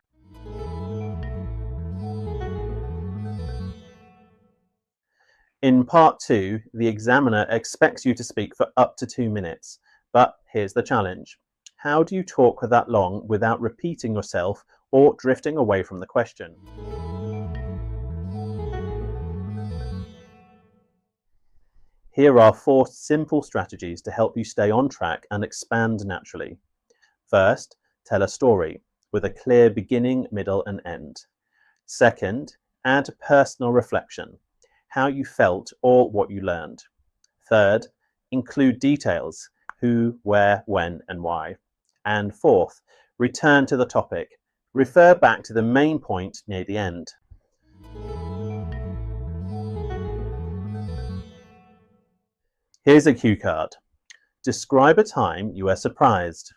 A: In part 2, the examiner expects you to speak for up to 2 minutes, but here's the challenge. How do you talk that long without repeating yourself or drifting away from the question? Here are 4 simple strategies to help you stay on track and expand naturally. First, tell a story with a clear beginning, middle, and end. Second, add personal reflection, how you felt or what you learned. Third, include details, who, where, when, and why. And fourth, return to the topic. Refer back to the main point near the end. Here's a cue card. Describe a time you were surprised.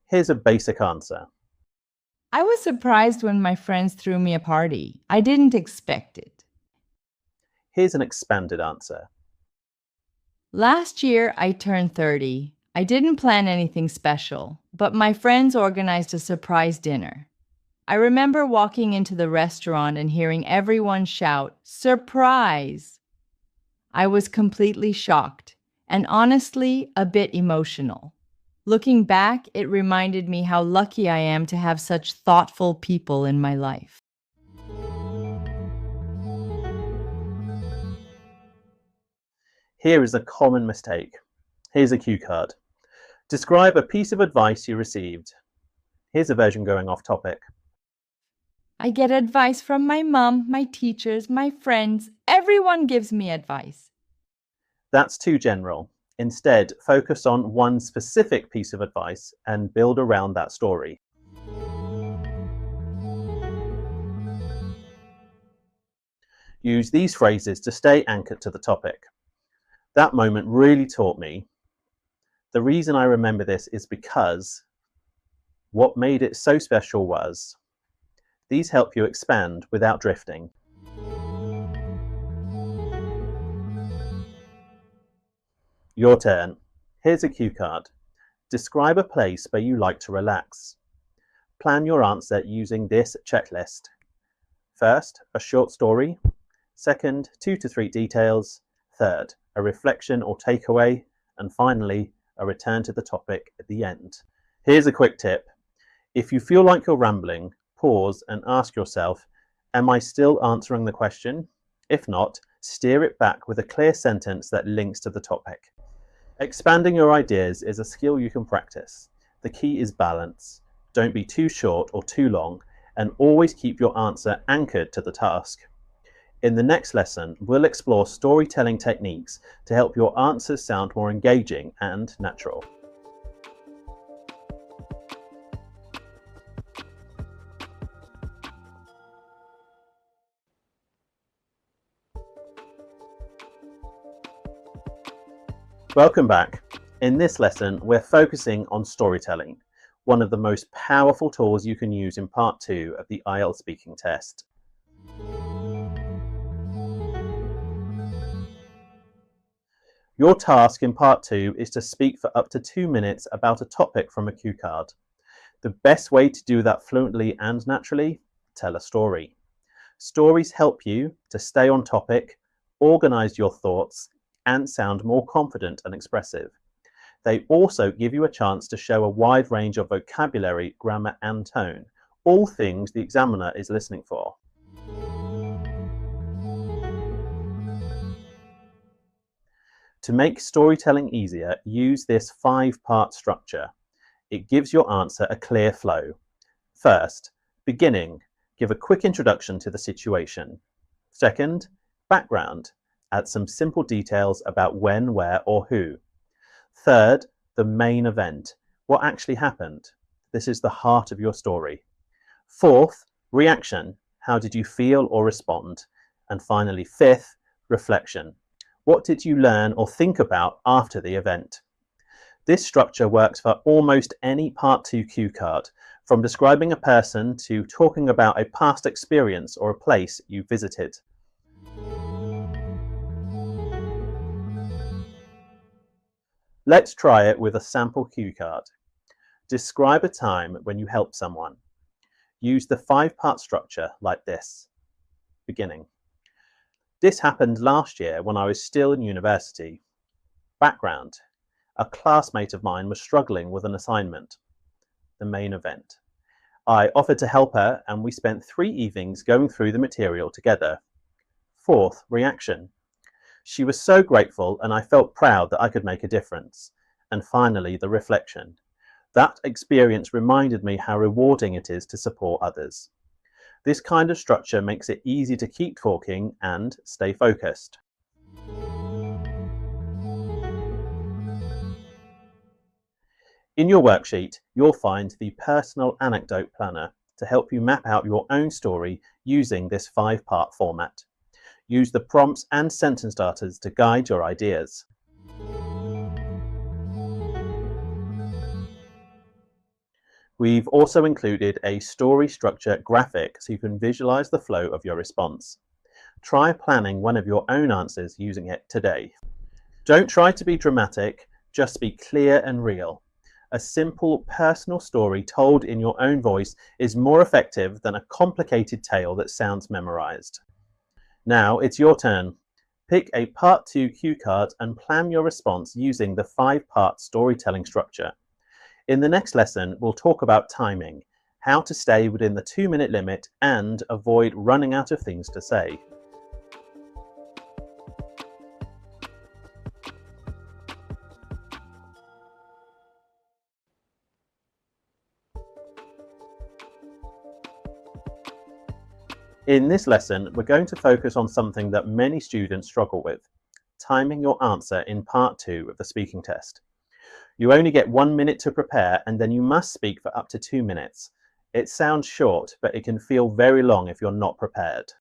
A: Here's a basic answer.
B: I was surprised when my friends threw me a party. I didn't expect it.
A: Here's an expanded answer.
B: Last year, I turned 30. I didn't plan anything special, but my friends organized a surprise dinner. I remember walking into the restaurant and hearing everyone shout, "Surprise!" I was completely shocked and honestly a bit emotional. Looking back, it reminded me how lucky I am to have such thoughtful people in my life.
A: Here is a common mistake. Here's a cue card. Describe a piece of advice you received. Here's a version going off topic.
B: I get advice from my mom, my teachers, my friends. Everyone gives me advice.
A: That's too general. Instead, focus on one specific piece of advice and build around that story. Use these phrases to stay anchored to the topic. That moment really taught me. The reason I remember this is because what made it so special was. These help you expand without drifting. Your turn. Here's a cue card. Describe a place where you like to relax. Plan your answer using this checklist. First, a short story. Second, 2 to 3 details. Third, a reflection or takeaway. And finally, a return to the topic at the end. Here's a quick tip. If you feel like you're rambling, pause and ask yourself, am I still answering the question? If not, steer it back with a clear sentence that links to the topic. Expanding your ideas is a skill you can practice. The key is balance. Don't be too short or too long, and always keep your answer anchored to the task. In the next lesson, we'll explore storytelling techniques to help your answers sound more engaging and natural. Welcome back. In this lesson, we're focusing on storytelling, one of the most powerful tools you can use in part 2 of the IELTS Speaking Test. Your task in part 2 is to speak for up to 2 minutes about a topic from a cue card. The best way to do that fluently and naturally? Tell a story. Stories help you to stay on topic, organize your thoughts, and sound more confident and expressive. They also give you a chance to show a wide range of vocabulary, grammar and tone, all things the examiner is listening for. To make storytelling easier, use this 5-part structure. It gives your answer a clear flow. First, beginning. Give a quick introduction to the situation. Second, background. Add some simple details about when, where, or who. Third, the main event. What actually happened? This is the heart of your story. Fourth, reaction. How did you feel or respond? And finally, fifth, reflection. What did you learn or think about after the event? This structure works for almost any Part 2 cue card, from describing a person to talking about a past experience or a place you visited. Let's try it with a sample cue card. Describe a time when you helped someone. Use the 5-part structure like this. Beginning. This happened last year when I was still in university. Background. A classmate of mine was struggling with an assignment. The main event. I offered to help her and we spent 3 evenings going through the material together. Fourth, reaction. She was so grateful and I felt proud that I could make a difference. And finally, the reflection. That experience reminded me how rewarding it is to support others. This kind of structure makes it easy to keep talking and stay focused. In your worksheet, you'll find the personal anecdote planner to help you map out your own story using this 5-part format. Use the prompts and sentence starters to guide your ideas. We've also included a story structure graphic so you can visualize the flow of your response. Try planning one of your own answers using it today. Don't try to be dramatic, just be clear and real. A simple personal story told in your own voice is more effective than a complicated tale that sounds memorized. Now it's your turn. Pick a Part 2 cue card and plan your response using the 5-part storytelling structure. In the next lesson, we'll talk about timing, how to stay within the 2-minute limit and avoid running out of things to say. In this lesson, we're going to focus on something that many students struggle with, timing your answer in Part 2 of the speaking test. You only get 1 minute to prepare and then you must speak for up to 2 minutes. It sounds short, but it can feel very long if you're not prepared.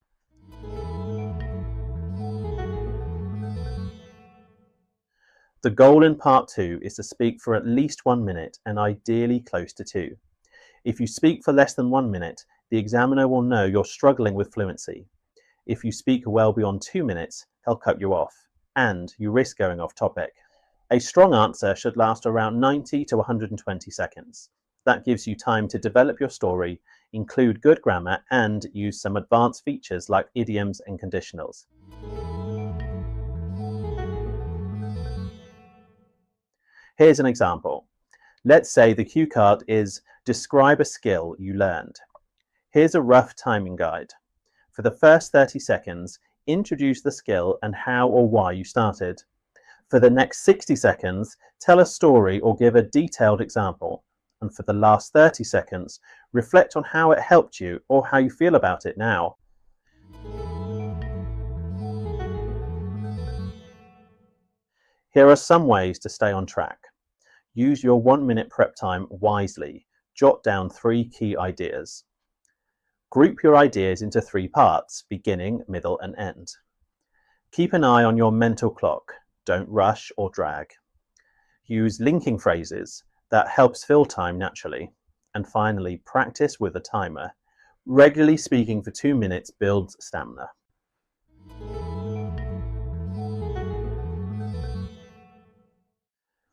A: The goal in Part 2 is to speak for at least 1 minute and ideally close to 2. If you speak for less than 1 minute, the examiner will know you're struggling with fluency. If you speak well beyond 2 minutes, he'll cut you off, and you risk going off topic. A strong answer should last around 90 to 120 seconds. That gives you time to develop your story, include good grammar, and use some advanced features like idioms and conditionals. Here's an example. Let's say the cue card is describe a skill you learned. Here's a rough timing guide. For the first 30 seconds, introduce the skill and how or why you started. For the next 60 seconds, tell a story or give a detailed example. And for the last 30 seconds, reflect on how it helped you or how you feel about it now. Here are some ways to stay on track. Use your 1 minute prep time wisely. Jot down 3 key ideas. Group your ideas into 3 parts, beginning, middle, and end. Keep an eye on your mental clock. Don't rush or drag. Use linking phrases. That helps fill time naturally. And finally, practice with a timer. Regularly speaking for 2 minutes builds stamina.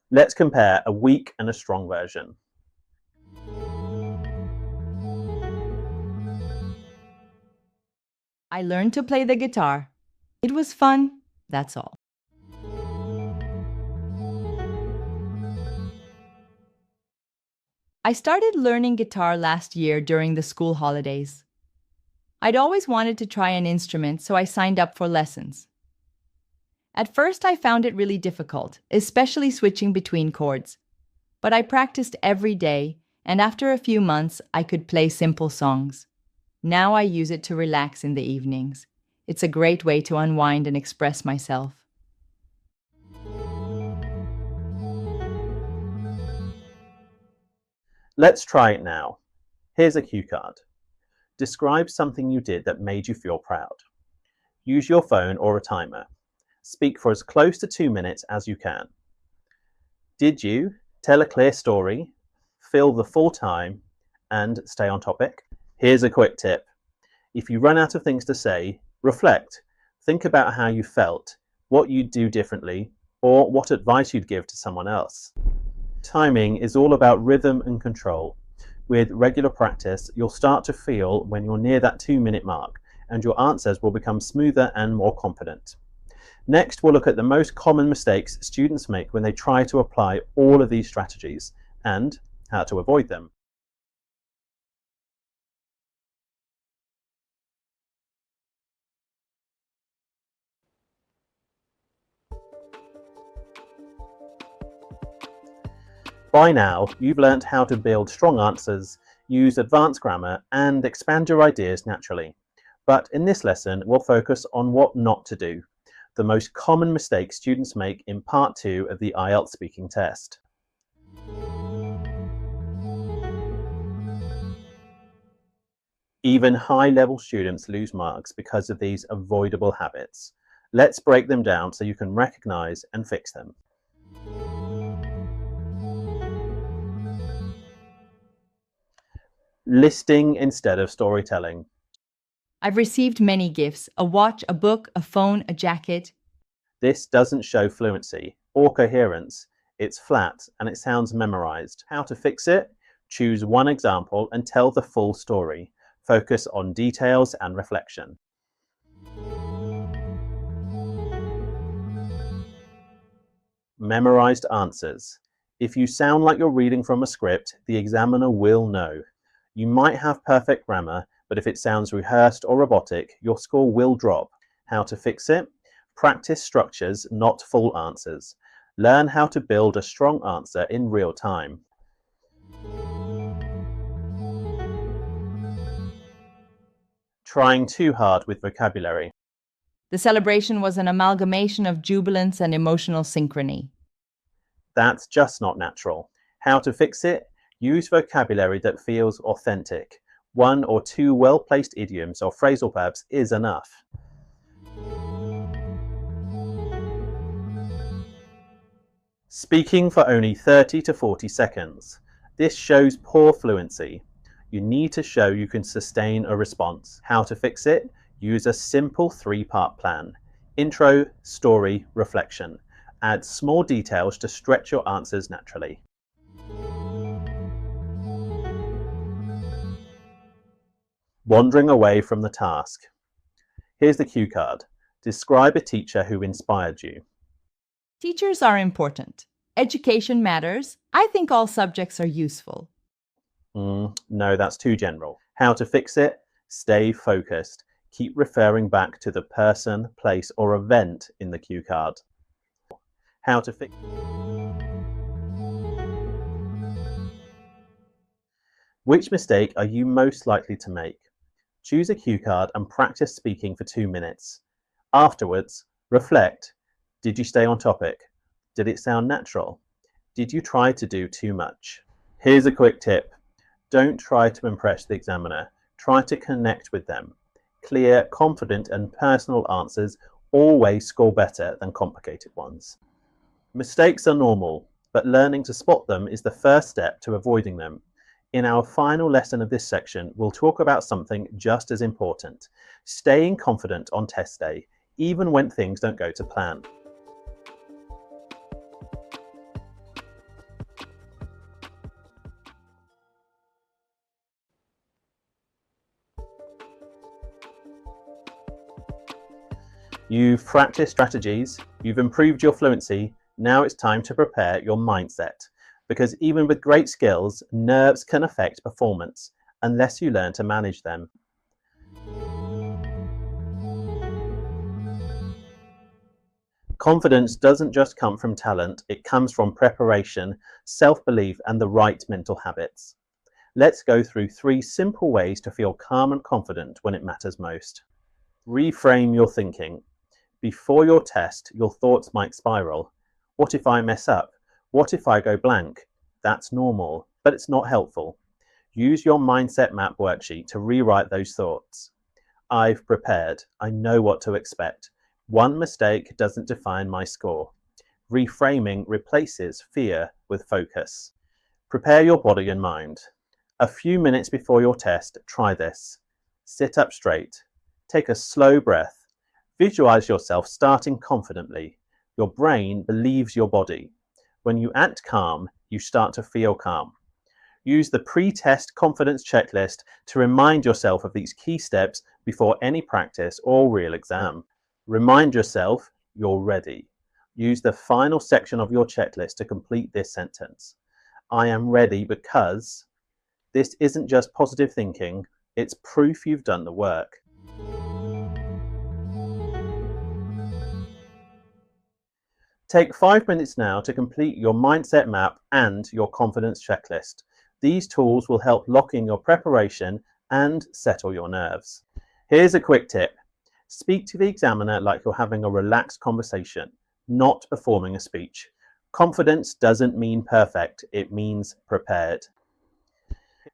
A: Let's compare a weak and a strong version.
B: I learned to play the guitar. It was fun, that's all. I started learning guitar last year during the school holidays. I'd always wanted to try an instrument, so I signed up for lessons. At first, I found it really difficult, especially switching between chords. But I practiced every day, and after a few months, I could play simple songs. Now I use it to relax in the evenings. It's a great way to unwind and express myself.
A: Let's try it now. Here's a cue card. Describe something you did that made you feel proud. Use your phone or a timer. Speak for as close to 2 minutes as you can. Did you tell a clear story, fill the full time, and stay on topic? Here's a quick tip. If you run out of things to say, reflect. Think about how you felt, what you'd do differently, or what advice you'd give to someone else. Timing is all about rhythm and control. With regular practice, you'll start to feel when you're near that 2-minute mark, and your answers will become smoother and more confident. Next, we'll look at the most common mistakes students make when they try to apply all of these strategies and how to avoid them. By now, you've learnt how to build strong answers, use advanced grammar, and expand your ideas naturally. But in this lesson, we'll focus on what not to do, the most common mistakes students make in Part 2 of the IELTS Speaking Test. Even high-level students lose marks because of these avoidable habits. Let's break them down so you can recognize and fix them. Listing instead of storytelling.
B: I've received many gifts: a watch, a book, a phone, a jacket.
A: This doesn't show fluency or coherence. It's flat and it sounds memorized. How to fix it? Choose one example and tell the full story. Focus on details and reflection. Memorized answers. If you sound like you're reading from a script, the examiner will know. You might have perfect grammar, but if it sounds rehearsed or robotic, your score will drop. How to fix it? Practice structures, not full answers. Learn how to build a strong answer in real time. Trying too hard with vocabulary.
B: The celebration was an amalgamation of jubilance and emotional synchrony.
A: That's just not natural. How to fix it? Use vocabulary that feels authentic. 1 or 2 well-placed idioms or phrasal verbs is enough. Speaking for only 30 to 40 seconds. This shows poor fluency. You need to show you can sustain a response. How to fix it? Use a simple 3-part plan. Intro, story, reflection. Add small details to stretch your answers naturally. Wandering away from the task. Here's the cue card. Describe a teacher who inspired you.
B: Teachers are important. Education matters. I think all subjects are useful.
A: No, that's too general. How to fix it? Stay focused. Keep referring back to the person, place, or event in the cue card. How to fix Which mistake are you most likely to make? Choose a cue card and practice speaking for 2 minutes. Afterwards, reflect. Did you stay on topic? Did it sound natural? Did you try to do too much? Here's a quick tip. Don't try to impress the examiner. Try to connect with them. Clear, confident, and personal answers always score better than complicated ones. Mistakes are normal, but learning to spot them is the first step to avoiding them. In our final lesson of this section, we'll talk about something just as important: staying confident on test day, even when things don't go to plan. You've practiced strategies, you've improved your fluency, now it's time to prepare your mindset. because even with great skills, nerves can affect performance unless you learn to manage them. Confidence doesn't just come from talent, it comes from preparation, self-belief, and the right mental habits. Let's go through 3 simple ways to feel calm and confident when it matters most. Reframe your thinking. Before your test, your thoughts might spiral. What if I mess up? What if I go blank? That's normal, but it's not helpful. Use your mindset map worksheet to rewrite those thoughts. I've prepared. I know what to expect. One mistake doesn't define my score. Reframing replaces fear with focus. Prepare your body and mind. A few minutes before your test, try this. Sit up straight. Take a slow breath. Visualize yourself starting confidently. Your brain believes your body. When you act calm, you start to feel calm. Use the pre-test confidence checklist to remind yourself of these key steps before any practice or real exam. Remind yourself you're ready. Use the final section of your checklist to complete this sentence. I am ready because this isn't just positive thinking, it's proof you've done the work. Take 5 minutes now to complete your mindset map and your confidence checklist. These tools will help lock in your preparation and settle your nerves. Here's a quick tip. Speak to the examiner like you're having a relaxed conversation, not performing a speech. Confidence doesn't mean perfect, it means prepared.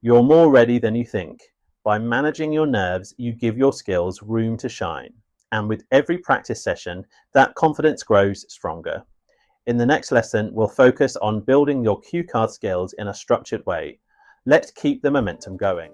A: You're more ready than you think. By managing your nerves, you give your skills room to shine. And with every practice session, that confidence grows stronger. In the next lesson, we'll focus on building your cue card skills in a structured way. Let's keep the momentum going.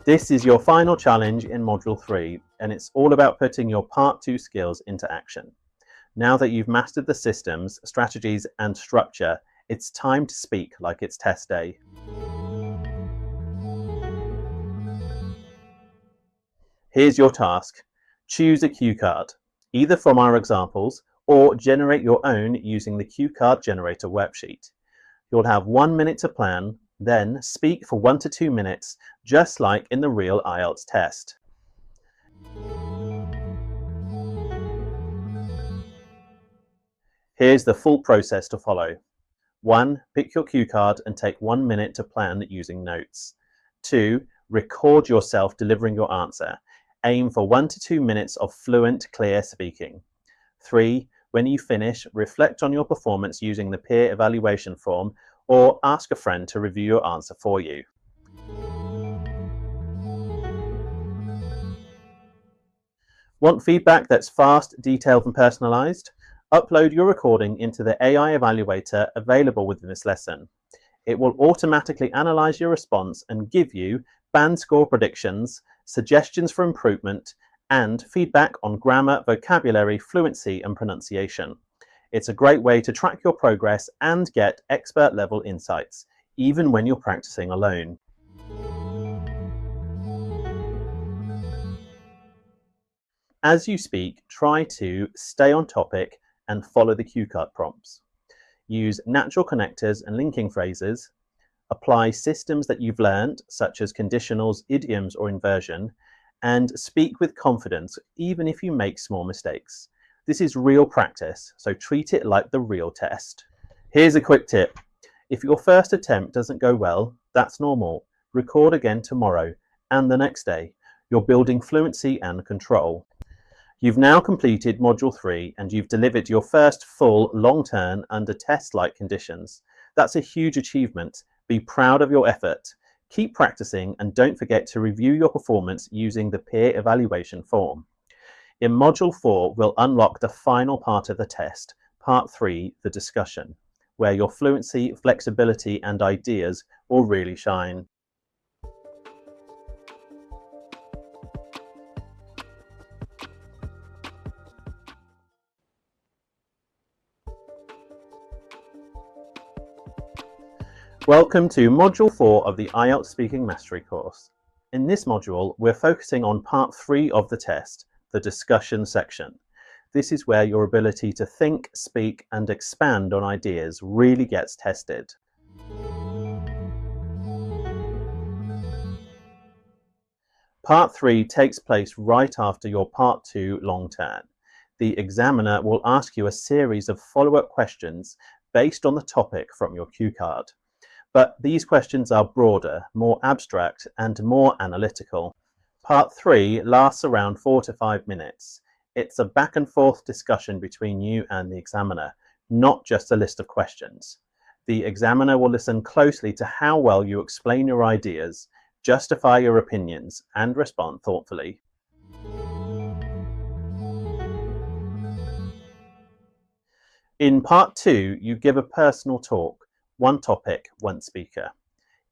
A: This is your final challenge in Module 3, and it's all about putting your Part 2 skills into action. Now that you've mastered the systems, strategies, and structure, it's time to speak like it's test day. Here's your task. Choose a cue card, either from our examples or generate your own using the cue card generator worksheet. You'll have 1 minute to plan, then speak for 1 to 2 minutes, just like in the real IELTS test. Here's the full process to follow. 1. Pick your cue card and take 1 minute to plan using notes. 2. Record yourself delivering your answer. Aim for 1 to 2 minutes of fluent, clear speaking. 3. When you finish, reflect on your performance using the peer evaluation form or ask a friend to review your answer for you. Want feedback that's fast, detailed, and personalized? Upload your recording into the AI evaluator available within this lesson. It will automatically analyze your response and give you band score predictions, suggestions for improvement, and feedback on grammar, vocabulary, fluency, and pronunciation. It's a great way to track your progress and get expert-level insights, even when you're practicing alone. As you speak, try to stay on topic and follow the cue card prompts. Use natural connectors and linking phrases. Apply systems that you've learned, such as conditionals, idioms, or inversion, and speak with confidence, even if you make small mistakes. This is real practice, so treat it like the real test. Here's a quick tip. If your first attempt doesn't go well, that's normal. Record again tomorrow and the next day. You're building fluency and control. You've now completed Module 3 and you've delivered your first full long turn under test-like conditions. That's a huge achievement. Be proud of your effort. Keep practicing and don't forget to review your performance using the peer evaluation form. In Module 4, we'll unlock the final part of the test, Part 3, the discussion, where your fluency, flexibility, and ideas will really shine. Welcome to Module 4 of the IELTS Speaking Mastery course. In this module, we're focusing on Part 3 of the test, the discussion section. This is where your ability to think, speak, and expand on ideas really gets tested. Part 3 takes place right after your Part 2 long turn. The examiner will ask you a series of follow-up questions based on the topic from your cue card. But these questions are broader, more abstract, and more analytical. Part 3 lasts around 4 to 5 minutes. It's a back and forth discussion between you and the examiner, not just a list of questions. The examiner will listen closely to how well you explain your ideas, justify your opinions, and respond thoughtfully. In Part 2, you give a personal talk, one topic, one speaker.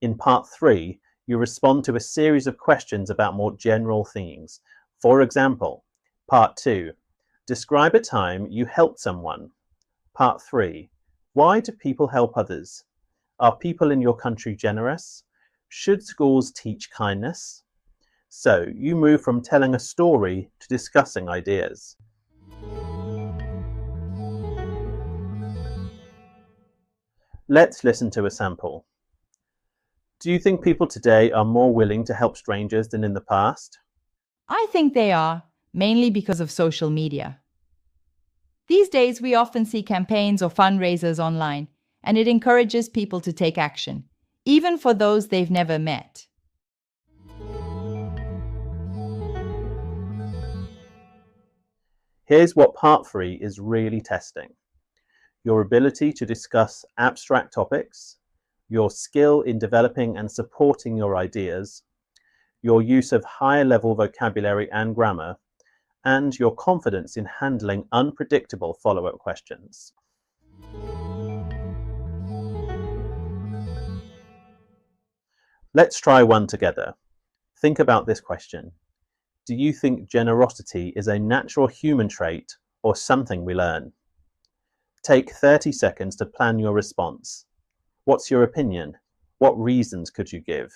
A: In Part 3, you respond to a series of questions about more general themes. For example, Part 2, describe a time you helped someone. Part 3, why do people help others? Are people in your country generous? Should schools teach kindness? So you move from telling a story to discussing ideas. Let's listen to a sample. Do you think people today are more willing to help strangers than in the past?
B: I think they are, mainly because of social media. These days, we often see campaigns or fundraisers online, and it encourages people to take action, even for those they've never met.
A: Here's what Part 3 is really testing: your ability to discuss abstract topics, your skill in developing and supporting your ideas, your use of higher level vocabulary and grammar, and your confidence in handling unpredictable follow-up questions. Let's try one together. Think about this question. Do you think generosity is a natural human trait or something we learn? Take 30 seconds to plan your response. What's your opinion? What reasons could you give?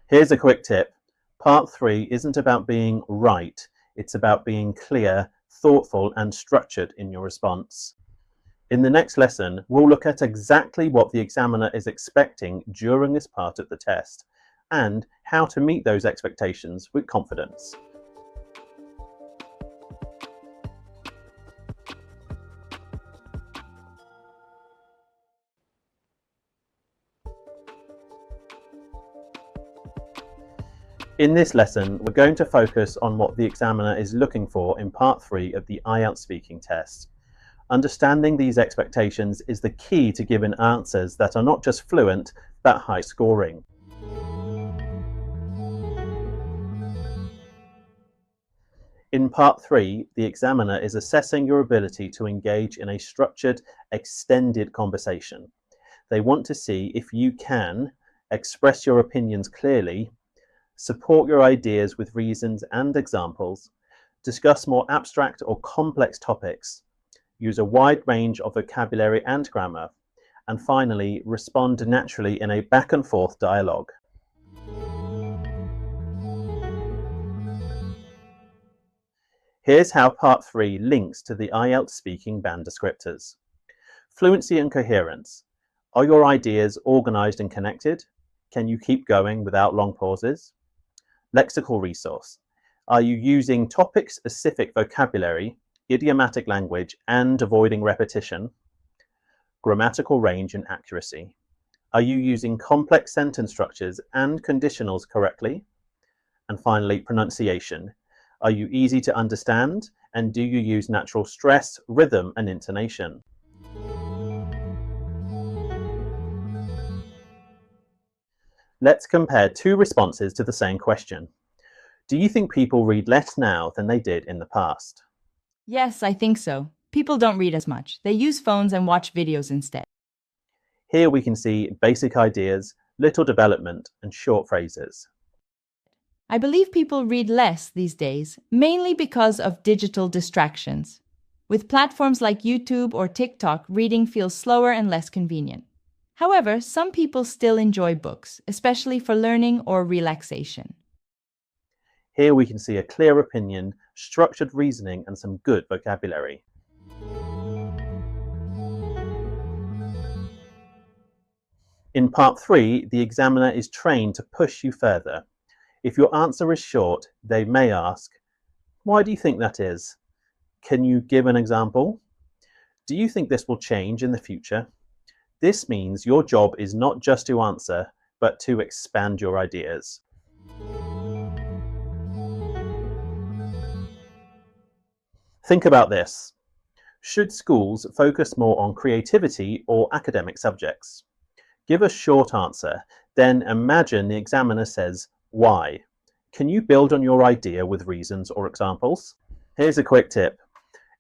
A: Here's a quick tip. Part 3 isn't about being right, it's about being clear, thoughtful, and structured in your response. In the next lesson, we'll look at exactly what the examiner is expecting during this part of the test, and how to meet those expectations with confidence. In this lesson, we're going to focus on what the examiner is looking for in Part 3 of the IELTS Speaking Test. Understanding these expectations is the key to giving answers that are not just fluent, but high scoring. In Part 3, the examiner is assessing your ability to engage in a structured, extended conversation. They want to see if you can express your opinions clearly, support your ideas with reasons and examples, discuss more abstract or complex topics, use a wide range of vocabulary and grammar, and finally, respond naturally in a back and forth dialogue. Here's how Part 3 links to the IELTS speaking band descriptors. Fluency and coherence. Are your ideas organized and connected? Can you keep going without long pauses? Lexical resource. Are you using topic-specific vocabulary, idiomatic language, and avoiding repetition? Grammatical range and accuracy. Are you using complex sentence structures and conditionals correctly? And finally, pronunciation. Are you easy to understand? And do you use natural stress, rhythm, and intonation? Let's compare two responses to the same question. Do you think people read less now than they did in the past?
B: Yes, I think so. People don't read as much. They use phones and watch videos instead.
A: Here we can see basic ideas, little development, and short phrases.
B: I believe people read less these days, mainly because of digital distractions. With platforms like YouTube or TikTok, reading feels slower and less convenient. However, some people still enjoy books, especially for learning or relaxation.
A: Here we can see a clear opinion, structured reasoning, and some good vocabulary. In part 3, the examiner is trained to push you further. If your answer is short, they may ask, "Why do you think that is? Can you give an example? Do you think this will change in the future?" This means your job is not just to answer, but to expand your ideas. Think about this. Should schools focus more on creativity or academic subjects? Give a short answer, then imagine the examiner says, "Why?" Can you build on your idea with reasons or examples? Here's a quick tip.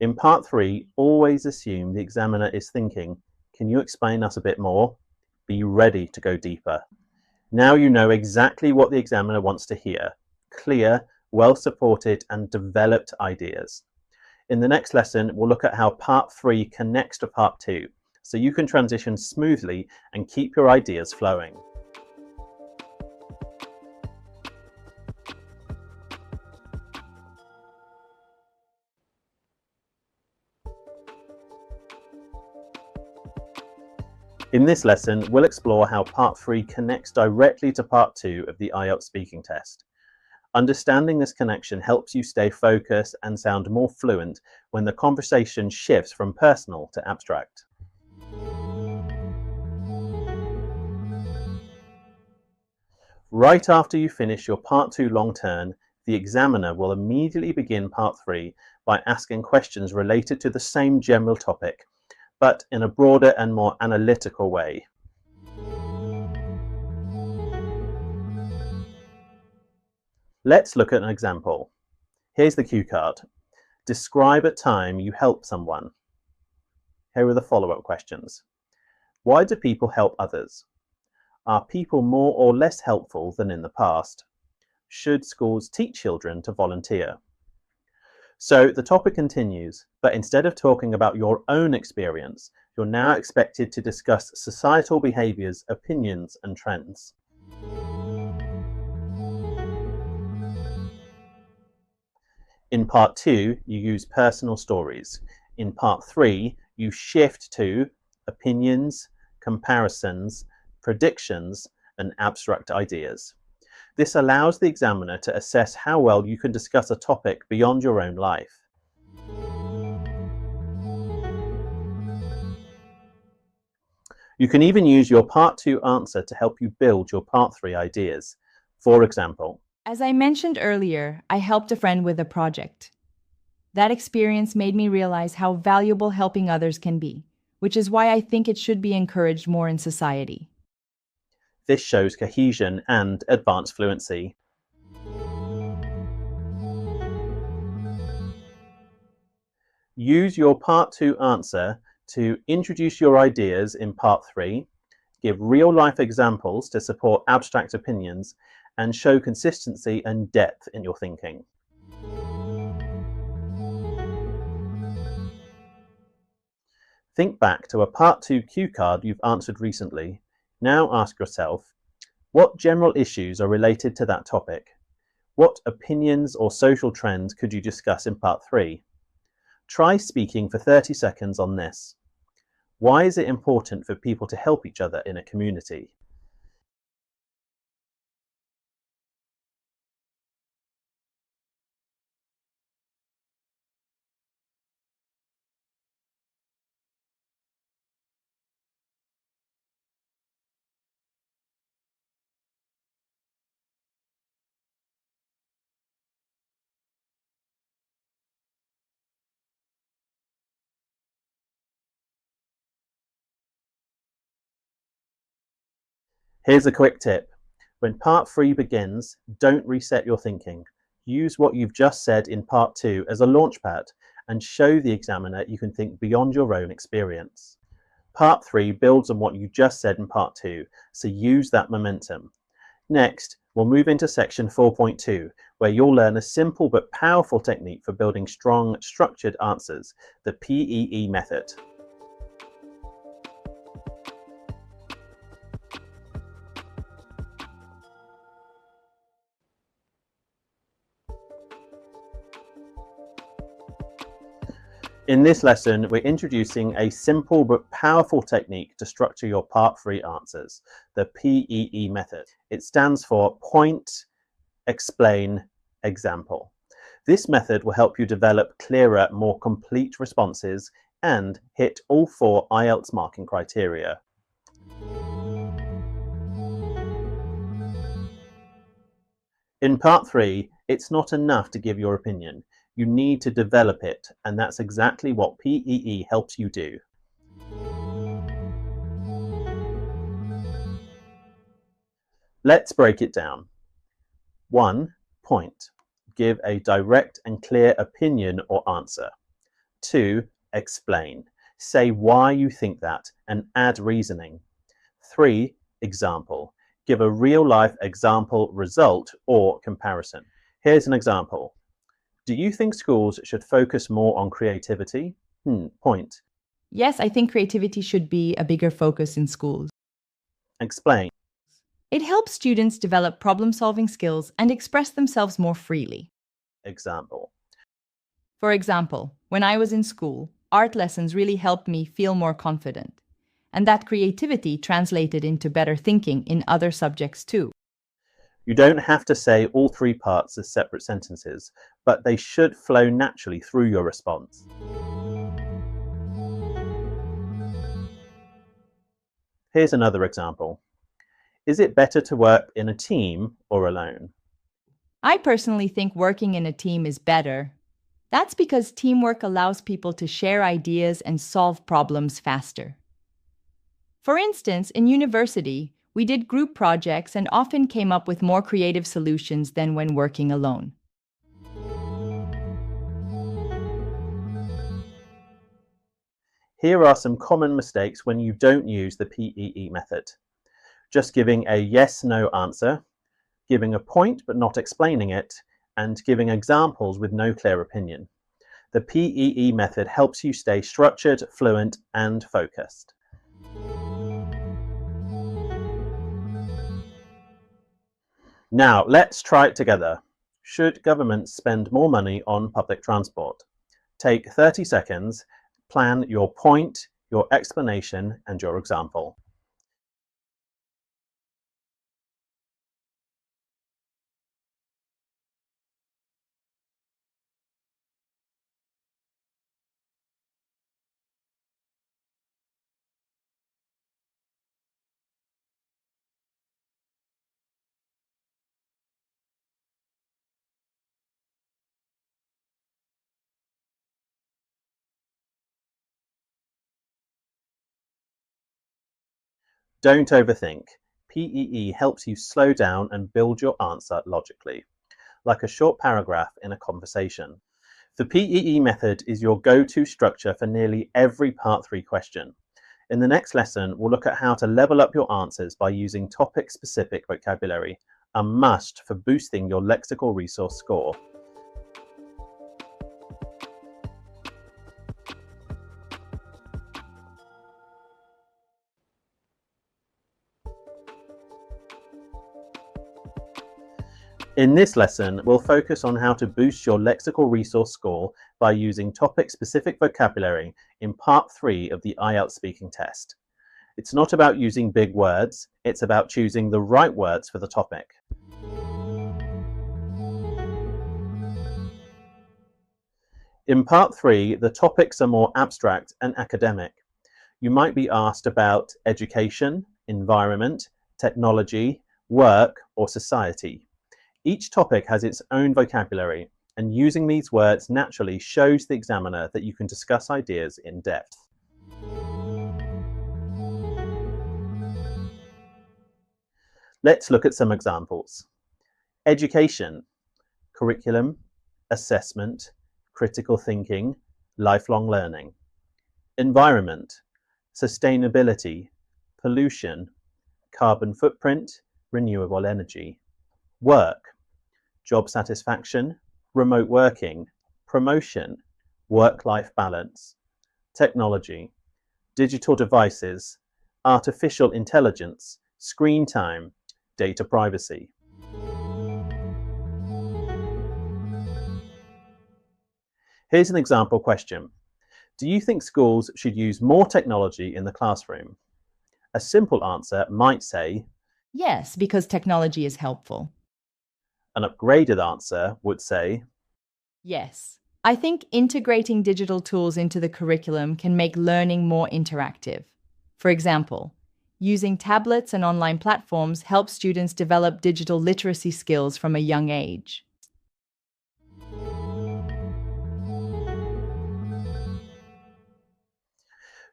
A: In part 3, always assume the examiner is thinking, "Can you explain that a bit more?" Be ready to go deeper. Now you know exactly what the examiner wants to hear. Clear, well-supported, and developed ideas. In the next lesson, we'll look at how part 3 connects to part 2, so you can transition smoothly and keep your ideas flowing. In this lesson, we'll explore how part 3 connects directly to part 2 of the IELTS speaking test. Understanding this connection helps you stay focused and sound more fluent when the conversation shifts from personal to abstract. Right after you finish your part 2 long turn, the examiner will immediately begin part 3 by asking questions related to the same general topic, but in a broader and more analytical way. Let's look at an example. Here's the cue card. Describe a time you helped someone. Here are the follow-up questions. Why do people help others? Are people more or less helpful than in the past? Should schools teach children to volunteer? So the topic continues, but instead of talking about your own experience, you're now expected to discuss societal behaviours, opinions, and trends. In part 2, you use personal stories. In part 3, you shift to opinions, comparisons, predictions, and abstract ideas. This allows the examiner to assess how well you can discuss a topic beyond your own life. You can even use your part 2 answer to help you build your part 3 ideas. For example,
B: As I mentioned earlier, I helped a friend with a project. That experience made me realize how valuable helping others can be, which is why I think it should be encouraged more in society.
A: this shows cohesion and advanced fluency. Use your part 2 answer to introduce your ideas in part 3, give real-life examples to support abstract opinions, and show consistency and depth in your thinking. Think back to a part 2 cue card you've answered recently. Now ask yourself, what general issues are related to that topic? What opinions or social trends could you discuss in part 3? Try speaking for 30 seconds on this. Why is it important for people to help each other in a community? Here's a quick tip. When part 3 begins, don't reset your thinking. Use what you've just said in part 2 as a launchpad and show the examiner you can think beyond your own experience. Part 3 builds on what you just said in part 2, so use that momentum. Next, we'll move into section 4.2, where you'll learn a simple but powerful technique for building strong, structured answers, the PEE method. In this lesson, we're introducing a simple but powerful technique to structure your Part 3 answers, the PEE method. It stands for Point, Explain, Example. This method will help you develop clearer, more complete responses and hit all 4 IELTS marking criteria. In Part 3, it's not enough to give your opinion. You need to develop it, and that's exactly what PEE helps you do. Let's break it down. 1. Point. Give a direct and clear opinion or answer. 2. Explain. Say why you think that and add reasoning. 3. Example. Give a real-life example, result, or comparison. Here's an example. Do you think schools should focus more on creativity? Point.
B: Yes, I think creativity should be a bigger focus in schools.
A: Explain.
B: It helps students develop problem-solving skills and express themselves more freely.
A: Example.
B: For example, when I was in school, art lessons really helped me feel more confident. And that creativity translated into better thinking in other subjects too.
A: You don't have to say all 3 parts as separate sentences, but they should flow naturally through your response. Here's another example. Is it better to work in a team or alone?
B: I personally think working in a team is better. That's because teamwork allows people to share ideas and solve problems faster. For instance, in university, we did group projects and often came up with more creative solutions than when working alone.
A: Here are some common mistakes when you don't use the PEE method. Just giving a yes/no answer, giving a point but not explaining it, and giving examples with no clear opinion. The PEE method helps you stay structured, fluent, and focused. Now, let's try it together. Should governments spend more money on public transport? Take 30 seconds, plan your point, your explanation, and your example. Don't overthink. PEE helps you slow down and build your answer logically, like a short paragraph in a conversation. The PEE method is your go-to structure for nearly every Part 3 question. In the next lesson, we'll look at how to level up your answers by using topic-specific vocabulary, a must for boosting your lexical resource score. In this lesson, we'll focus on how to boost your lexical resource score by using topic-specific vocabulary in Part 3 of the IELTS Speaking Test. It's not about using big words, it's about choosing the right words for the topic. In Part 3, the topics are more abstract and academic. You might be asked about education, environment, technology, work, or society. Each topic has its own vocabulary, and using these words naturally shows the examiner that you can discuss ideas in depth. Let's look at some examples. Education, curriculum, assessment, critical thinking, lifelong learning. Environment, sustainability, pollution, carbon footprint, renewable energy. Work, job satisfaction, remote working, promotion, work-life balance. Technology, digital devices, artificial intelligence, screen time, data privacy. Here's an example question. Do you think schools should use more technology in the classroom? A simple answer might say,
B: Yes, because technology is helpful.
A: an upgraded answer would say,
B: Yes. I think integrating digital tools into the curriculum can make learning more interactive. For example, using tablets and online platforms helps students develop digital literacy skills from a young age.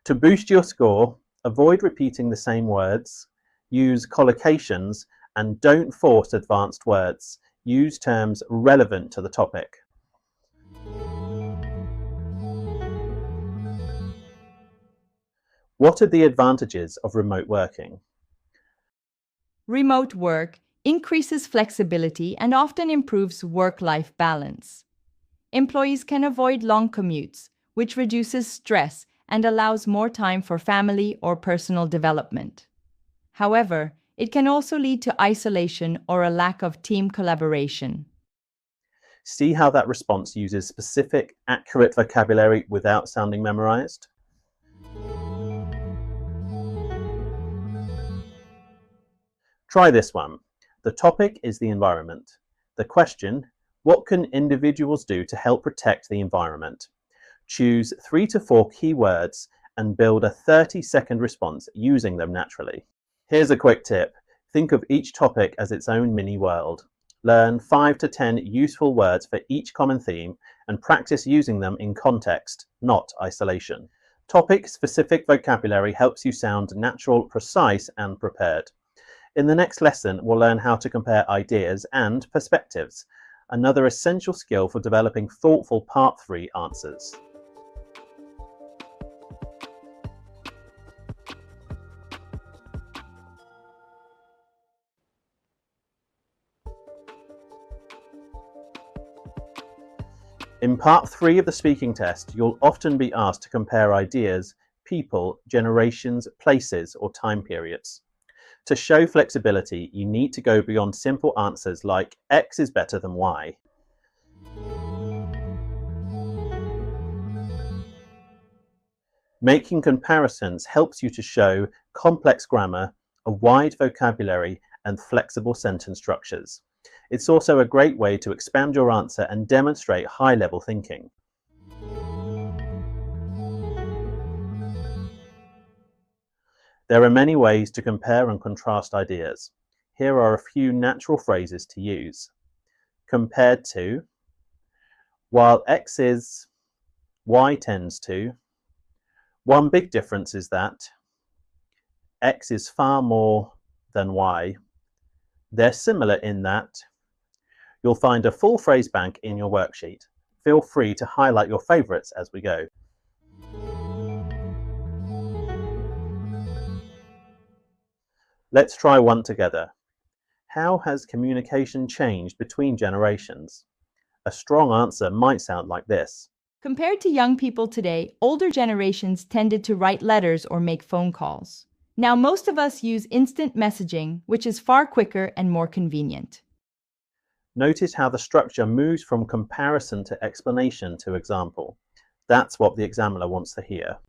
A: to boost your score, avoid repeating the same words, use collocations, and don't force advanced words. Use terms relevant to the topic. What are the advantages of remote working?
B: Remote work increases flexibility and often improves work-life balance. Employees can avoid long commutes, which reduces stress and allows more time for family or personal development. However, it can also lead to isolation or a lack of team collaboration.
A: See how that response uses specific, accurate vocabulary without sounding memorized? Try this one. The topic is the environment. The question, what can individuals do to help protect the environment? Choose 3 to 4 key words and build a 30-second response using them naturally. Here's a quick tip. Think of each topic as its own mini world. Learn 5 to 10 useful words for each common theme and practice using them in context, not isolation. Topic-specific vocabulary helps you sound natural, precise, and prepared. In the next lesson, we'll learn how to compare ideas and perspectives, another essential skill for developing thoughtful Part 3 answers. In Part 3 of the speaking test, you'll often be asked to compare ideas, people, generations, places, or time periods. To show flexibility, you need to go beyond simple answers like X is better than Y. Making comparisons helps you to show complex grammar, a wide vocabulary, and flexible sentence structures. It's also a great way to expand your answer and demonstrate high-level thinking. There are many ways to compare and contrast ideas. Here are a few natural phrases to use. Compared to, while X is, Y tends to. One big difference is that X is far more than Y. They're similar in that. You'll find a full phrase bank in your worksheet. Feel free to highlight your favourites as we go. Let's try one together. How has communication changed between generations? A strong answer might sound like this.
B: Compared to young people today, older generations tended to write letters or make phone calls. Now most of us use instant messaging, which is far quicker and more convenient.
A: Notice how the structure moves from comparison to explanation to example. That's what the examiner wants to hear.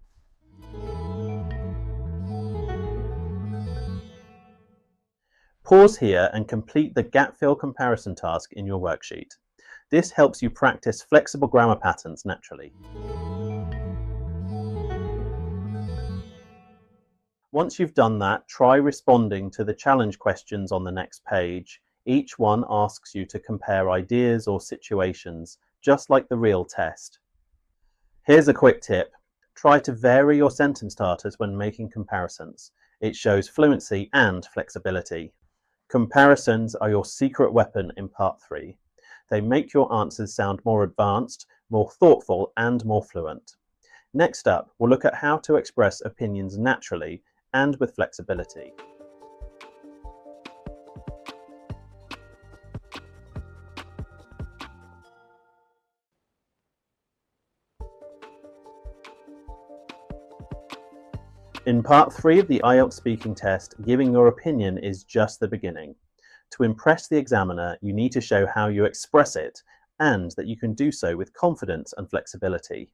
A: Pause here and complete the gap fill comparison task in your worksheet. This helps you practice flexible grammar patterns naturally. Once you've done that, try responding to the challenge questions on the next page. Each one asks you to compare ideas or situations, just like the real test. Here's a quick tip. Try to vary your sentence starters when making comparisons. It shows fluency and flexibility. Comparisons are your secret weapon in part 3. They make your answers sound more advanced, more thoughtful, and more fluent. Next up, we'll look at how to express opinions naturally and with flexibility. In part 3 of the IELTS speaking test, giving your opinion is just the beginning. To impress the examiner, you need to show how you express it and that you can do so with confidence and flexibility.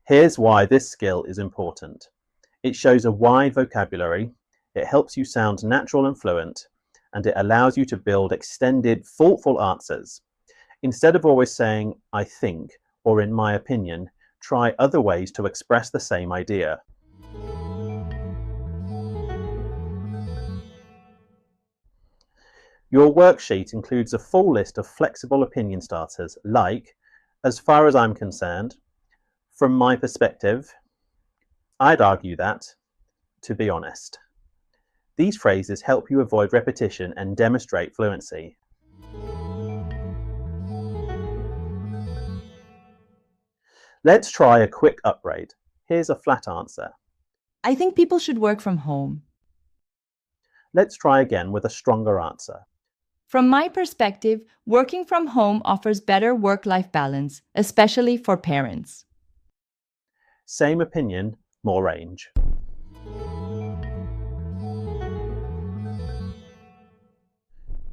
A: Here's why this skill is important. It shows a wide vocabulary, it helps you sound natural and fluent, and it allows you to build extended, thoughtful answers. Instead of always saying, "I think," or "in my opinion," try other ways to express the same idea. Your worksheet includes a full list of flexible opinion starters like, "as far as I'm concerned," "from my perspective," "I'd argue that," "to be honest." These phrases help you avoid repetition and demonstrate fluency. Let's try a quick upgrade. Here's a flat answer.
B: I think people should work from home.
A: Let's try again with a stronger answer.
B: From my perspective, working from home offers better work-life balance, especially for parents.
A: Same opinion, more range.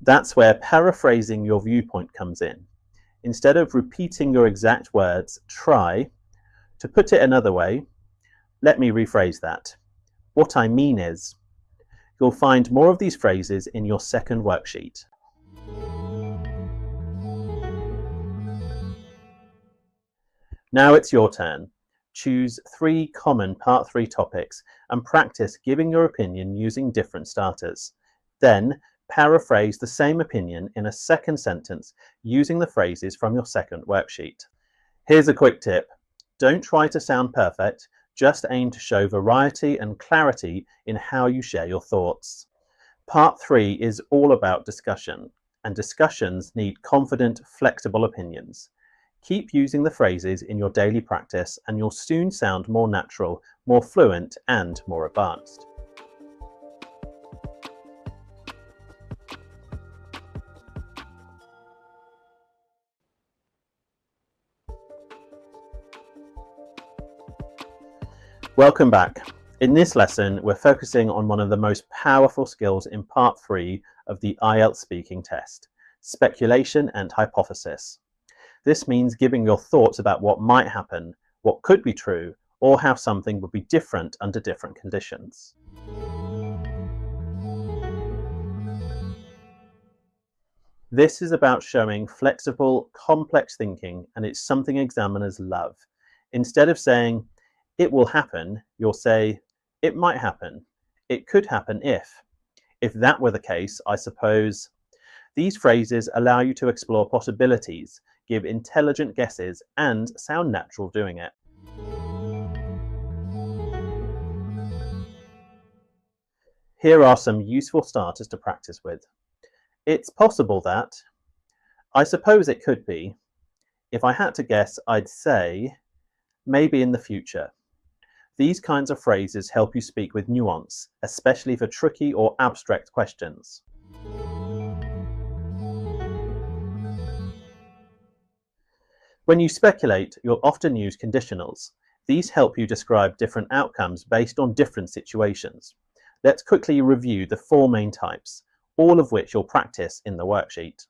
A: That's where paraphrasing your viewpoint comes in. Instead of repeating your exact words, try to put it another way. Let me rephrase that. What I mean is, you'll find more of these phrases in your second worksheet. Now it's your turn. Choose 3 common Part 3 topics and practice giving your opinion using different starters. Then, paraphrase the same opinion in a second sentence using the phrases from your second worksheet. Here's a quick tip. Don't try to sound perfect, just aim to show variety and clarity in how you share your thoughts. Part 3 is all about discussion, and discussions need confident, flexible opinions. Keep using the phrases in your daily practice and you'll soon sound more natural, more fluent, and more advanced. Welcome back. In this lesson, we're focusing on one of the most powerful skills in part 3 of the IELTS speaking test, speculation and hypothesis. This means giving your thoughts about what might happen, what could be true, or how something would be different under different conditions. This is about showing flexible, complex thinking, and it's something examiners love. Instead of saying, "it will happen," you'll say, "it might happen. It could happen if. If that were the case, I suppose." These phrases allow you to explore possibilities, give intelligent guesses, and sound natural doing it. Here are some useful starters to practice with. It's possible that, I suppose it could be, if I had to guess, I'd say, maybe in the future. These kinds of phrases help you speak with nuance, especially for tricky or abstract questions. When you speculate, you'll often use conditionals. These help you describe different outcomes based on different situations. Let's quickly review the 4 main types, all of which you'll practice in the worksheet.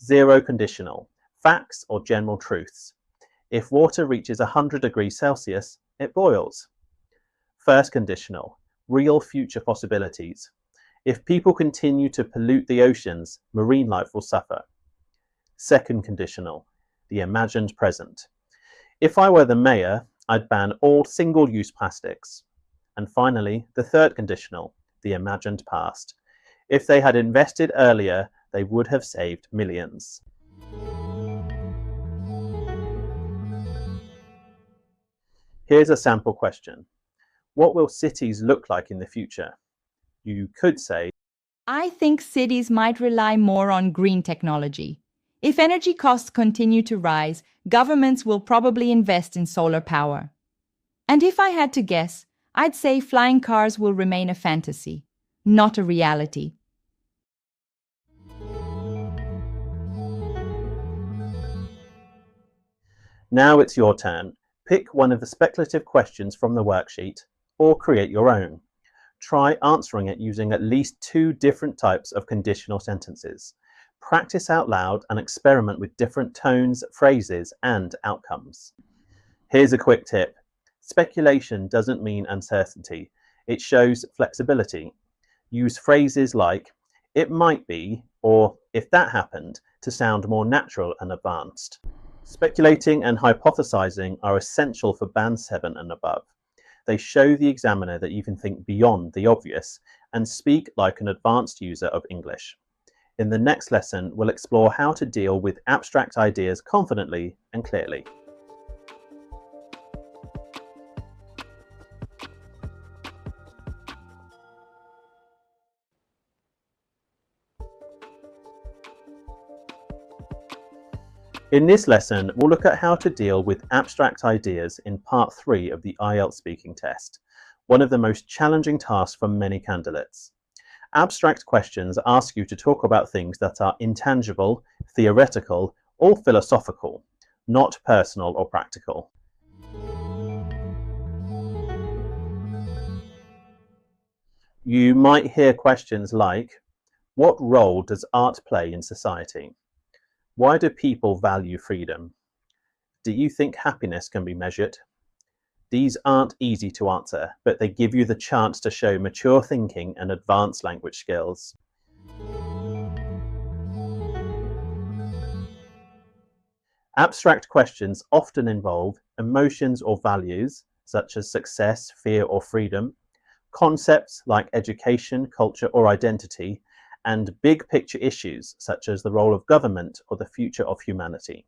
A: Zero conditional, facts or general truths. If water reaches 100 degrees Celsius, it boils. First conditional, real future possibilities. If people continue to pollute the oceans, marine life will suffer. Second conditional, the imagined present. If I were the mayor, I'd ban all single-use plastics. And finally, the third conditional, the imagined past. If they had invested earlier, they would have saved millions. Here's a sample question. What will cities look like in the future? You could say,
B: I think cities might rely more on green technology. If energy costs continue to rise, governments will probably invest in solar power. And if I had to guess, I'd say flying cars will remain a fantasy, not a reality.
A: now it's your turn. Pick one of the speculative questions from the worksheet or create your own. Try answering it using at least 2 different types of conditional sentences. Practice out loud and experiment with different tones, phrases, and outcomes. Here's a quick tip. Speculation doesn't mean uncertainty. It shows flexibility. Use phrases like, it might be, or if that happened, to sound more natural and advanced. Speculating and hypothesizing are essential for Band 7 and above. They show the examiner that you can think beyond the obvious and speak like an advanced user of English. In the next lesson, we'll explore how to deal with abstract ideas confidently and clearly. In this lesson, we'll look at how to deal with abstract ideas in part 3 of the IELTS Speaking Test, one of the most challenging tasks for many candidates. Abstract questions ask you to talk about things that are intangible, theoretical, or philosophical, not personal or practical. You might hear questions like, what role does art play in society? Why do people value freedom? Do you think happiness can be measured? These aren't easy to answer, but they give you the chance to show mature thinking and advanced language skills. Abstract questions often involve emotions or values, such as success, fear, or freedom, concepts like education, culture, or identity, and big picture issues such as the role of government or the future of humanity.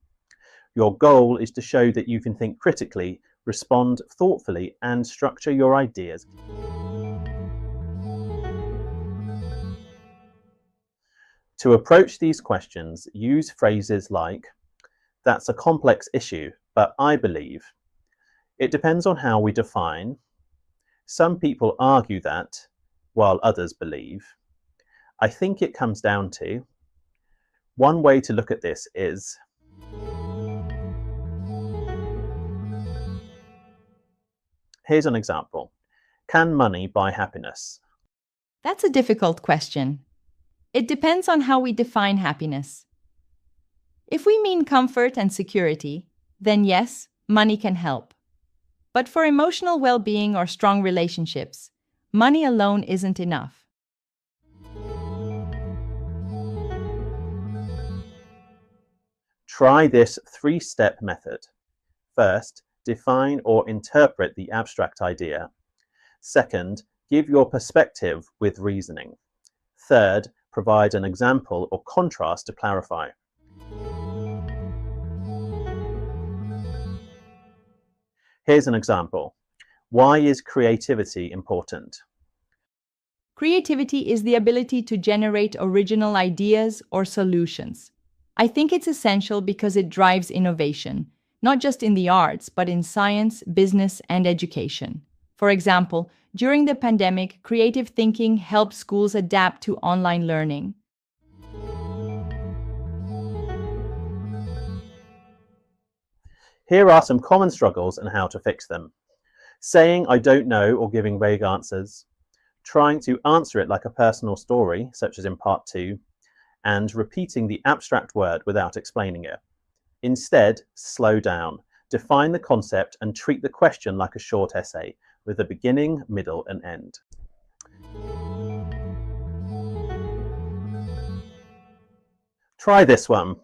A: Your goal is to show that you can think critically, respond thoughtfully, and structure your ideas. To approach these questions, use phrases like, that's a complex issue, but I believe. It depends on how we define. Some people argue that, while others believe. I think it comes down to. One way to look at this is. Here's an example. Can money buy happiness?
B: That's a difficult question. It depends on how we define happiness. If we mean comfort and security, then yes, money can help. But for emotional well-being or strong relationships, money alone isn't enough.
A: Try this 3-step method. First, define or interpret the abstract idea. Second, give your perspective with reasoning. Third, provide an example or contrast to clarify. Here's an example. Why is creativity important?
B: Creativity is the ability to generate original ideas or solutions. I think it's essential because it drives innovation, not just in the arts, but in science, business, and education. For example, during the pandemic, creative thinking helped schools adapt to online learning.
A: Here are some common struggles and how to fix them. Saying I don't know or giving vague answers, trying to answer it like a personal story, such as in part 2, and repeating the abstract word without explaining it. Instead, slow down, define the concept and treat the question like a short essay, with a beginning, middle, and end. Try this one.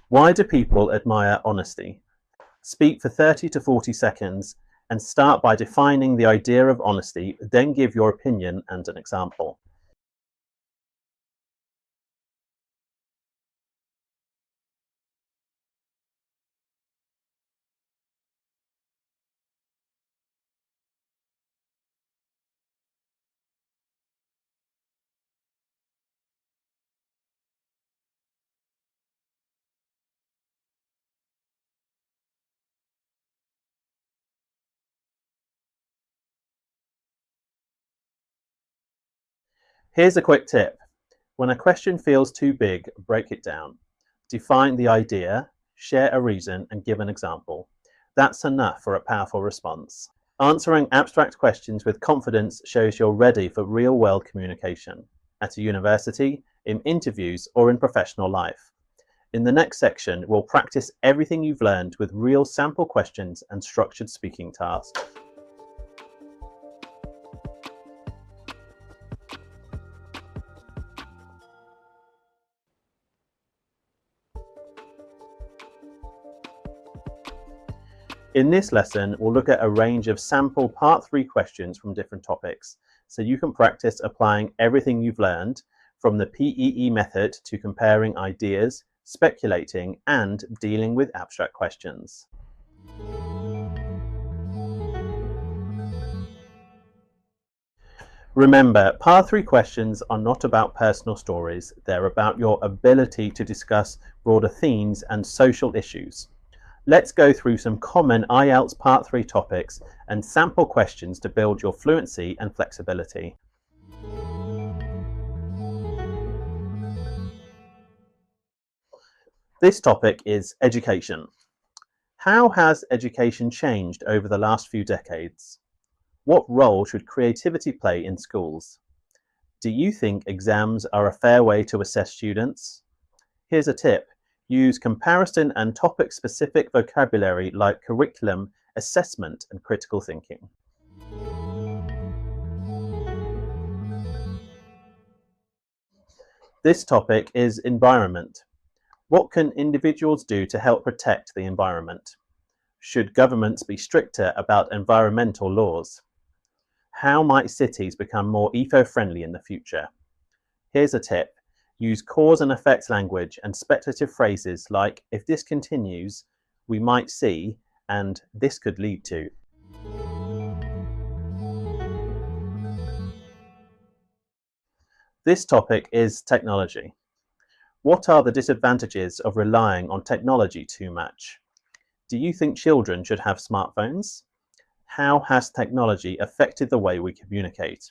A: Why do people admire honesty? Speak for 30 to 40 seconds and start by defining the idea of honesty, then give your opinion and an example. Here's a quick tip. When a question feels too big, break it down. Define the idea, share a reason, and give an example. That's enough for a powerful response. Answering abstract questions with confidence shows you're ready for real-world communication at a university, in interviews, or in professional life. In the next section, we'll practice everything you've learned with real sample questions and structured speaking tasks. In this lesson, we'll look at a range of sample Part 3 questions from different topics, so you can practice applying everything you've learned, from the PEE method to comparing ideas, speculating, and dealing with abstract questions. Remember, Part 3 questions are not about personal stories, they're about your ability to discuss broader themes and social issues. Let's go through some common IELTS Part 3 topics and sample questions to build your fluency and flexibility. This topic is education. How has education changed over the last few decades? What role should creativity play in schools? Do you think exams are a fair way to assess students? Here's a tip. Use comparison and topic-specific vocabulary like curriculum, assessment, and critical thinking. This topic is environment. What can individuals do to help protect the environment? Should governments be stricter about environmental laws? How might cities become more eco-friendly in the future? Here's a tip. Use cause and effect language and speculative phrases like, if this continues, we might see, and this could lead to. This topic is technology. What are the disadvantages of relying on technology too much? Do you think children should have smartphones? How has technology affected the way we communicate?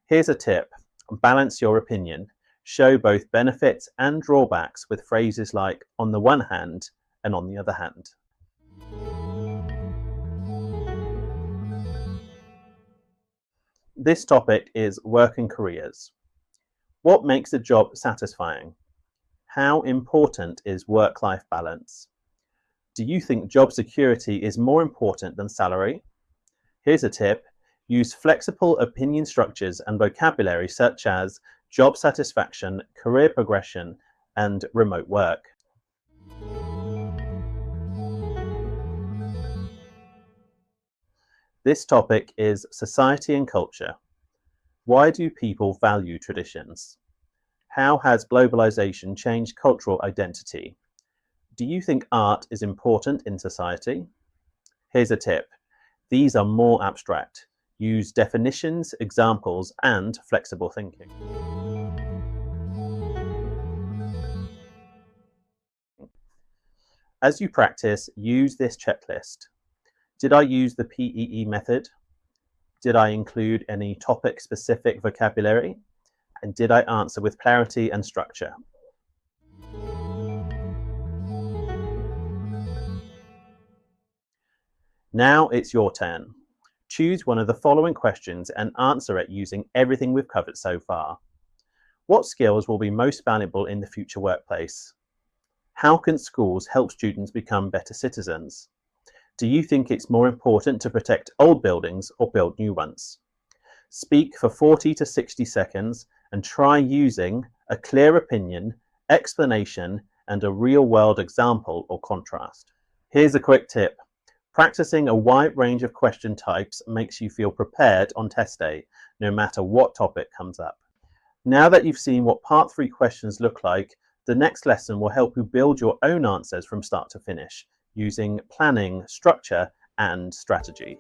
A: Here's a tip. Balance your opinion. Show both benefits and drawbacks with phrases like on the one hand and on the other hand. This topic is work and careers. What makes a job satisfying? How important is work-life balance? Do you think job security is more important than salary? Here's a tip. Use flexible opinion structures and vocabulary such as job satisfaction, career progression, and remote work. This topic is society and culture. Why do people value traditions? How has globalization changed cultural identity? Do you think art is important in society? Here's a tip. These are more abstract. Use definitions, examples, and flexible thinking. As you practice, use this checklist. Did I use the PEE method? Did I include any topic-specific vocabulary? And did I answer with clarity and structure? Now it's your turn. Choose one of the following questions and answer it using everything we've covered so far. What skills will be most valuable in the future workplace? How can schools help students become better citizens? Do you think it's more important to protect old buildings or build new ones? Speak for 40 to 60 seconds and try using a clear opinion, explanation, and a real-world example or contrast. Here's a quick tip. Practicing a wide range of question types makes you feel prepared on test day, no matter what topic comes up. Now that you've seen what Part 3 questions look like, the next lesson will help you build your own answers from start to finish, using planning, structure, and strategy.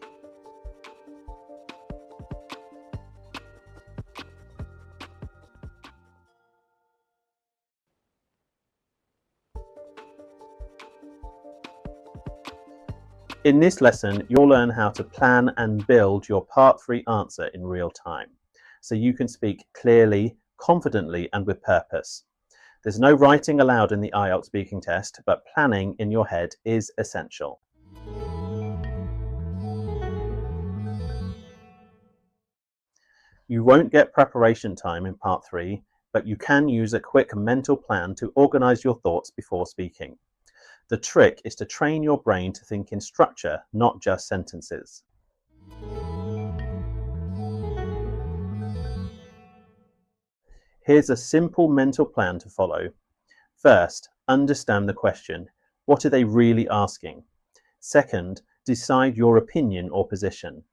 A: In this lesson, you'll learn how to plan and build your Part 3 answer in real time. so you can speak clearly, confidently, and with purpose. There's no writing allowed in the IELTS speaking test, but planning in your head is essential. You won't get preparation time in part 3, but you can use a quick mental plan to organise your thoughts before speaking. The trick is to train your brain to think in structure, not just sentences. Here's a simple mental plan to follow. First, understand the question. What are they really asking? Second, decide your opinion or position.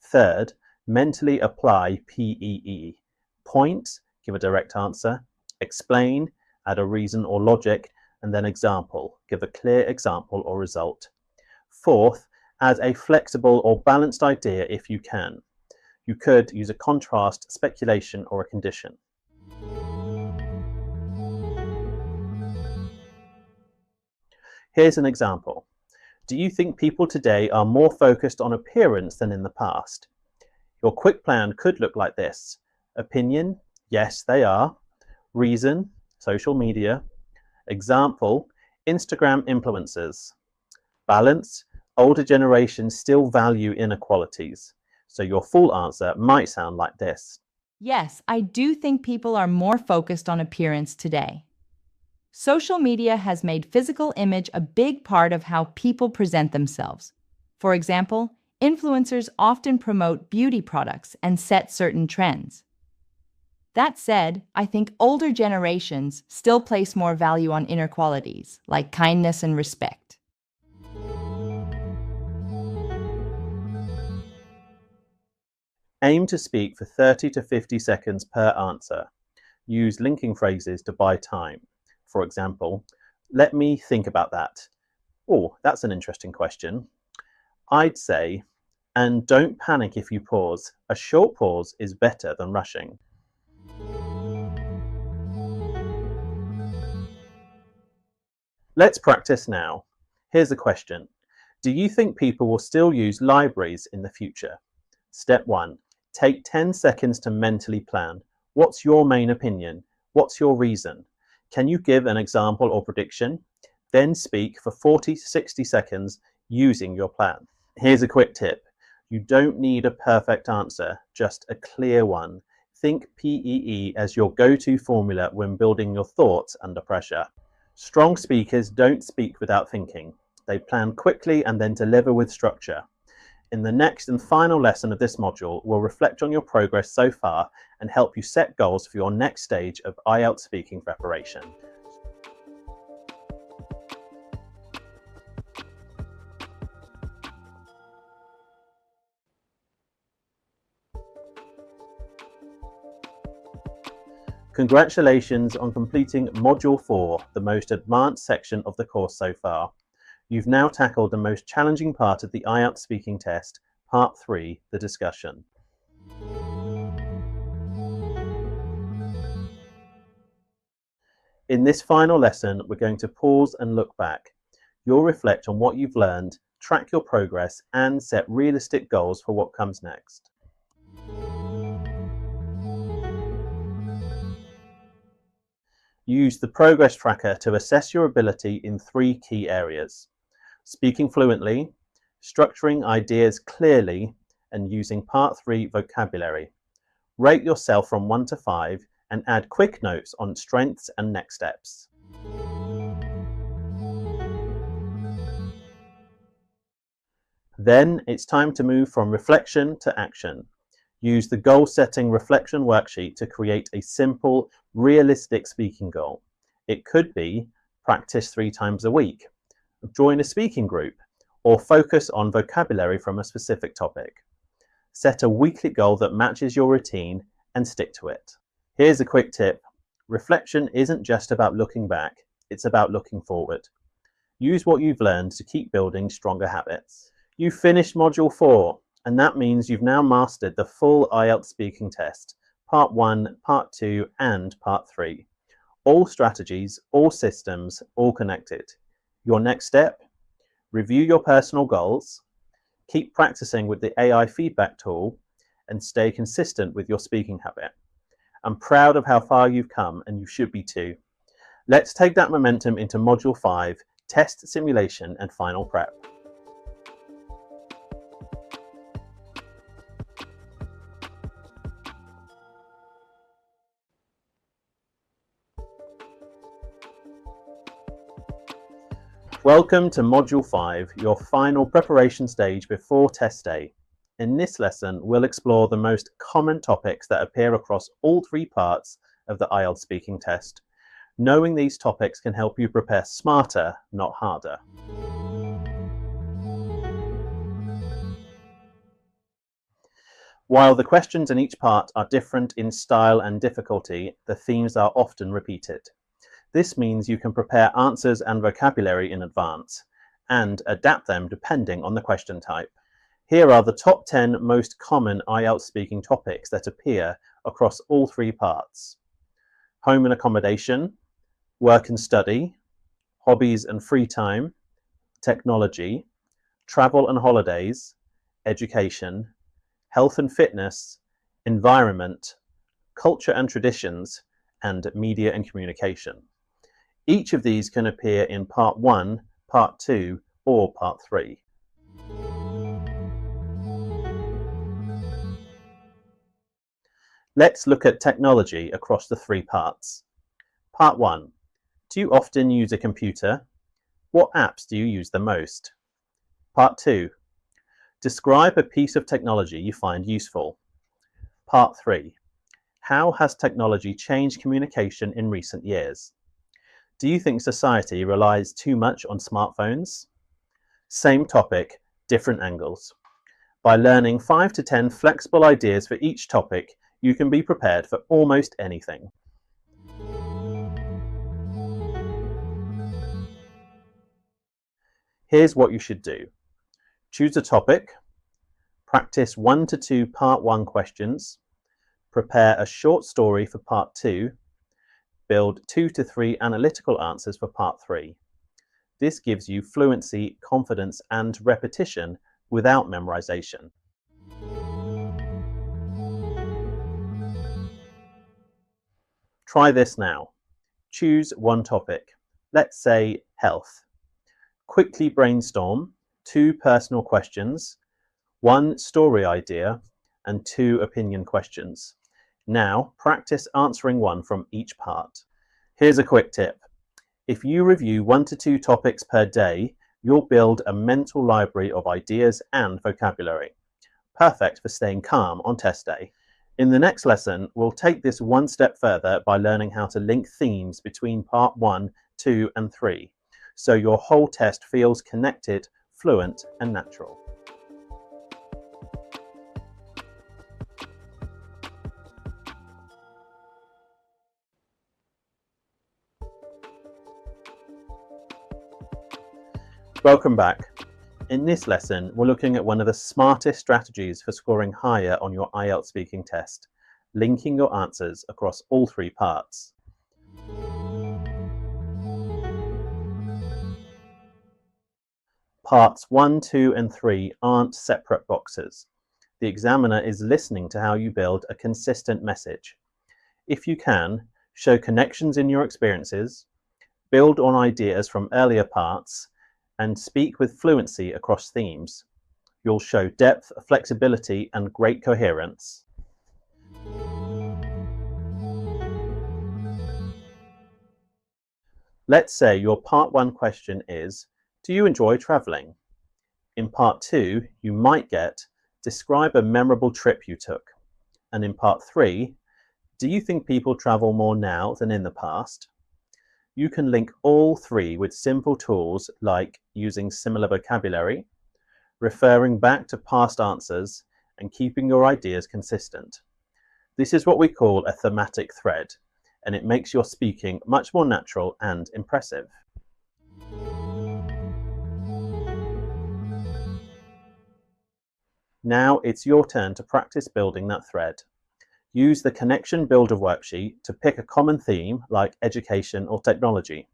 A: Third, mentally apply PEE. Point, give a direct answer. Explain, add a reason or logic, and then example, give a clear example or result. Fourth, add a flexible or balanced idea if you can. You could use a contrast, speculation, or a condition. Here's an example. Do you think people today are more focused on appearance than in the past? Your quick plan could look like this. Opinion, yes, they are. Reason, social media. Example, Instagram influencers. Balance, older generations still value inequalities. So your full answer might sound like this.
B: Yes, I do think people are more focused on appearance today. Social media has made physical image a big part of how people present themselves. For example, influencers often promote beauty products and set certain trends. That said, I think older generations still place more value on inner qualities, like kindness and respect.
A: Aim to speak for 30 to 50 seconds per answer. Use linking phrases to buy time. For example, let me think about that. Oh, that's an interesting question. I'd say, and don't panic if you pause. A short pause is better than rushing. Let's practice now. Here's a question. Do you think people will still use libraries in the future? Step 1. Take 10 seconds to mentally plan. What's your main opinion? What's your reason? Can you give an example or prediction? Then speak for 40 to 60 seconds using your plan. Here's a quick tip. You don't need a perfect answer, just a clear one. Think PEE as your go-to formula when building your thoughts under pressure. Strong speakers don't speak without thinking. They plan quickly and then deliver with structure. In the next and final lesson of this module, we'll reflect on your progress so far and help you set goals for your next stage of IELTS speaking preparation. Congratulations on completing Module 4, the most advanced section of the course so far. You've now tackled the most challenging part of the IELTS speaking test, Part 3, the discussion. In this final lesson, we're going to pause and look back. You'll reflect on what you've learned, track your progress, and set realistic goals for what comes next. Use the progress tracker to assess your ability in 3 key areas: speaking fluently, structuring ideas clearly, and using Part 3 vocabulary. Rate yourself from 1 to 5 and add quick notes on strengths and next steps. Then it's time to move from reflection to action. Use the goal-setting reflection worksheet to create a simple, realistic speaking goal. It could be practice 3 times a week, join a speaking group, or focus on vocabulary from a specific topic. Set a weekly goal that matches your routine and stick to it. Here's a quick tip. Reflection isn't just about looking back, it's about looking forward. Use what you've learned to keep building stronger habits. You've finished Module 4. And that means you've now mastered the full IELTS speaking test, Part 1, Part 2, and Part 3. All strategies, all systems, all connected. Your next step? Review your personal goals, keep practicing with the AI feedback tool, and stay consistent with your speaking habit. I'm proud of how far you've come, and you should be too. Let's take that momentum into Module 5, Test Simulation and Final Prep. Welcome to Module 5, your final preparation stage before test day. In this lesson, we'll explore the most common topics that appear across all 3 parts of the IELTS speaking test. Knowing these topics can help you prepare smarter, not harder. While the questions in each part are different in style and difficulty, the themes are often repeated. This means you can prepare answers and vocabulary in advance and adapt them depending on the question type. Here are the top 10 most common IELTS speaking topics that appear across all 3 parts. Home and accommodation, work and study, hobbies and free time, technology, travel and holidays, education, health and fitness, environment, culture and traditions, and media and communication. Each of these can appear in Part 1, Part 2, or Part 3. Let's look at technology across the 3 parts. Part 1. Do you often use a computer? What apps do you use the most? Part 2. Describe a piece of technology you find useful. Part 3. How has technology changed communication in recent years? Do you think society relies too much on smartphones? Same topic, different angles. By learning 5 to 10 flexible ideas for each topic, you can be prepared for almost anything. Here's what you should do. Choose a topic, practice 1 to 2 Part 1 questions, prepare a short story for Part 2, build 2 to 3 analytical answers for Part 3. This gives you fluency, confidence, and repetition without memorization. Try this now. Choose one topic. Let's say health. Quickly brainstorm 2 personal questions, 1 story idea, and 2 opinion questions. Now, practice answering one from each part. Here's a quick tip. If you review 1 to 2 topics per day, you'll build a mental library of ideas and vocabulary. Perfect for staying calm on test day. In the next lesson, we'll take this one step further by learning how to link themes between Part 1, 2, and 3, so your whole test feels connected, fluent, and natural. Welcome back. In this lesson, we're looking at one of the smartest strategies for scoring higher on your IELTS speaking test, linking your answers across all 3 parts. Parts 1, 2, and 3 aren't separate boxes. The examiner is listening to how you build a consistent message. If you can, show connections in your experiences, build on ideas from earlier parts, and speak with fluency across themes. You'll show depth, flexibility, and great coherence. Let's say your Part 1 question is, do you enjoy travelling? In Part 2, you might get, describe a memorable trip you took. And in Part 3, do you think people travel more now than in the past? You can link all 3 with simple tools like using similar vocabulary, referring back to past answers, and keeping your ideas consistent. This is what we call a thematic thread, and it makes your speaking much more natural and impressive. Now it's your turn to practice building that thread. Use the Connection Builder worksheet to pick a common theme like education or technology.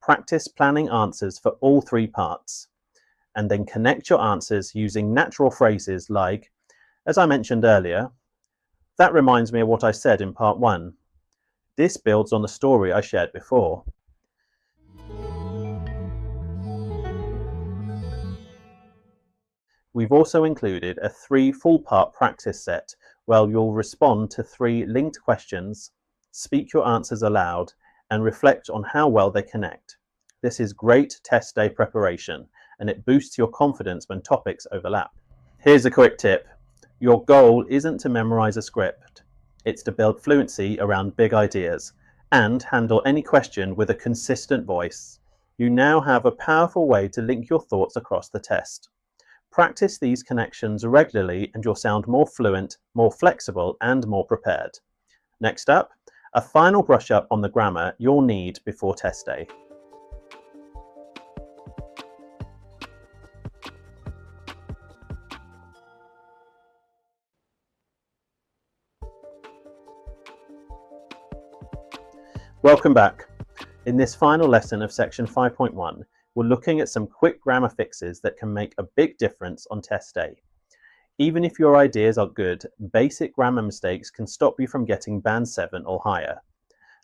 A: Practice planning answers for all 3 parts, and then connect your answers using natural phrases like, As I mentioned earlier, that reminds me of what I said in part 1. This builds on the story I shared before. We've also included a 3 full-part practice set where you'll respond to 3 linked questions, speak your answers aloud, and reflect on how well they connect. This is great test day preparation, and it boosts your confidence when topics overlap. Here's a quick tip. Your goal isn't to memorize a script. It's to build fluency around big ideas and handle any question with a consistent voice. You now have a powerful way to link your thoughts across the test. Practice these connections regularly and you'll sound more fluent, more flexible, and more prepared. Next up, a final brush up on the grammar you'll need before test day. Welcome back. In this final lesson of section 5.1, we're looking at some quick grammar fixes that can make a big difference on test day. Even if your ideas are good, basic grammar mistakes can stop you from getting band 7 or higher.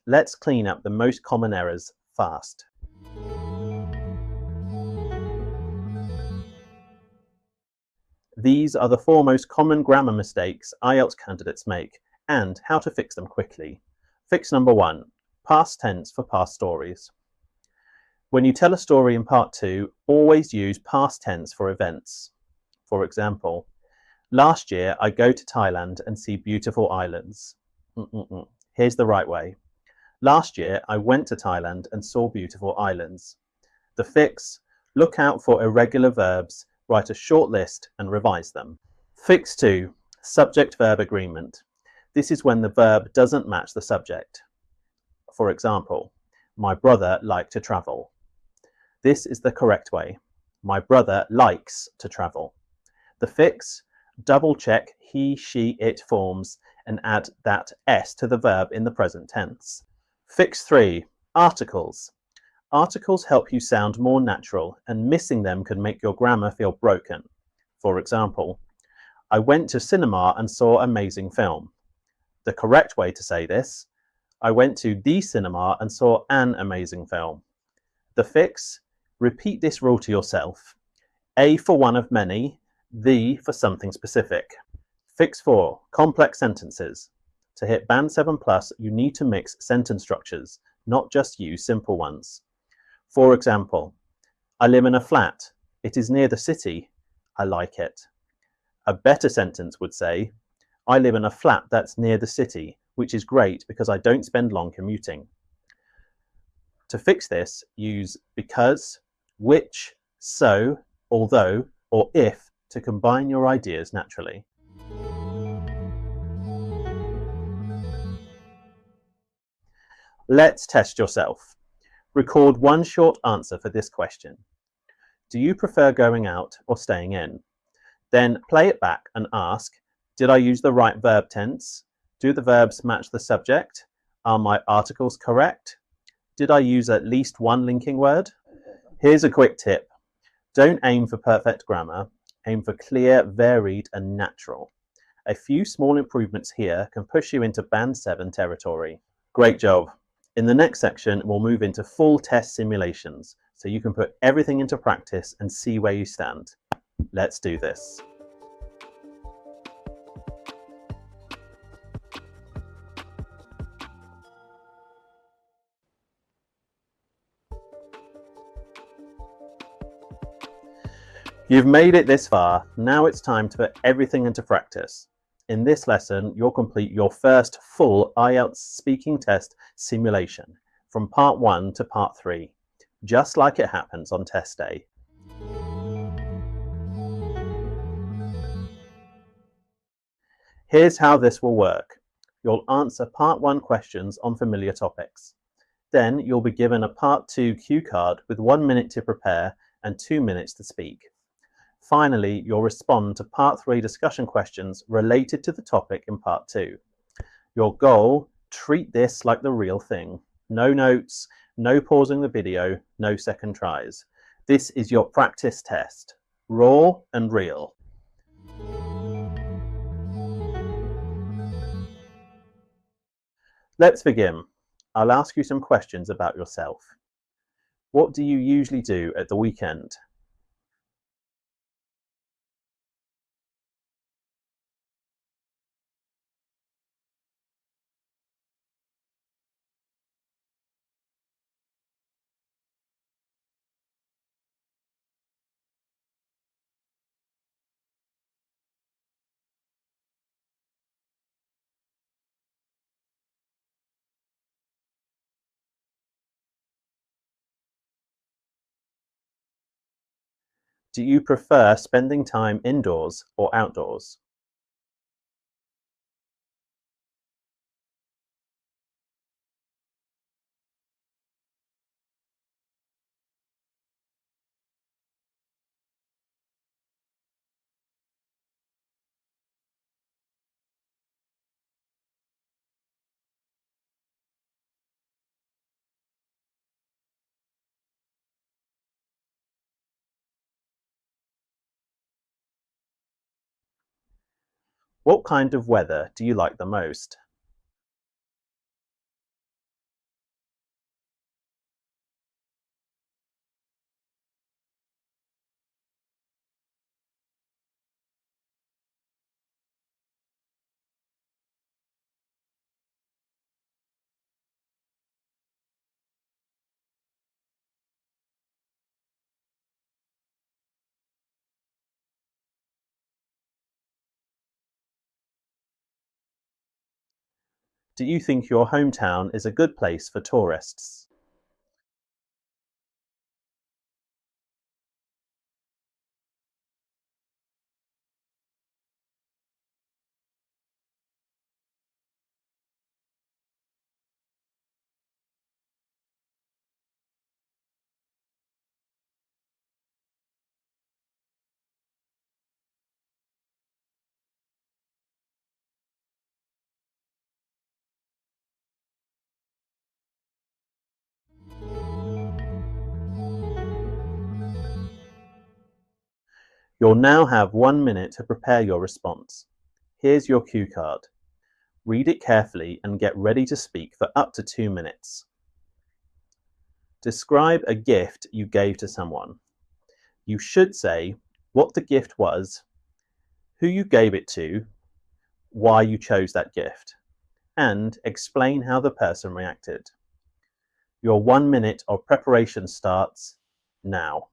A: Let's clean up the most common errors fast. These are the 4 most common grammar mistakes IELTS candidates make and how to fix them quickly. Fix number 1. Past tense for past stories. When you tell a story in part 2, always use past tense for events. For example, last year I go to Thailand and see beautiful islands. Here's the right way. Last year I went to Thailand and saw beautiful islands. The fix: look out for irregular verbs, write a short list and revise them. Fix 2. Subject-verb agreement. This is when the verb doesn't match the subject. For example, my brother liked to travel. This is the correct way. My brother likes to travel. The fix: double check he, she, it forms and add that s to the verb in the present tense. Fix 3. Articles. Articles help you sound more natural, and missing them can make your grammar feel broken. For example, I went to cinema and saw an amazing film. The correct way to say this: I went to the cinema and saw an amazing film. The fix: repeat this rule to yourself. A for one of many, the for something specific. Fix 4. Complex sentences. To hit band 7+, you need to mix sentence structures, not just use simple ones. For example, I live in a flat. It is near the city. I like it. A better sentence would say, I live in a flat that's near the city, which is great because I don't spend long commuting. To fix this, use because, which, so, although, or if to combine your ideas naturally. Let's test yourself. Record one short answer for this question. Do you prefer going out or staying in? Then play it back and ask, did I use the right verb tense? Do the verbs match the subject? Are my articles correct? Did I use at least one linking word? Here's a quick tip. Don't aim for perfect grammar. Aim for clear, varied, and natural. A few small improvements here can push you into band 7 territory. Great job. In the next section, we'll move into full test simulations, so you can put everything into practice and see where you stand. Let's do this. You've made it this far. Now it's time to put everything into practice. In this lesson, you'll complete your first full IELTS Speaking Test simulation from part 1 to part 3, just like it happens on test day. Here's how this will work. You'll answer part 1 questions on familiar topics. Then you'll be given a part 2 cue card with 1 minute to prepare and 2 minutes to speak. Finally, you'll respond to part 3 discussion questions related to the topic in part 2. Your goal: treat this like the real thing. No notes, no pausing the video, no second tries. This is your practice test. Raw and real. Let's begin. I'll ask you some questions about yourself. What do you usually do at the weekend? Do you prefer spending time indoors or outdoors? What kind of weather do you like the most? Do you think your hometown is a good place for tourists? You'll now have 1 minute to prepare your response. Here's your cue card. Read it carefully and get ready to speak for up to 2 minutes. Describe a gift you gave to someone. You should say what the gift was, who you gave it to, why you chose that gift, and explain how the person reacted. Your 1 minute of preparation starts now.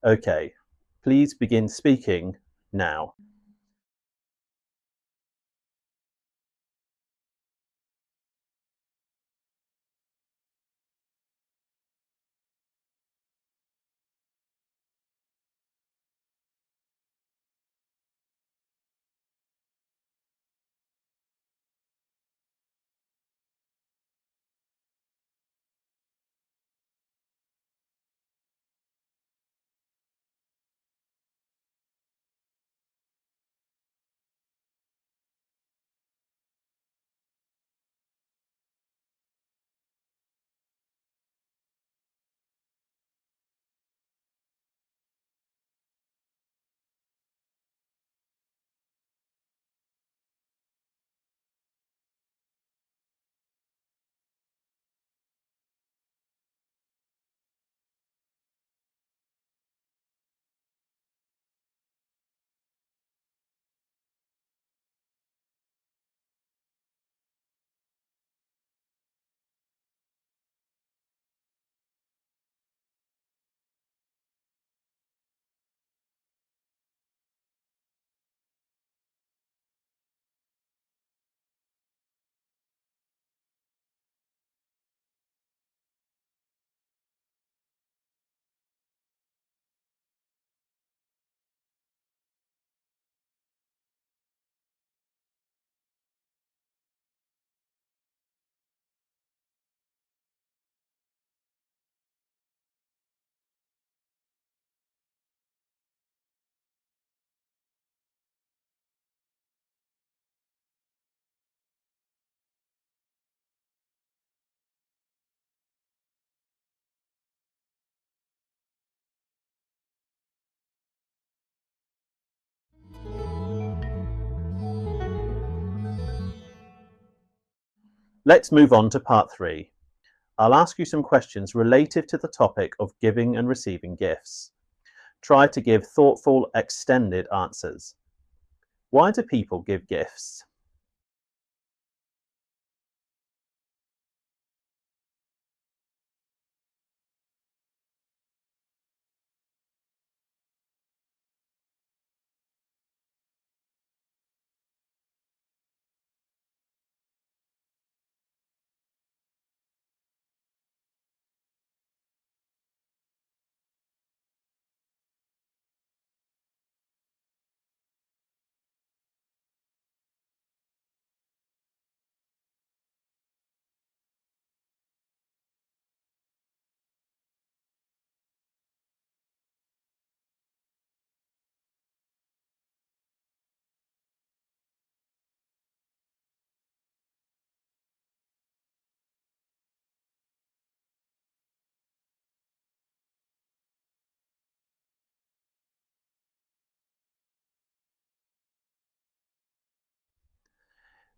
A: Okay, please begin speaking now. Let's move on to part 3. I'll ask you some questions related to the topic of giving and receiving gifts. Try to give thoughtful, extended answers. Why do people give gifts?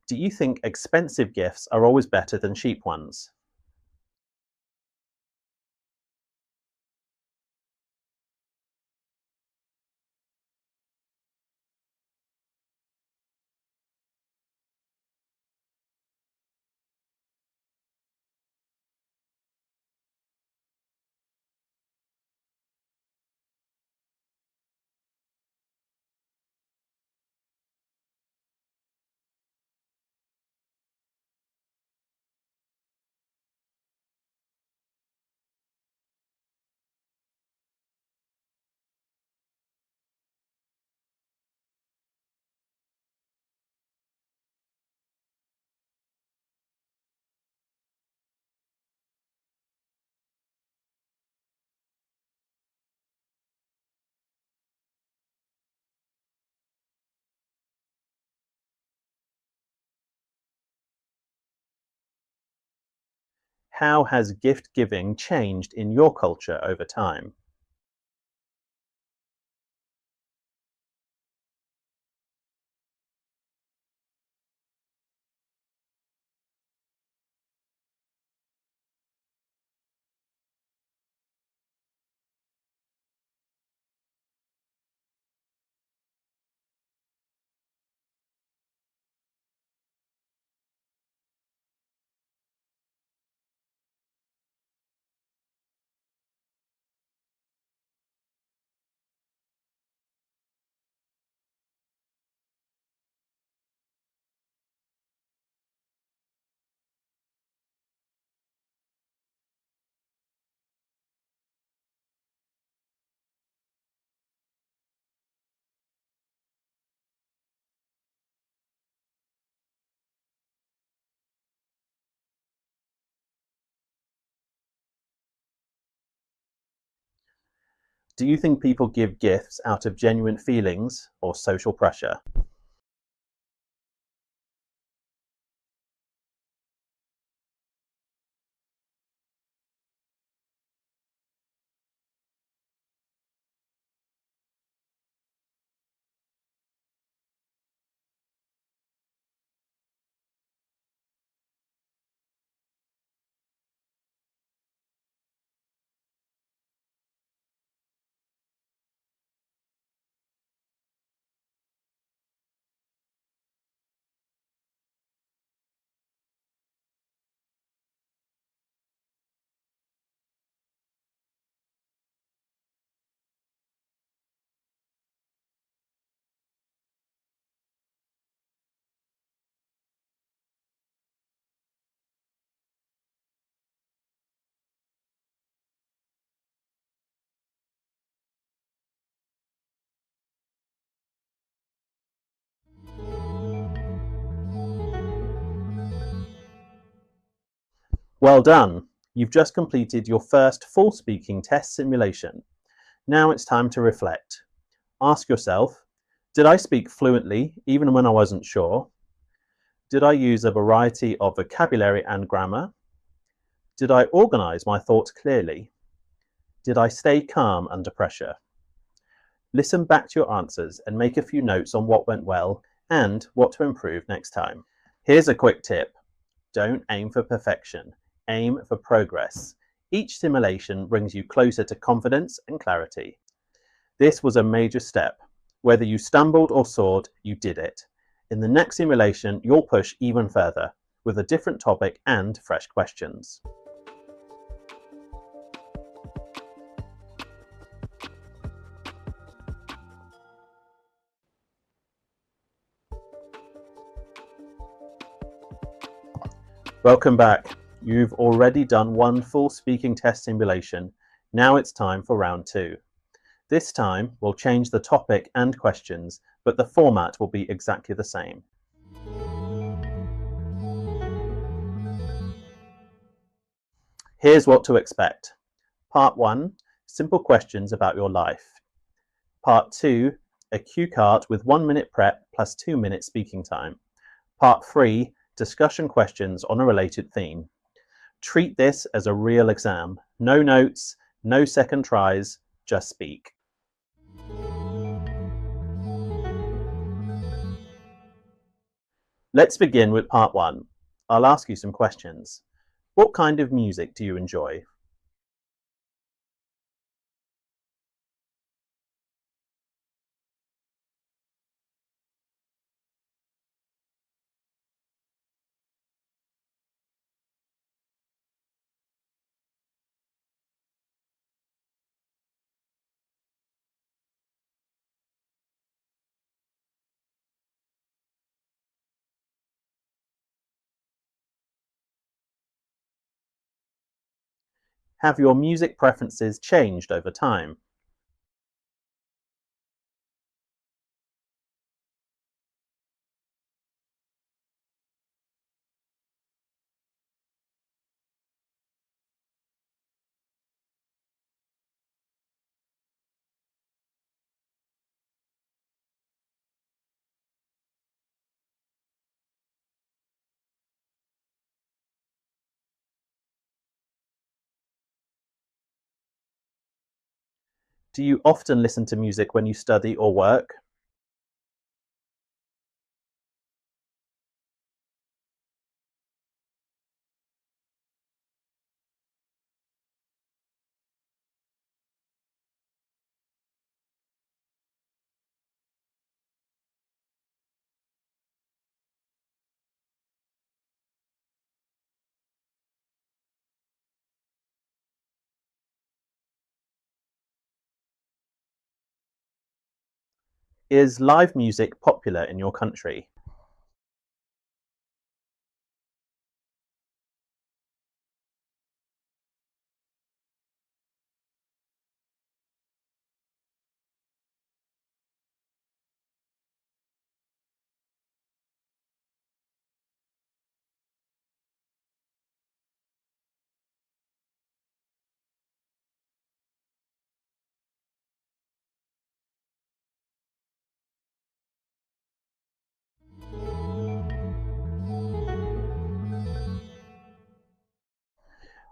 A: Do you think expensive gifts are always better than cheap ones? How has gift giving changed in your culture over time? Do you think people give gifts out of genuine feelings or social pressure? Well done! You've just completed your first full speaking test simulation. Now it's time to reflect. Ask yourself, did I speak fluently even when I wasn't sure? Did I use a variety of vocabulary and grammar? Did I organise my thoughts clearly? Did I stay calm under pressure? Listen back to your answers and make a few notes on what went well and what to improve next time. Here's a quick tip. Don't aim for perfection, aim for progress. Each simulation brings you closer to confidence and clarity. This was a major step. Whether you stumbled or soared, you did it. In the next simulation, you'll push even further, with a different topic and fresh questions. Welcome back. You've already done one full speaking test simulation. Now it's time for round 2. This time, we'll change the topic and questions, but the format will be exactly the same. Here's what to expect. Part 1, simple questions about your life. Part 2, a cue card with 1 minute prep plus 2 minutes speaking time. Part 3, discussion questions on a related theme. Treat this as a real exam. No notes, no second tries, just speak. Let's begin with part 1. I'll ask you some questions. What kind of music do you enjoy? Have your music preferences changed over time? Do you often listen to music when you study or work? Is live music popular in your country?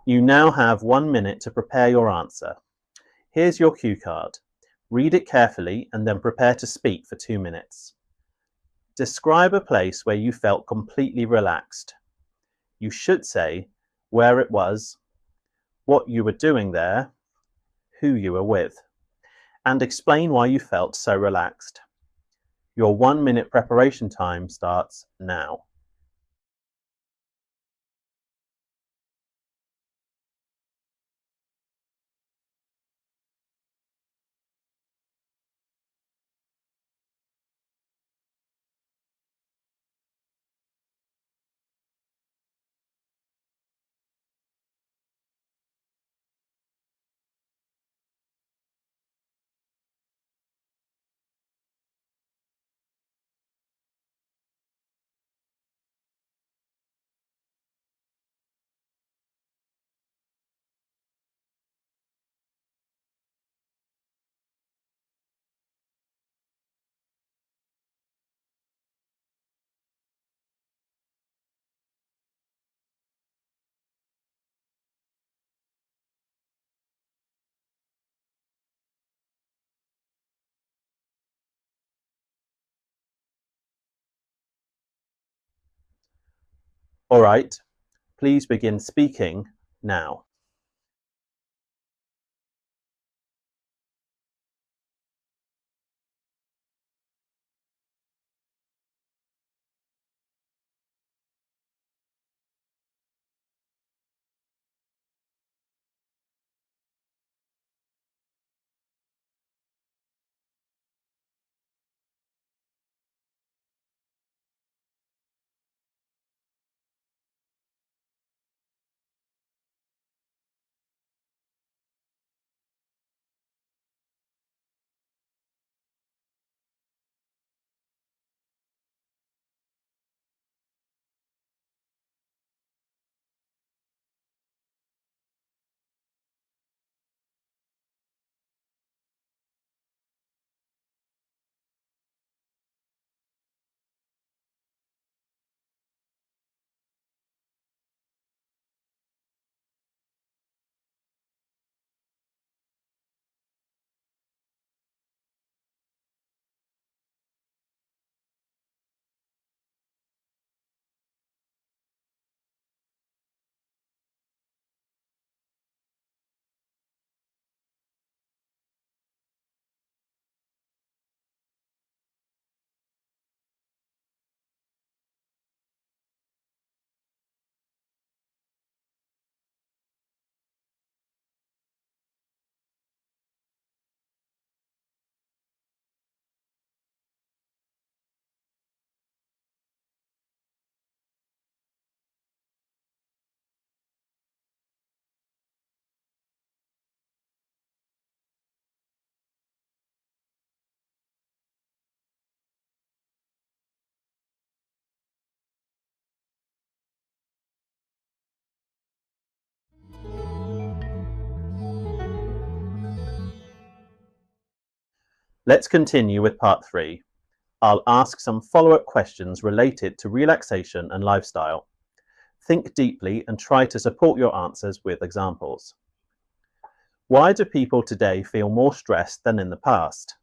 A: You now have 1 minute to prepare your answer. Here's your cue card. Read it carefully and then prepare to speak for 2 minutes. Describe a place where you felt completely relaxed. You should say where it was, what you were doing there, who you were with, and explain why you felt so relaxed. Your 1 minute preparation time starts now. All right, Please begin speaking now. Let's continue with part 3. I'll ask some follow-up questions related to relaxation and lifestyle. Think deeply and try to support your answers with examples. Why do people today feel more stressed than in the past?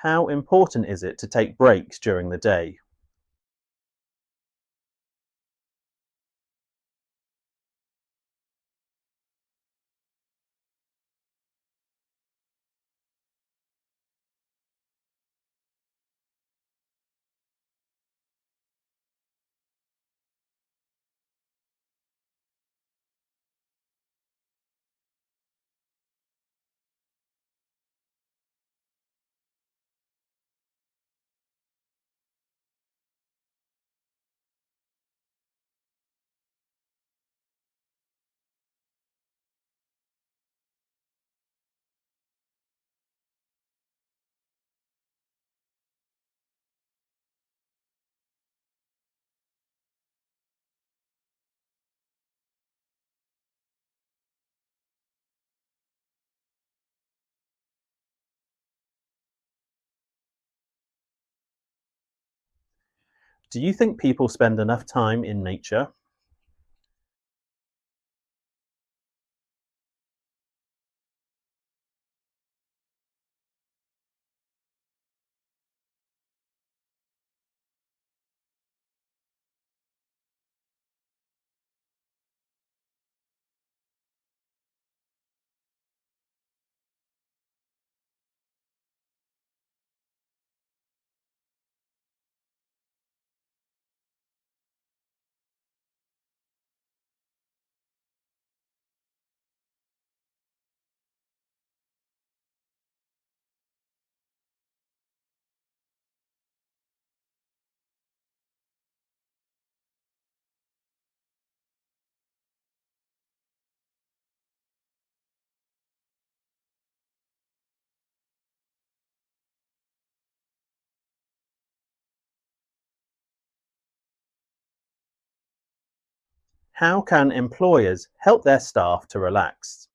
A: How important is it to take breaks during the day? Do you think people spend enough time in nature? How can employers help their staff to relax?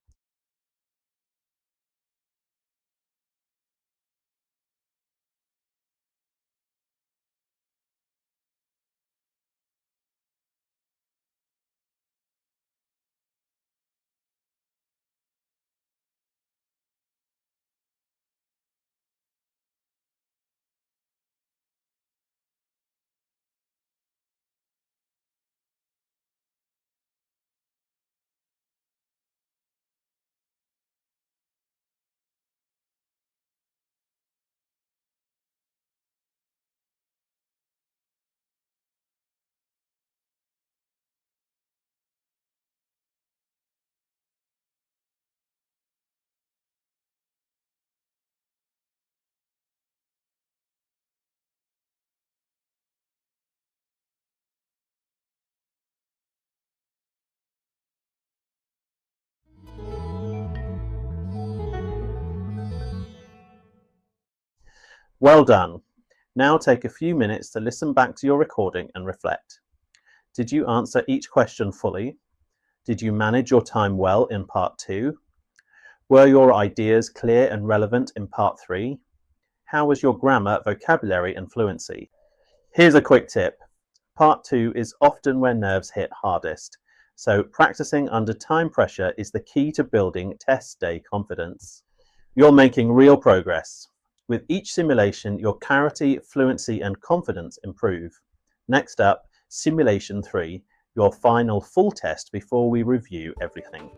A: Well done. Now take a few minutes to listen back to your recording and reflect. Did you answer each question fully? Did you manage your time well in part 2? Were your ideas clear and relevant in part 3? How was your grammar, vocabulary and fluency? Here's a quick tip. Part 2 is often where nerves hit hardest, so practicing under time pressure is the key to building test day confidence. You're making real progress. With each simulation, your clarity, fluency and confidence improve. Next up, simulation 3, your final full test before we review everything.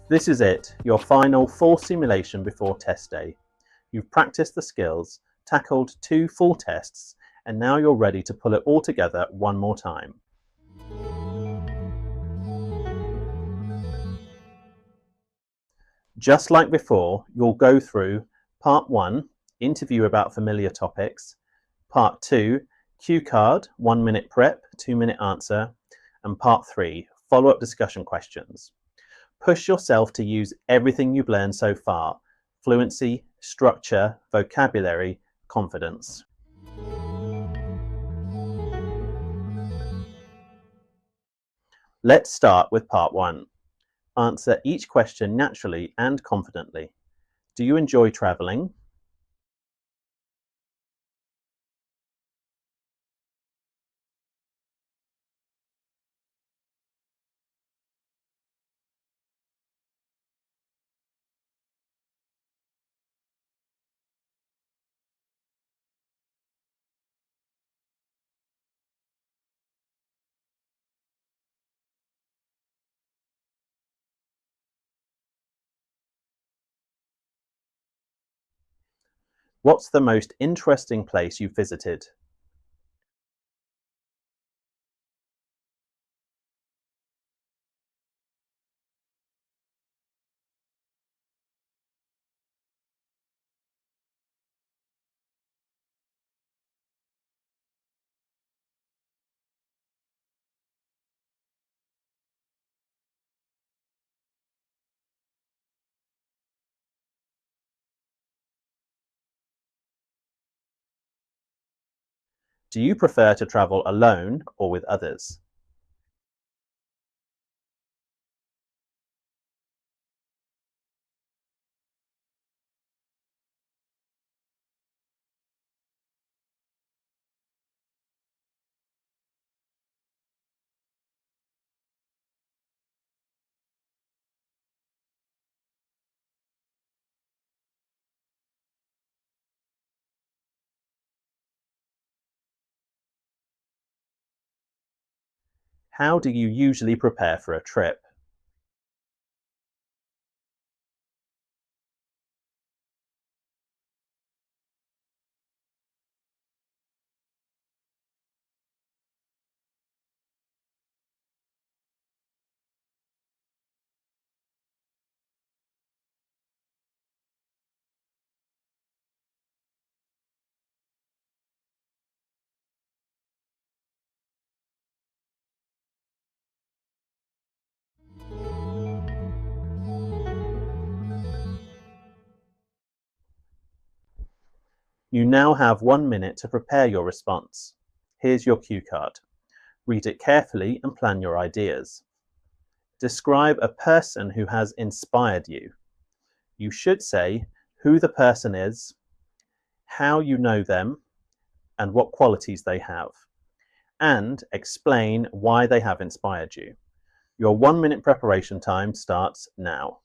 A: This is it, your final full simulation before test day. You've practiced the skills, tackled 2 full tests, and now you're ready to pull it all together one more time. Just like before, you'll go through Part 1, interview about familiar topics, Part 2, cue card, 1 minute prep, 2 minute answer, and Part 3, follow-up discussion questions. Push yourself to use everything you've learned so far: fluency, structure, vocabulary, confidence. Let's start with Part 1. Answer each question naturally and confidently. Do you enjoy traveling? What's the most interesting place you've visited? Do you prefer to travel alone or with others? How do you usually prepare for a trip? You now have 1 minute to prepare your response. Here's your cue card. Read it carefully and plan your ideas. Describe a person who has inspired you. You should say who the person is, how you know them, and what qualities they have, and explain why they have inspired you. Your 1 minute preparation time starts now.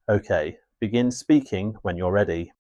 A: Okay, begin speaking when you're ready.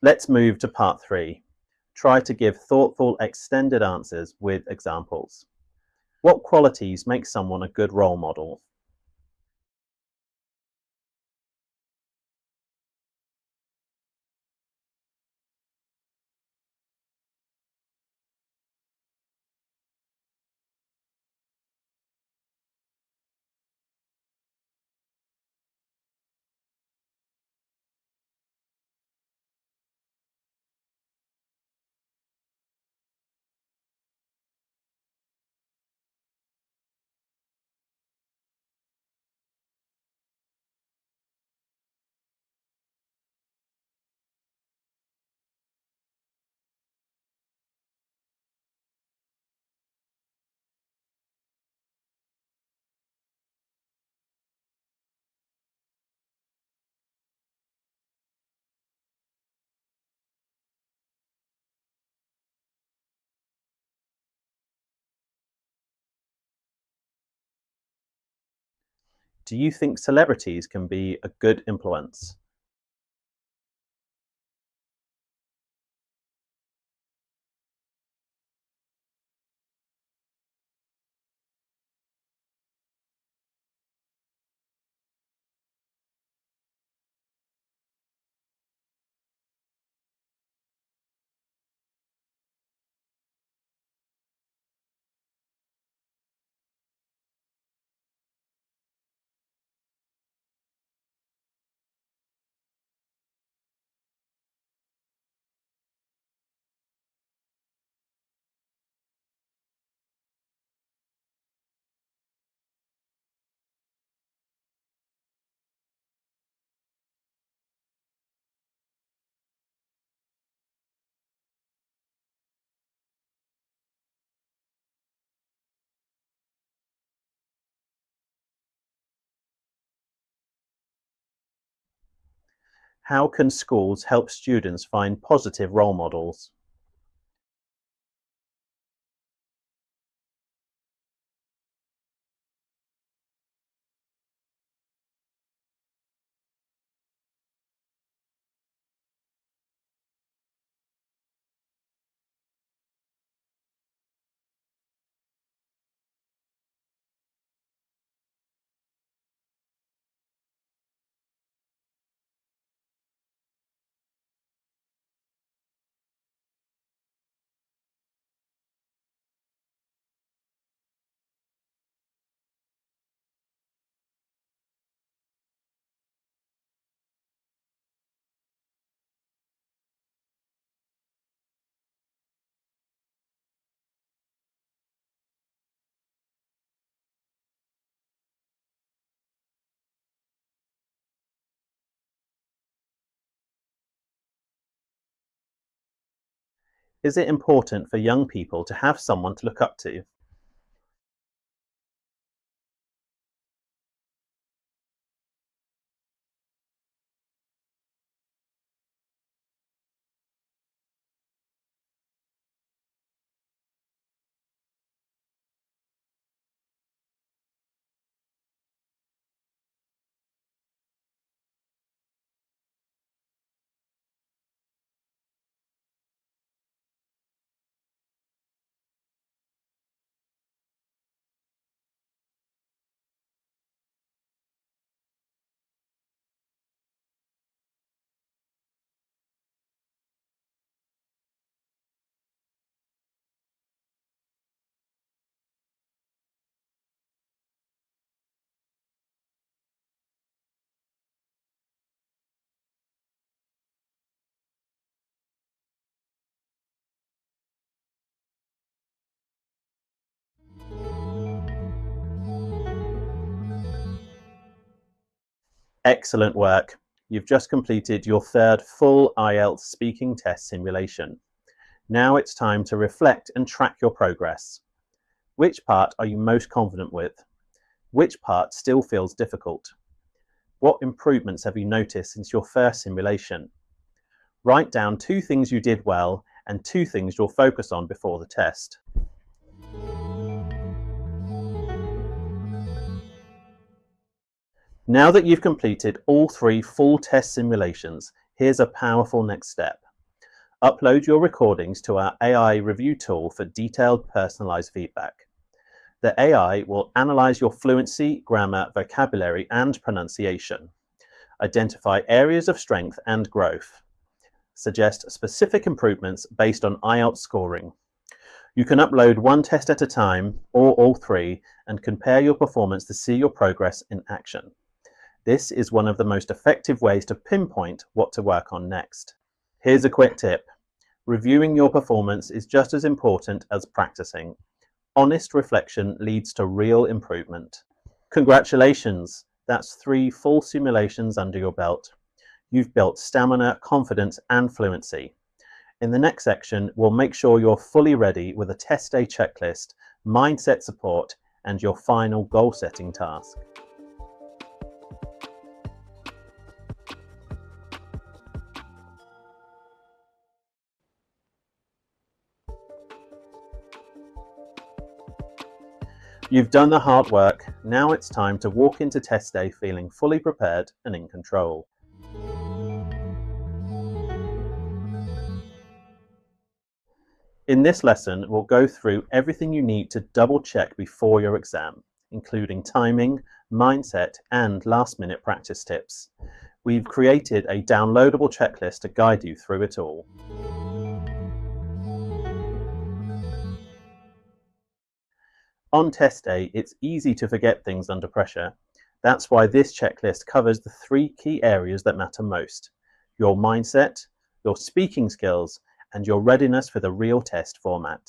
A: Let's move to part 3. Try to give thoughtful, extended answers with examples. What qualities make someone a good role model? Do you think celebrities can be a good influence? How can schools help students find positive role models? Is it important for young people to have someone to look up to? Excellent work. You've just completed your third full IELTS speaking test simulation. Now it's time to reflect and track your progress. Which part are you most confident with? Which part still feels difficult? What improvements have you noticed since your first simulation? Write down 2 things you did well and 2 things you'll focus on before the test. Now that you've completed all 3 full test simulations, here's a powerful next step. Upload your recordings to our AI review tool for detailed personalized feedback. The AI will analyze your fluency, grammar, vocabulary, and pronunciation, identify areas of strength and growth, suggest specific improvements based on IELTS scoring. You can upload 1 test at a time or all 3 and compare your performance to see your progress in action. This is one of the most effective ways to pinpoint what to work on next. Here's a quick tip. Reviewing your performance is just as important as practicing. Honest reflection leads to real improvement. Congratulations! That's 3 full simulations under your belt. You've built stamina, confidence, and fluency. In the next section, we'll make sure you're fully ready with a test day checklist, mindset support, and your final goal-setting task. You've done the hard work. Now it's time to walk into test day feeling fully prepared and in control. In this lesson, we'll go through everything you need to double check before your exam, including timing, mindset, and last-minute practice tips. We've created a downloadable checklist to guide you through it all. On test day, it's easy to forget things under pressure. That's why this checklist covers the 3 key areas that matter most: your mindset, your speaking skills, and your readiness for the real test format.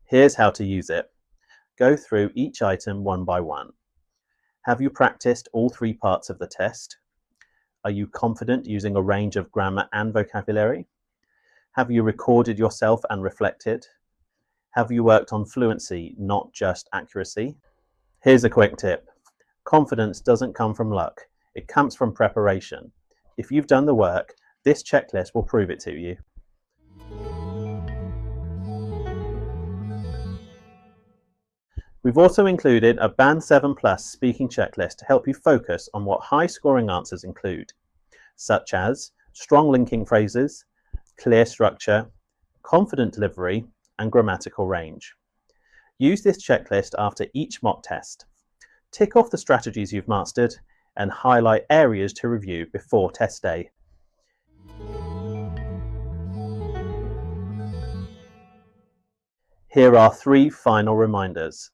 A: Here's how to use it. Go through each item one by one. Have you practiced all 3 parts of the test? Are you confident using a range of grammar and vocabulary? Have you recorded yourself and reflected? Have you worked on fluency, not just accuracy? Here's a quick tip. Confidence doesn't come from luck. It comes from preparation. If you've done the work, this checklist will prove it to you. We've also included a Band 7 Plus speaking checklist to help you focus on what high-scoring answers include, such as strong linking phrases, clear structure, confident delivery, and grammatical range. Use this checklist after each mock test. Tick off the strategies you've mastered and highlight areas to review before test day. Here are 3 final reminders.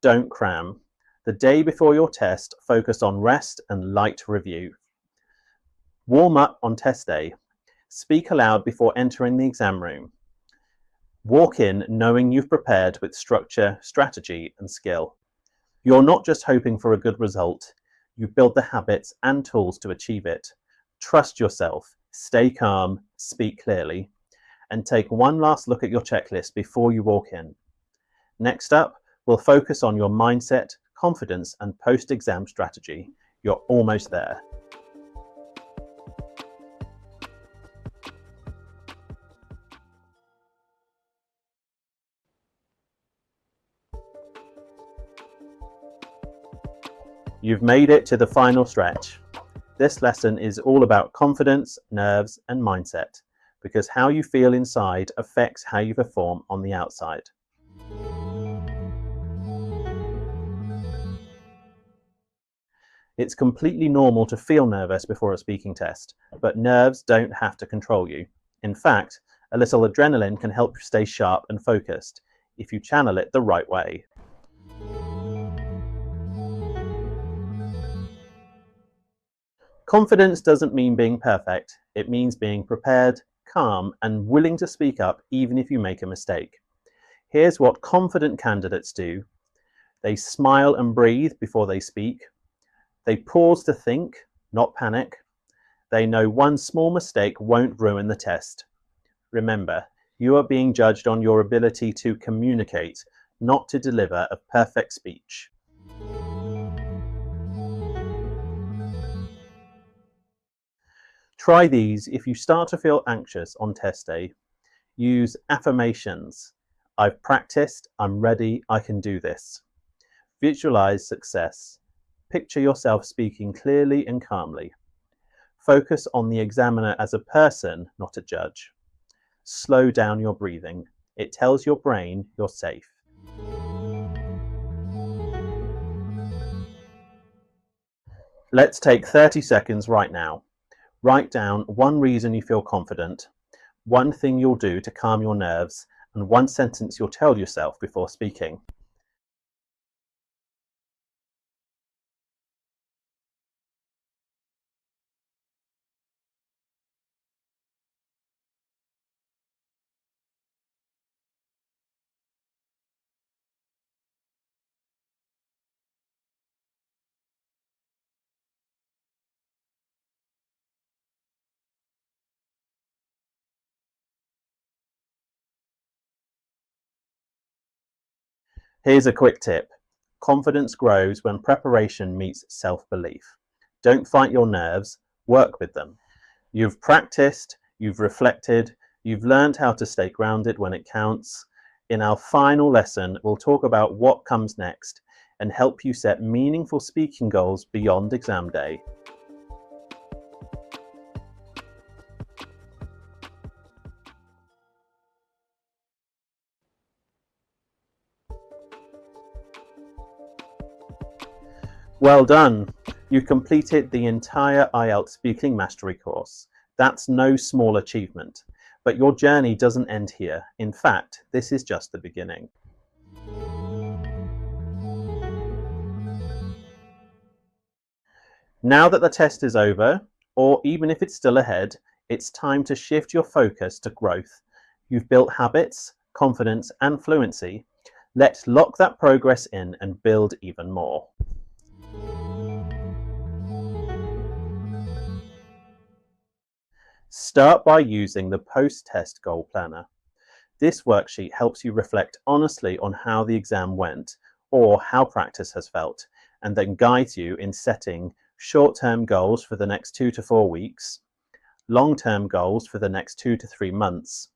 A: Don't cram. The day before your test, focus on rest and light review. Warm up on test day. Speak aloud before entering the exam room. Walk in knowing you've prepared with structure, strategy, and skill. You're not just hoping for a good result, you build the habits and tools to achieve it. Trust yourself, stay calm, speak clearly, and take one last look at your checklist before you walk in. Next up, we'll focus on your mindset, confidence, and post-exam strategy. You're almost there. You've made it to the final stretch. This lesson is all about confidence, nerves, and mindset, because how you feel inside affects how you perform on the outside. It's completely normal to feel nervous before a speaking test, but nerves don't have to control you. In fact, a little adrenaline can help you stay sharp and focused if you channel it the right way. Confidence doesn't mean being perfect, it means being prepared, calm, and willing to speak up even if you make a mistake. Here's what confident candidates do. They smile and breathe before they speak. They pause to think, not panic. They know one small mistake won't ruin the test. Remember, you are being judged on your ability to communicate, not to deliver a perfect speech. Try these if you start to feel anxious on test day. Use affirmations. I've practiced, I'm ready, I can do this. Visualize success. Picture yourself speaking clearly and calmly. Focus on the examiner as a person, not a judge. Slow down your breathing. It tells your brain you're safe. Let's take 30 seconds right now. Write down one reason you feel confident, one thing you'll do to calm your nerves, and one sentence you'll tell yourself before speaking. Here's a quick tip. Confidence grows when preparation meets self-belief. Don't fight your nerves, work with them. You've practiced, you've reflected, you've learned how to stay grounded when it counts. In our final lesson, we'll talk about what comes next and help you set meaningful speaking goals beyond exam day. Well done! You completed the entire IELTS Speaking Mastery course. That's no small achievement. But your journey doesn't end here. In fact, this is just the beginning. Now that the test is over, or even if it's still ahead, it's time to shift your focus to growth. You've built habits, confidence, and fluency. Let's lock that progress in and build even more. Start by using the post-test goal planner. This worksheet helps you reflect honestly on how the exam went, or how practice has felt, and then guides you in setting short-term goals for the next 2 to 4 weeks, long-term goals for the next 2 to 3 months,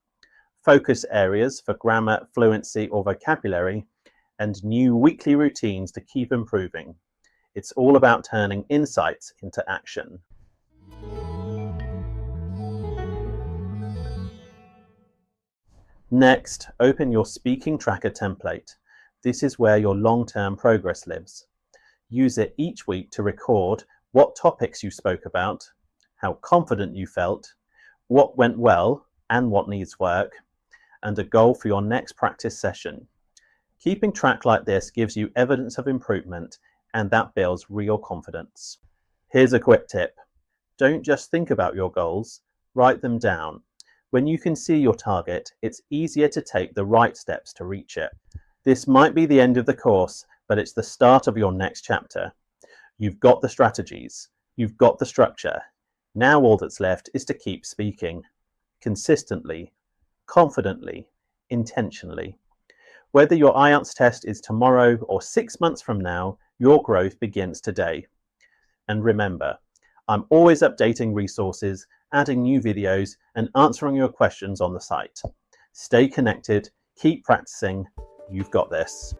A: focus areas for grammar, fluency, or vocabulary, and new weekly routines to keep improving. It's all about turning insights into action. Next, open your speaking tracker template. This is where your long-term progress lives. Use it each week to record what topics you spoke about, how confident you felt, what went well and what needs work, and a goal for your next practice session. Keeping track like this gives you evidence of improvement, and that builds real confidence. Here's a quick tip. Don't just think about your goals, write them down. When you can see your target, it's easier to take the right steps to reach it. This might be the end of the course, but it's the start of your next chapter. You've got the strategies, you've got the structure. Now all that's left is to keep speaking. Consistently, confidently, intentionally. Whether your IELTS test is tomorrow or 6 months from now, your growth begins today. And remember, I'm always updating resources, adding new videos, and answering your questions on the site. Stay connected, keep practicing, you've got this.